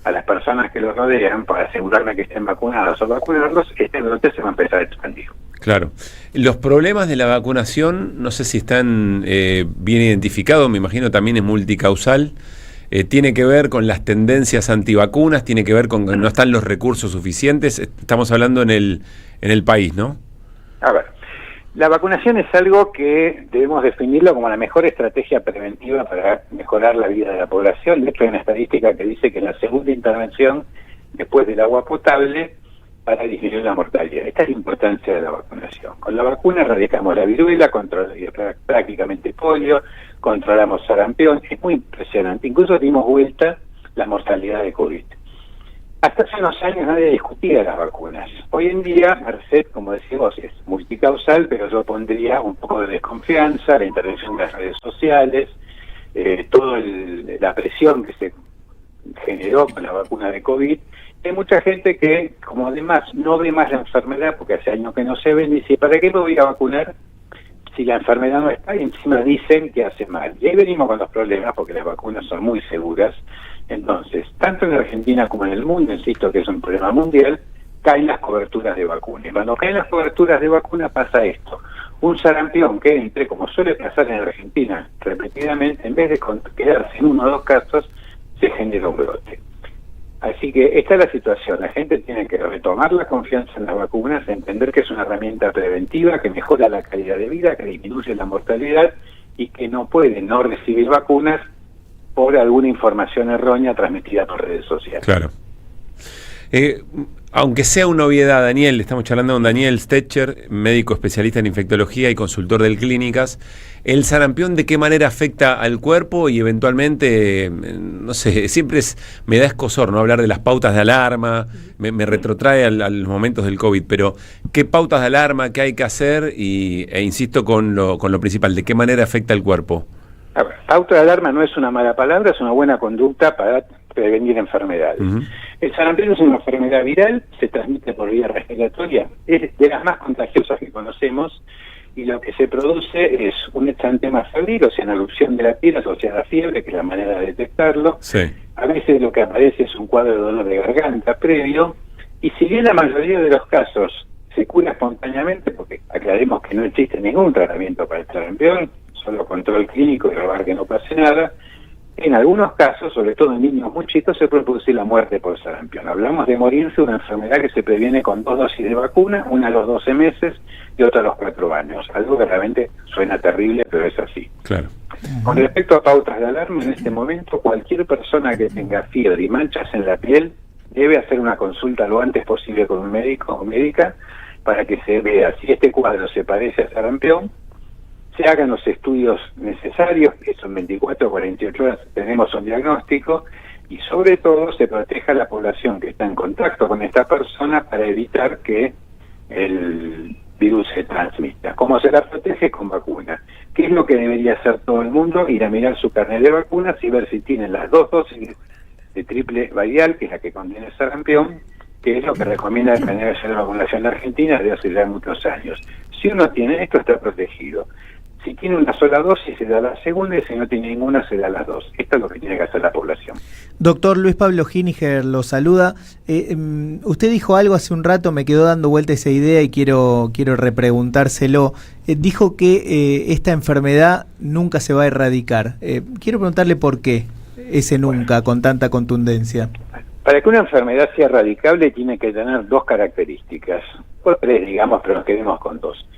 a las personas que lo rodean para asegurarme que estén vacunadas o vacunarlos, este brote se va a empezar a expandir. Claro. Los problemas de la vacunación, no sé si están bien identificados, me imagino también es multicausal. Tiene que ver con las tendencias antivacunas, tiene que ver con que no están los recursos suficientes. Estamos hablando en el país, ¿no? A ver, la vacunación es algo que debemos definirlo como la mejor estrategia preventiva para mejorar la vida de la población. De hecho, hay una estadística que dice que es la segunda intervención después del agua potable para disminuir la mortalidad. Esta es la importancia de la vacunación. Con la vacuna erradicamos la viruela, controlamos prácticamente polio, controlamos sarampión. Es muy impresionante. Incluso dimos vuelta la mortalidad de COVID. Hasta hace unos años nadie discutía las vacunas. Hoy en día, Merced, como decimos, es multicausal, pero yo pondría un poco de desconfianza, la intervención de las redes sociales, toda la presión que se generó con la vacuna de COVID. Hay mucha gente que, como además no ve más la enfermedad, porque hace años que no se ve, dice, ¿para qué me voy a vacunar si la enfermedad no está? Y encima dicen que hace mal. Y ahí venimos con los problemas, porque las vacunas son muy seguras. Entonces, tanto en Argentina como en el mundo, insisto que es un problema mundial, caen las coberturas de vacuna. Y cuando caen las coberturas de vacuna pasa esto. Un sarampión que entre, como suele pasar en Argentina repetidamente, en vez de quedarse en uno o dos casos, se genera un brote. Así que esta es la situación. La gente tiene que retomar la confianza en las vacunas, entender que es una herramienta preventiva que mejora la calidad de vida, que disminuye la mortalidad y que no puede no recibir vacunas por alguna información errónea transmitida por redes sociales. Claro. Aunque sea una obviedad, Daniel, estamos charlando con Daniel Stetcher, médico especialista en infectología y consultor del Clínicas. ¿El sarampión de qué manera afecta al cuerpo y eventualmente, no sé, siempre me da escozor no hablar de las pautas de alarma, me retrotrae a los momentos del COVID, pero ¿qué pautas de alarma, qué hay que hacer? E insisto con lo principal, ¿de qué manera afecta al cuerpo? A ver, pauta de alarma no es una mala palabra, es una buena conducta para prevenir enfermedades. El sarampión es una enfermedad viral, se transmite por vía respiratoria, es de las más contagiosas que conocemos, y lo que se produce es un exantema febril, o sea, una erupción de la piel asociada a fiebre, que es la manera de detectarlo. Sí. A veces lo que aparece es un cuadro de dolor de garganta previo, y si bien la mayoría de los casos se cura espontáneamente, porque aclaremos que no existe ningún tratamiento para el sarampión, solo control clínico y rogar que no pase nada, en algunos casos, sobre todo en niños muy chicos, se puede producir la muerte por sarampión. Hablamos de morirse de una enfermedad que se previene con 2 dosis de vacuna, una a los 12 meses y otra a los 4 años. Algo que realmente suena terrible, pero es así. Claro. Con respecto a pautas de alarma, en este momento cualquier persona que tenga fiebre y manchas en la piel debe hacer una consulta lo antes posible con un médico o médica para que se vea si este cuadro se parece a sarampión, se hagan los estudios necesarios, que son 24 o 48 horas, tenemos un diagnóstico, y sobre todo se proteja a la población que está en contacto con esta persona para evitar que el virus se transmita. ¿Cómo se la protege? Con vacuna. ¿Qué es lo que debería hacer todo el mundo? Ir a mirar su carnet de vacunas y ver si tienen las 2 dosis de triple varial, que es la que contiene sarampión, que es lo que recomienda el Plan de Vacunación de Argentina desde hace ya muchos años. Si uno tiene esto, está protegido. Si tiene una sola dosis, se da la segunda, y si no tiene ninguna, se da las 2. Esto es lo que tiene que hacer la población. Doctor Luis Pablo Giniger lo saluda. Usted dijo algo hace un rato, me quedó dando vuelta esa idea y quiero repreguntárselo. Dijo que esta enfermedad nunca se va a erradicar. Quiero preguntarle por qué ese nunca, con tanta contundencia. Para que una enfermedad sea erradicable tiene que tener 2 características, o 3 digamos, pero nos quedemos con 2.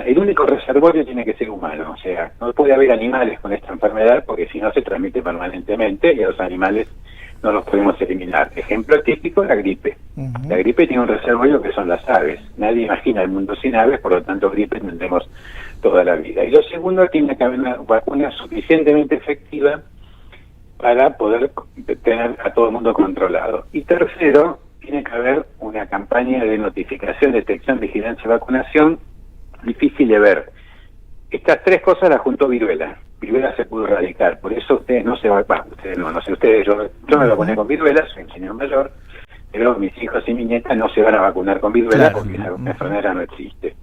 El único reservorio tiene que ser humano, o sea, no puede haber animales con esta enfermedad porque si no se transmite permanentemente y a los animales no los podemos eliminar. Ejemplo típico, la gripe. La gripe tiene un reservorio que son las aves. Nadie imagina el mundo sin aves, por lo tanto gripe tendremos toda la vida. Y lo segundo, tiene que haber una vacuna suficientemente efectiva para poder tener a todo el mundo controlado. Y tercero, tiene que haber una campaña de notificación, detección, vigilancia y vacunación difícil de ver. Estas tres cosas las juntó viruela. Viruela se pudo erradicar, por eso ustedes no se vacunan, no sé ustedes, yo me vacuné con viruela, soy ingeniero mayor, pero mis hijos y mi nieta no se van a vacunar con viruela porque la enfermedad no existe.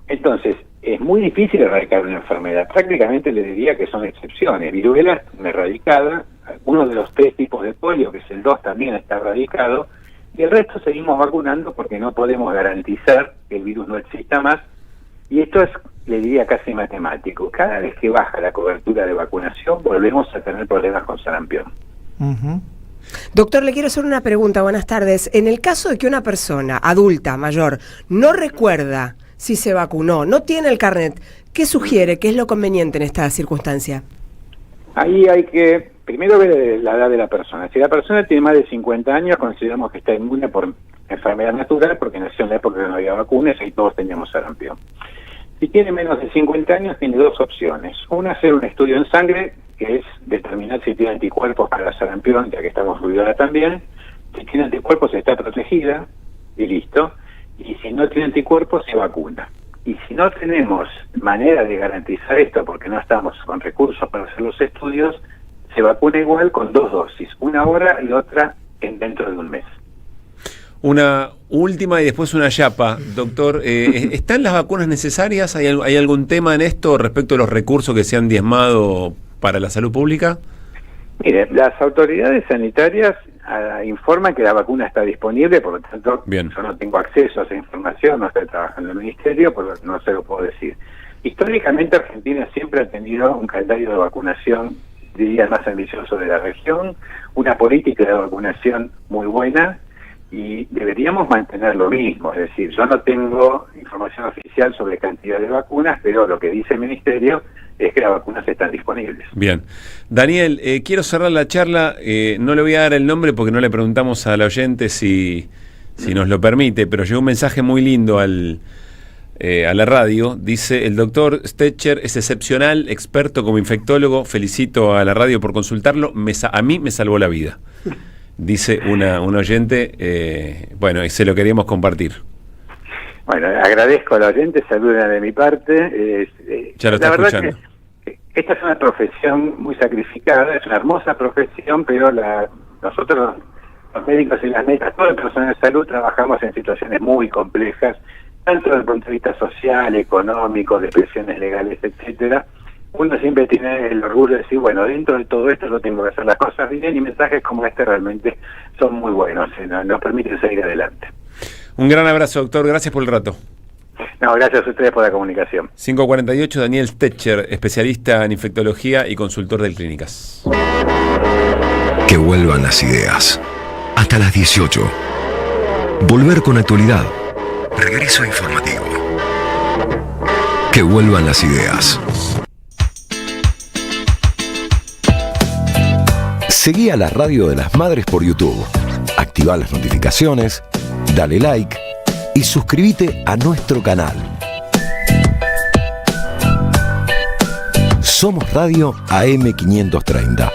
Entonces, es muy difícil erradicar una enfermedad, prácticamente le diría que son excepciones. Viruela está erradicada, uno de los 3 tipos de polio, que es el 2, también está erradicado, y el resto seguimos vacunando porque no podemos garantizar que el virus no exista más, y esto es, le diría, casi matemático. Cada vez que baja la cobertura de vacunación, volvemos a tener problemas con sarampión. Doctor, le quiero hacer una pregunta, buenas tardes. En el caso de que una persona adulta, mayor, no recuerda si se vacunó, no tiene el carnet, ¿qué sugiere? ¿Qué es lo conveniente en esta circunstancia? Ahí hay que primero ver la edad de la persona. Si la persona tiene más de 50 años, consideramos que está inmune por enfermedad natural, porque nació en la época que no había vacunas y todos teníamos sarampión. Si tiene menos de 50 años, tiene 2 opciones. Una, hacer un estudio en sangre, que es determinar si tiene anticuerpos para la sarampión, ya que estamos ruidosa también. Si tiene anticuerpos, está protegida y listo. Y si no tiene anticuerpos, se vacuna. Y si no tenemos manera de garantizar esto, porque no estamos con recursos para hacer los estudios, se vacuna igual con 2 dosis, una ahora y otra dentro de un mes. Una última y después una chapa, doctor. ¿Están las vacunas necesarias? ¿Hay algún tema en esto respecto a los recursos que se han diezmado para la salud pública? Mire, las autoridades sanitarias informan que la vacuna está disponible, por lo tanto, yo no tengo acceso a esa información, no estoy trabajando en el ministerio, pero no se lo puedo decir. Históricamente Argentina siempre ha tenido un calendario de vacunación, diría, más ambicioso de la región, una política de vacunación muy buena, y deberíamos mantener lo mismo. Es decir, yo no tengo información oficial sobre cantidad de vacunas, pero lo que dice el ministerio es que las vacunas están disponibles. Bien. Daniel, quiero cerrar la charla, no le voy a dar el nombre porque no le preguntamos al oyente si nos lo permite, pero llegó un mensaje muy lindo a la radio. Dice: el doctor Stecher es excepcional, experto como infectólogo, felicito a la radio por consultarlo, a mí me salvó la vida. Dice un oyente, bueno, y se lo queríamos compartir. Bueno, agradezco al oyente, saludos de mi parte. Ya lo está escuchando. Esta es una profesión muy sacrificada, es una hermosa profesión, pero nosotros, los médicos y las médicas, todo el personal de salud, trabajamos en situaciones muy complejas, tanto desde el punto de vista social, económico, de presiones legales, etcétera. Uno siempre tiene el orgullo de decir, bueno, dentro de todo esto yo tengo que hacer las cosas bien, y mensajes como este realmente son muy buenos, nos permiten seguir adelante. Un gran abrazo, doctor, gracias por el rato. No, gracias a ustedes por la comunicación. 5:48, Daniel Stecher, especialista en infectología y consultor del Clínicas. Que vuelvan las ideas. Hasta las 18. Volver con actualidad. Regreso informativo. Que vuelvan las ideas. Seguí a la Radio de las Madres por YouTube. Activa las notificaciones, dale like y suscríbete a nuestro canal. Somos Radio AM530.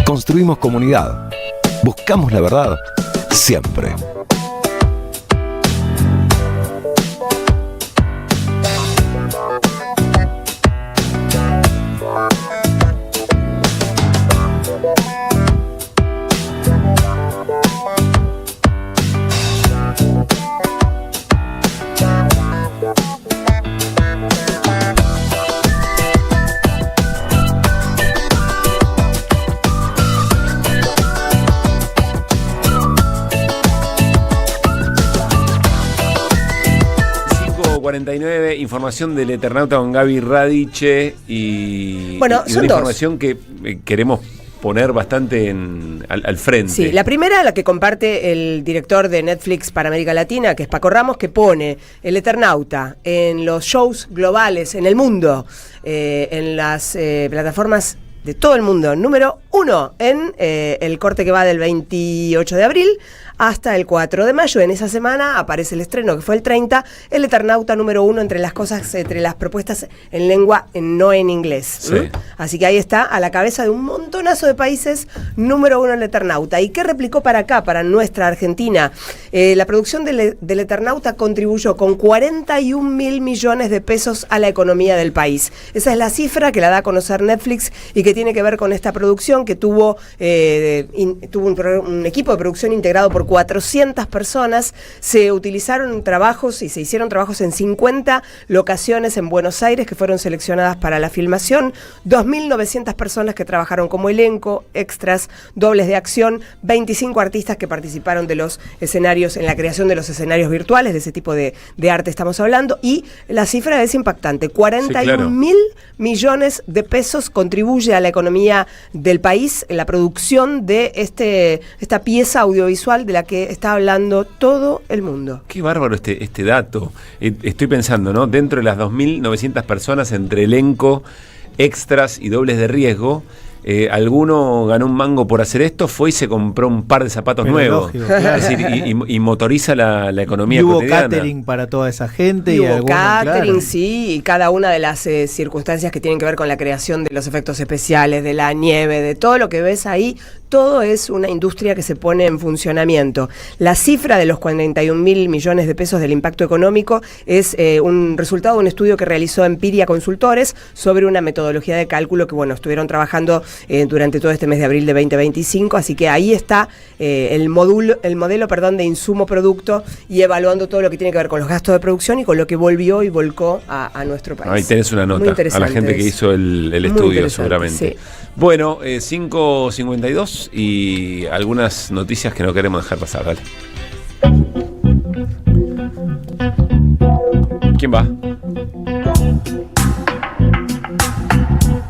Construimos comunidad. Buscamos la verdad siempre. Información del Eternauta con Gaby Radiche y bueno, y una información que queremos poner bastante al frente. Sí, la primera, la que comparte el director de Netflix para América Latina, que es Paco Ramos, que pone el Eternauta en los shows globales en el mundo, en las plataformas de todo el mundo, número Uno, en el corte que va del 28 de abril hasta el 4 de mayo. En esa semana aparece el estreno, que fue el 30, El Eternauta número 1 entre las propuestas en lengua no en inglés. Sí. Así que ahí está, a la cabeza de un montonazo de países, número 1 El Eternauta. ¿Y qué replicó para acá, para nuestra Argentina? La producción del Eternauta contribuyó con 41.000 millones de pesos a la economía del país. Esa es la cifra que la da a conocer Netflix y que tiene que ver con esta producción que tuvo un equipo de producción integrado por 400 personas. Se utilizaron trabajos y se hicieron trabajos en 50 locaciones en Buenos Aires que fueron seleccionadas para la filmación, 2.900 personas que trabajaron como elenco, extras, dobles de acción, 25 artistas que participaron de los escenarios, en la creación de los escenarios virtuales, de ese tipo de arte estamos hablando, y la cifra es impactante, 41.000 millones de pesos contribuye a la economía del país la producción de esta pieza audiovisual de la que está hablando todo el mundo. Qué bárbaro este dato. Estoy pensando, ¿no? Dentro de las 2.900 personas entre elenco, extras y dobles de riesgo, alguno ganó un mango por hacer esto, fue y se compró un par de zapatos nuevos. Lógico, claro. Es decir, y motoriza la economía y hubo cotidiana. Catering para toda esa gente. Y hubo algunos, catering, claro. sí, y cada una de las circunstancias que tienen que ver con la creación de los efectos especiales, de la nieve, de todo lo que ves ahí, todo es una industria que se pone en funcionamiento. La cifra de los 41.000 millones de pesos del impacto económico es un resultado de un estudio que realizó Empiria Consultores sobre una metodología de cálculo que, bueno, estuvieron trabajando durante todo este mes de abril de 2025, así que ahí está el modelo de insumo-producto y evaluando todo lo que tiene que ver con los gastos de producción y con lo que volvió y volcó a nuestro país. Ahí tenés una nota a la gente que hizo el estudio, seguramente. Sí. Bueno, 5:52 y algunas noticias que no queremos dejar pasar, dale. ¿Quién va?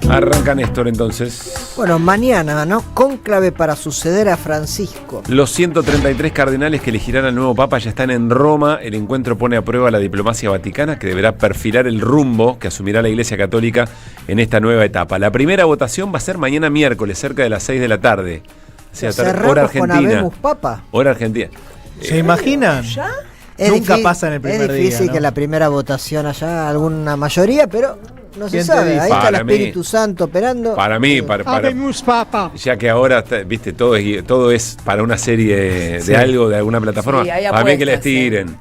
Arranca Néstor entonces. Bueno, mañana, ¿no? Cónclave para suceder a Francisco. Los 133 cardenales que elegirán al nuevo Papa ya están en Roma. El encuentro pone a prueba la diplomacia vaticana que deberá perfilar el rumbo que asumirá la Iglesia Católica en esta nueva etapa. La primera votación va a ser mañana miércoles, cerca de las 6 de la tarde. O sea, hora argentina. Con Habemos Papa. Hora argentina. ¿Se imaginan? ¿Ya? Nunca pasa en el primer día. Es difícil, ¿no?, que la primera votación haya alguna mayoría, pero no se sabe. Ahí está el Espíritu Santo operando. Para mí, ya que ahora, viste, todo es para una serie de algo, de alguna plataforma. Sí, para mí que la estiren.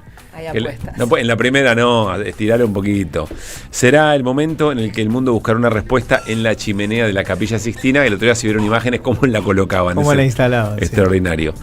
En la primera no, estirarle un poquito. Será el momento en el que el mundo buscará una respuesta en la chimenea de la Capilla Sixtina. El otro día se vieron imágenes cómo la colocaban. Cómo la instalaban. Extraordinario.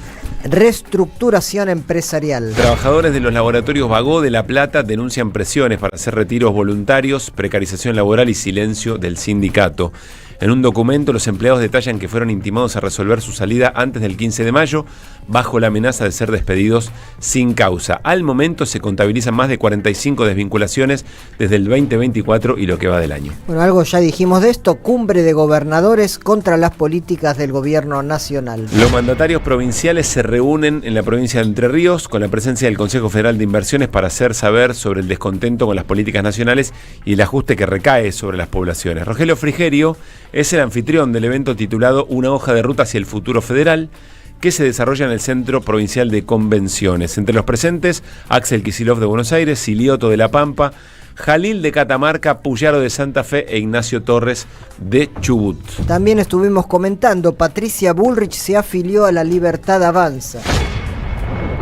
Reestructuración empresarial. Trabajadores de los laboratorios Bagó de La Plata denuncian presiones para hacer retiros voluntarios, precarización laboral y silencio del sindicato. En un documento, los empleados detallan que fueron intimados a resolver su salida antes del 15 de mayo, bajo la amenaza de ser despedidos sin causa. Al momento se contabilizan más de 45 desvinculaciones desde el 2024 y lo que va del año. Bueno, algo ya dijimos de esto, cumbre de gobernadores contra las políticas del gobierno nacional. Los mandatarios provinciales se reúnen en la provincia de Entre Ríos con la presencia del Consejo Federal de Inversiones para hacer saber sobre el descontento con las políticas nacionales y el ajuste que recae sobre las poblaciones. Rogelio Frigerio es el anfitrión del evento titulado Una hoja de ruta hacia el futuro federal, que se desarrolla en el Centro Provincial de Convenciones. Entre los presentes, Axel Kicillof de Buenos Aires, Silioto de La Pampa, Jalil de Catamarca, Puyaro de Santa Fe e Ignacio Torres de Chubut. También estuvimos comentando, Patricia Bullrich se afilió a La Libertad Avanza.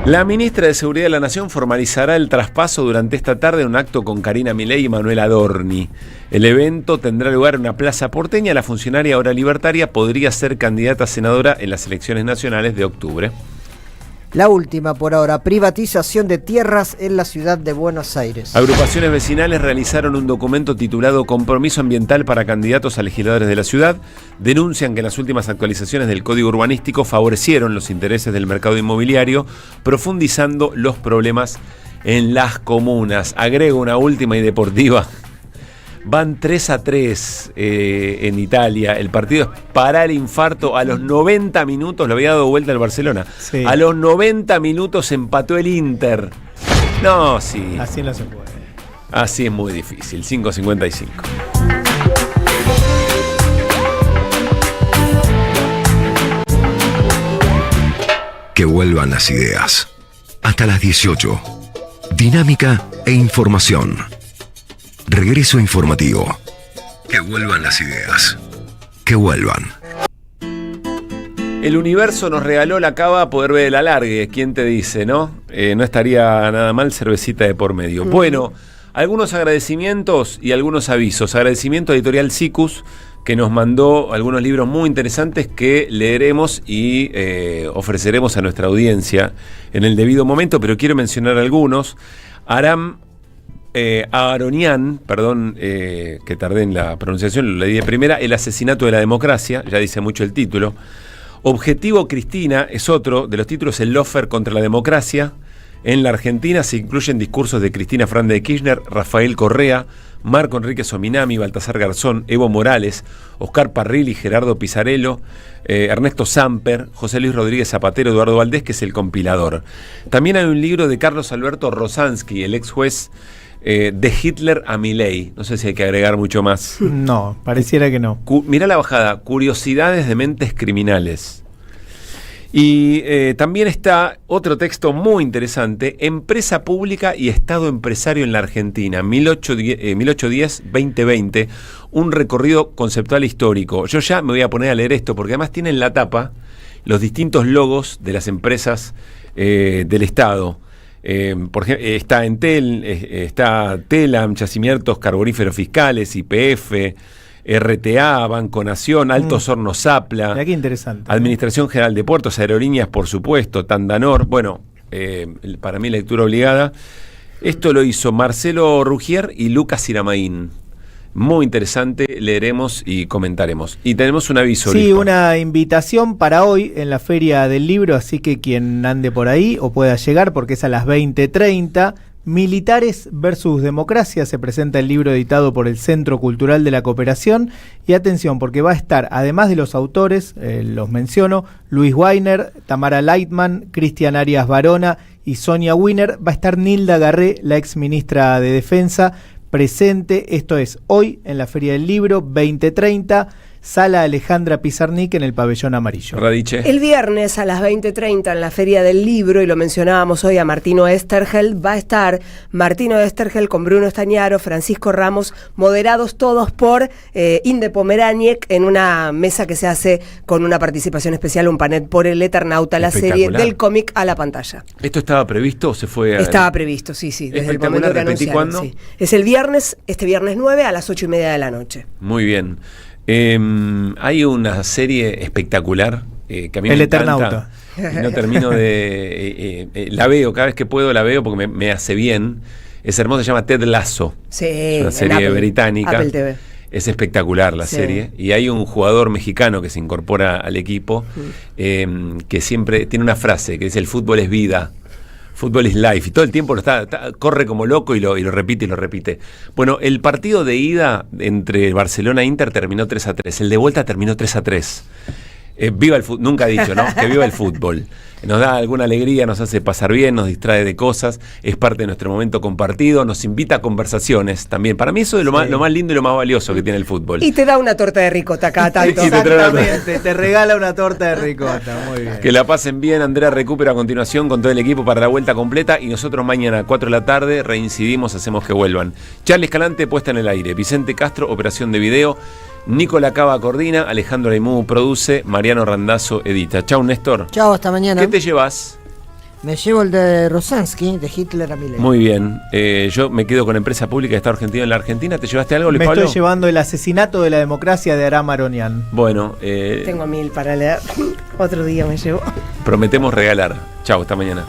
La ministra de Seguridad de la Nación formalizará el traspaso durante esta tarde en un acto con Karina Milei y Manuel Adorni. El evento tendrá lugar en una plaza porteña. La funcionaria ahora libertaria podría ser candidata a senadora en las elecciones nacionales de octubre. La última por ahora, privatización de tierras en la ciudad de Buenos Aires. Agrupaciones vecinales realizaron un documento titulado Compromiso Ambiental para candidatos a legisladores de la ciudad. Denuncian que las últimas actualizaciones del Código Urbanístico favorecieron los intereses del mercado inmobiliario, profundizando los problemas en las comunas. Agrego una última y deportiva. Van 3-3 en Italia. El partido es para el infarto. A los 90 minutos lo había dado vuelta el Barcelona. Sí. A los 90 minutos empató el Inter. No, sí. Así no se puede. Así es muy difícil. 5:55. Que vuelvan las ideas. Hasta las 18. Dinámica e información. Regreso informativo. Que vuelvan las ideas. Que vuelvan. El universo nos regaló la cava a poder ver el alargue. ¿Quién te dice, no? No estaría nada mal cervecita de por medio. Bueno, algunos agradecimientos y algunos avisos. Agradecimiento a Editorial Sicus, que nos mandó algunos libros muy interesantes que leeremos y ofreceremos a nuestra audiencia en el debido momento, pero quiero mencionar algunos. Aram Aaronian, perdón que tardé en la pronunciación, lo leí de primera, El asesinato de la democracia, ya dice mucho el título. Objetivo Cristina es otro de los títulos, El Lofer contra la democracia. En la Argentina se incluyen discursos de Cristina Fernández de Kirchner, Rafael Correa, Marco Enrique Sominami, Baltasar Garzón, Evo Morales, Oscar Parrilli, Gerardo Pisarello, Ernesto Samper, José Luis Rodríguez Zapatero, Eduardo Valdés, que es el compilador. También hay un libro de Carlos Alberto Rosansky, el ex juez, de Hitler a Milei. No sé si hay que agregar mucho más. No, pareciera que no. Mirá la bajada, Curiosidades de mentes criminales. Y también está otro texto muy interesante, Empresa Pública y Estado Empresario en la Argentina, 1810-2020, un recorrido conceptual histórico. Yo ya me voy a poner a leer esto, porque además tiene en la tapa los distintos logos de las empresas del Estado. Por ejemplo, está Entel, está Telam, Yacimientos Carboníferos Fiscales, YPF, RTA, Banco Nación, Altos Hornos Zapla. Qué interesante. Administración General de Puertos, Aerolíneas, por supuesto, Tandanor. Bueno, para mí lectura obligada. Esto lo hizo Marcelo Rugier y Lucas Iramaín. Muy interesante, leeremos y comentaremos. Y tenemos un aviso. Sí, una invitación para hoy en la Feria del Libro, así que quien ande por ahí o pueda llegar, porque es a las 20:30. Militares versus Democracia, se presenta el libro editado por el Centro Cultural de la Cooperación. Y atención, porque va a estar, además de los autores, los menciono, Luis Weiner, Tamara Leitman, Cristian Arias Barona y Sonia Wiener. Va a estar Nilda Garré, la ex ministra de Defensa, presente. Esto es hoy en la Feria del Libro, 20:30. Sala Alejandra Pizarnik en el Pabellón Amarillo. Radiche. El viernes a las 20:30 en la Feria del Libro, y lo mencionábamos hoy a Martino Estergel, va a estar Martino Estergel con Bruno Estañaro, Francisco Ramos, moderados todos por Inde Pomeraniec, en una mesa que se hace con una participación especial, un panel por El Eternauta, la serie del cómic a la pantalla. ¿Esto estaba previsto o se fue a...? Estaba previsto, sí, desde el momento que anunciaron. ¿Cuándo? Sí. Es el viernes, este viernes 9 a las 8:30 de la noche. Muy bien. Hay una serie espectacular que a mí El me Eternauta. encanta. No termino de... la veo, cada vez que puedo la veo porque me hace bien. Es hermosa, se llama Ted Lasso. Sí, es una serie británica. Apple TV. Es espectacular la serie. Y hay un jugador mexicano que se incorpora al equipo que siempre tiene una frase que dice: el fútbol es vida. Fútbol is life, y todo el tiempo corre como loco y lo repite y lo repite. Bueno, el partido de ida entre Barcelona e Inter terminó 3-3, el de vuelta terminó 3-3. Viva el fútbol, nunca he dicho, ¿no? Que viva el fútbol. Nos da alguna alegría, nos hace pasar bien, nos distrae de cosas, es parte de nuestro momento compartido, nos invita a conversaciones también. Para mí eso es lo más lindo y lo más valioso que tiene el fútbol. Y te da una torta de ricota cada tanto. Exactamente, te regala una torta de ricota, muy bien. Que la pasen bien. Andrea recupera a continuación con todo el equipo para la vuelta completa, y nosotros mañana a 4 de la tarde reincidimos, hacemos que vuelvan. Charly Escalante, puesta en el aire, Vicente Castro, operación de video, Nicola Cava coordina, Alejandro Aimú produce, Mariano Randazzo edita. Chau, Néstor. Chau, hasta mañana. ¿Qué te llevas? Me llevo el de Rosansky, de Hitler a Milei. Muy bien. Yo me quedo con Empresa Pública de Estado Argentino en la Argentina. ¿Te llevaste algo, Luis Pablo? Me estoy llevando El asesinato de la democracia de Aram Aaronian. Bueno. Tengo 1000 para leer. Otro día me llevo. Prometemos regalar. Chau, hasta mañana.